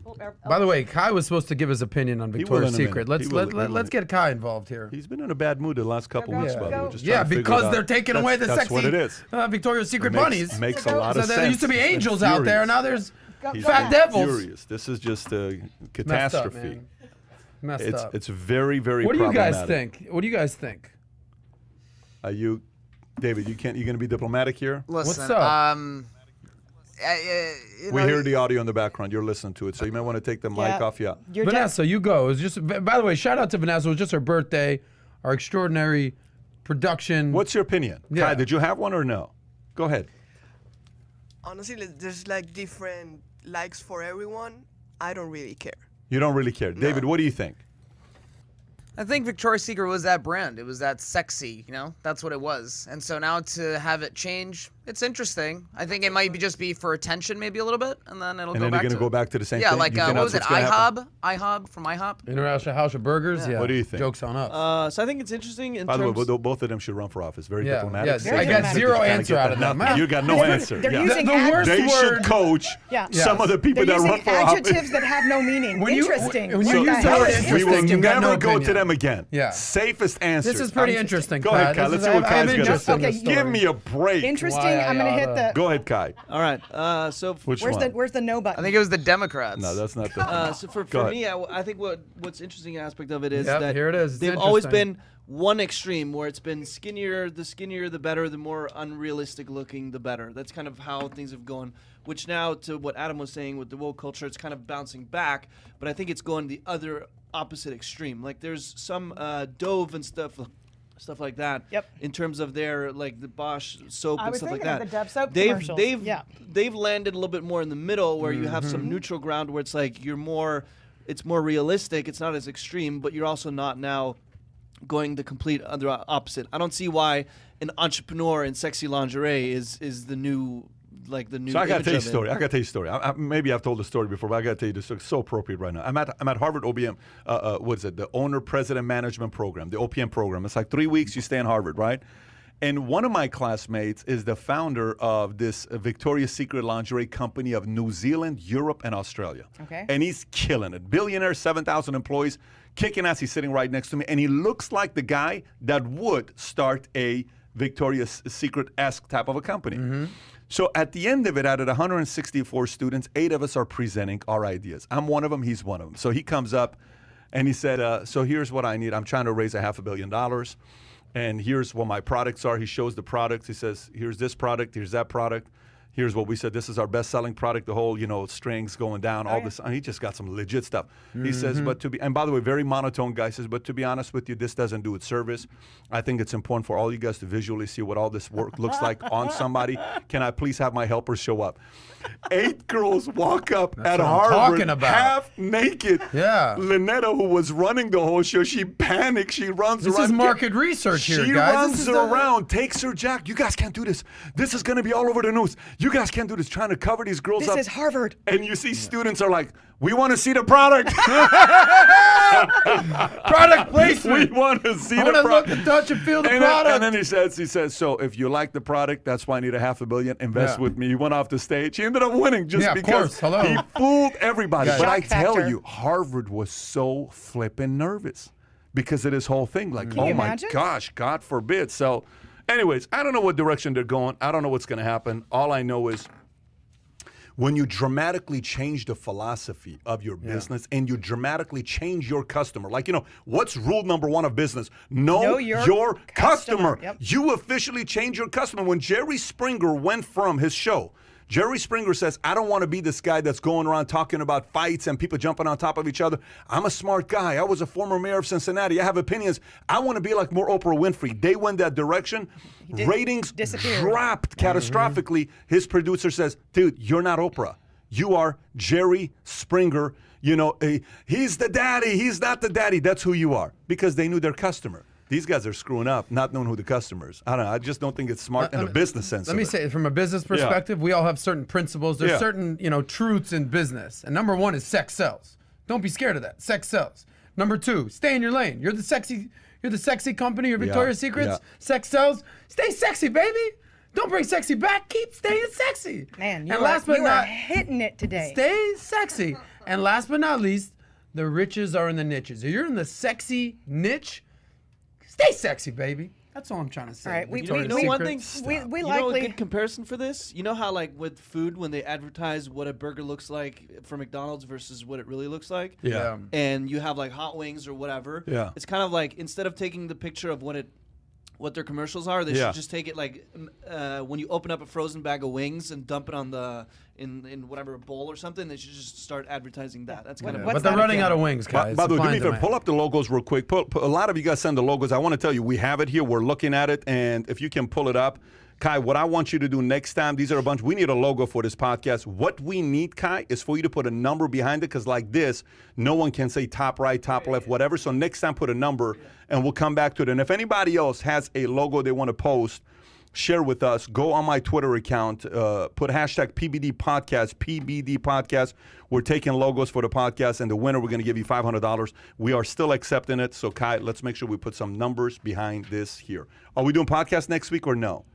Pull up L- By the way, Kai was supposed to give his opinion on Victoria's will in a Secret. minute. He will in a Let's get Kai involved here. He's been in a bad mood the last couple Go, weeks, go, by the way. go. Just Yeah, trying to figure because it out. they're taking away the That's sexy what it is. Victoria's Secret Makes- bunnies. Makes a lot So of there sense. used to be He's angels out there, furious. now there's He's fat devils. furious. This is just a Messed up, catastrophe. man. Messed up. It's very, very What do you guys problematic. think? What do you guys think? David, you're going to be diplomatic here? Listen, What's up? We hear the audio in the background. You're listening to it, so you may want to take the mic off. Yeah. Vanessa, you go. It was just, by the way, shout out to Vanessa. It was just her birthday. Our extraordinary production. What's your opinion? Yeah. Kai, did you have one or no? Go ahead. Honestly, there's like different likes for everyone. I don't really care. You don't really care. David, what do you think? I think Victoria's Secret was that brand. It was that sexy, you know? That's what it was. And so now to have it change, it's interesting. I think it might be for attention maybe a little bit, and then it'll go back to... And then you're going to go back to the same thing? Yeah, like, what was it, IHOB? IHOB from IHOP? International House of Burgers? Yeah. What do you think? Joke's on us. So I think it's interesting in By the terms... way, both of them should run for office. Very diplomatic. Yeah, I got zero answer out of them. You got no answer. They're Yeah. using The worst They should word. coach some of the people They're that using run for office. adjectives that have no meaning. When you- Interesting. when What you the use hell the word is interesting, We will you've got no never go to opinion. them again. Yeah. Safest answer. This is pretty interesting, Go ahead, Kai. Kai. This Let's is- see what I have Kai's going to interest say. in this story. Give me a break. Interesting. Why I'm going to hit the... Go ahead, Kai. All right. So Which Where's one? the no button? I think it was the Democrats. No, that's not the... So for Go me, I think what's interesting aspect of it is Yep, that here it is. It's they've always interesting. been one extreme where it's been skinnier the better, the more unrealistic looking the better. That's kind of how things have gone, which now to what Adam was saying with the woke culture, it's kind of bouncing back, but I think it's going the other opposite extreme. Like there's some Dove and stuff like that. Yep. In terms of their like the Bosch soap I and was stuff like thinking of that. the Dove soap they've commercials. they've landed a little bit more in the middle where you have some neutral ground where it's like it's more realistic, it's not as extreme, but you're also not now going the complete other opposite. I don't see why an entrepreneur in sexy lingerie is the new So I got to tell you a image of it. story. I got to tell you a story. Maybe I've told the story before, but I got to tell you this. It's so appropriate right now. I'm at Harvard OBM. What is it? The Owner President Management Program, the OPM program. It's like 3 weeks. You stay in Harvard, right? And one of my classmates is the founder of this Victoria's Secret lingerie company of New Zealand, Europe, and Australia. Okay. And he's killing it. Billionaire, 7,000 employees, kicking ass. He's sitting right next to me, and he looks like the guy that would start a Victoria's Secret-esque type of a company. So at the end of it, out of 164 students, 8 of us are presenting our ideas. I'm one of them. He's one of them. So he comes up, and he said, so here's what I need. I'm trying to raise $500 million. And here's what my products are. He shows the products. He says, here's this product, here's that product. Here's what we said. This is our best-selling product. The whole, strings going down, all this. And he just got some legit stuff. He says, and by the way, very monotone guy says, but to be honest with you, this doesn't do it service. I think it's important for all you guys to visually see what all this work looks like on somebody. Can I please have my helpers show up? 8 girls walk up at what I'm Harvard, talking about. half naked. Yeah. Lynetta, who was running the whole show, she panics. She runs This around. is market research here, She guys. runs around, takes her jacket. You guys can't do this. This is going to be all over the news. You guys can't do this. Trying to cover these girls This up. is Harvard. And you see students are like, we want to see the product. Product placement. We want to see I the want to look product. and touch and feel the And product. then he says, so if you like the product, that's why I need $500 million. Invest Yeah. with me. He went off the stage. He ended up winning just Yeah, of because course. Hello. he fooled everybody. Guys. But I Shock tell factor. you, Harvard was so flippin' nervous because of this whole thing. Like, Can oh you my imagine? gosh, God forbid. So, anyways, I don't know what direction they're going. I don't know what's going to happen. All I know is when you dramatically change the philosophy of your business and you dramatically change your customer, like, what's rule number 1 of business? Know your customer. Yep. You officially change your customer. When Jerry Springer went from his show, Jerry Springer says, I don't want to be this guy that's going around talking about fights and people jumping on top of each other. I'm a smart guy. I was a former mayor of Cincinnati. I have opinions. I want to be like more Oprah Winfrey. They went that direction. Ratings dropped catastrophically. His producer says, dude, you're not Oprah. You are Jerry Springer. He's the daddy. He's not the daddy. That's who you are. Because they knew their customer. These guys are screwing up, not knowing who the customer is. I don't know. I just don't think it's smart in a business sense. Let me say, from a business perspective, we all have certain principles. There's certain, truths in business. And number 1 is sex sells. Don't be scared of that. Sex sells. Number 2, stay in your lane. You're the sexy company. You're Victoria's Secrets. Yeah. Sex sells. Stay sexy, baby. Don't bring sexy back. Keep staying sexy. Man, you and are, last but you not, are hitting it today. Stay sexy. And last but not least, the riches are in the niches. If you're in the sexy niche, stay sexy, baby. That's all I'm trying to say. All right, we- Victoria's we- one Secret. thing, we you know likely- a good comparison for this? You know how like with food when they advertise what a burger looks like for McDonald's versus what it really looks like? Yeah. And you have like hot wings or whatever. Yeah. It's kind of like instead of taking the picture of what what their commercials are. They should just take it like when you open up a frozen bag of wings and dump it on the in whatever, a bowl or something. They should just start advertising that. That's kind of. But they're running out of wings, guys. By the way, do me a favor, Demand. pull up the logos real quick. A lot of you guys send the logos. I want to tell you, we have it here. We're looking at it, and if you can pull it up. Kai, what I want you to do next time, these are a bunch, we need a logo for this podcast. What we need, Kai, is for you to put a number behind it, because like this, no one can say top right, top left, whatever. So next time, put a number, and we'll come back to it. And if anybody else has a logo they want to post, share with us. Go on my Twitter account, put hashtag PBD Podcast, PBD Podcast. We're taking logos for the podcast, and the winner, we're going to give you $500. We are still accepting it. So, Kai, let's make sure we put some numbers behind this here. Are we doing podcast next week or no?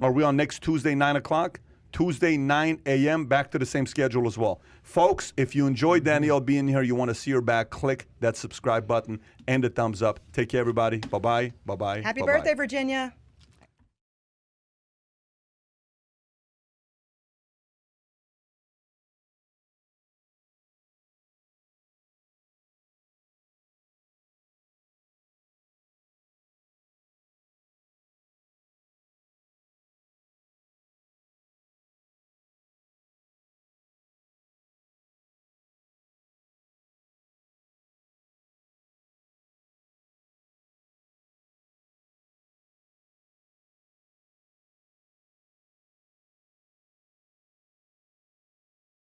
Are we on next Tuesday, 9 o'clock? Tuesday, 9 a.m., back to the same schedule as well. Folks, if you enjoyed Danielle being here, you want to see her back, click that subscribe button and the thumbs up. Take care, everybody. Bye-bye. Bye-bye. Happy bye-bye. birthday, Virginia.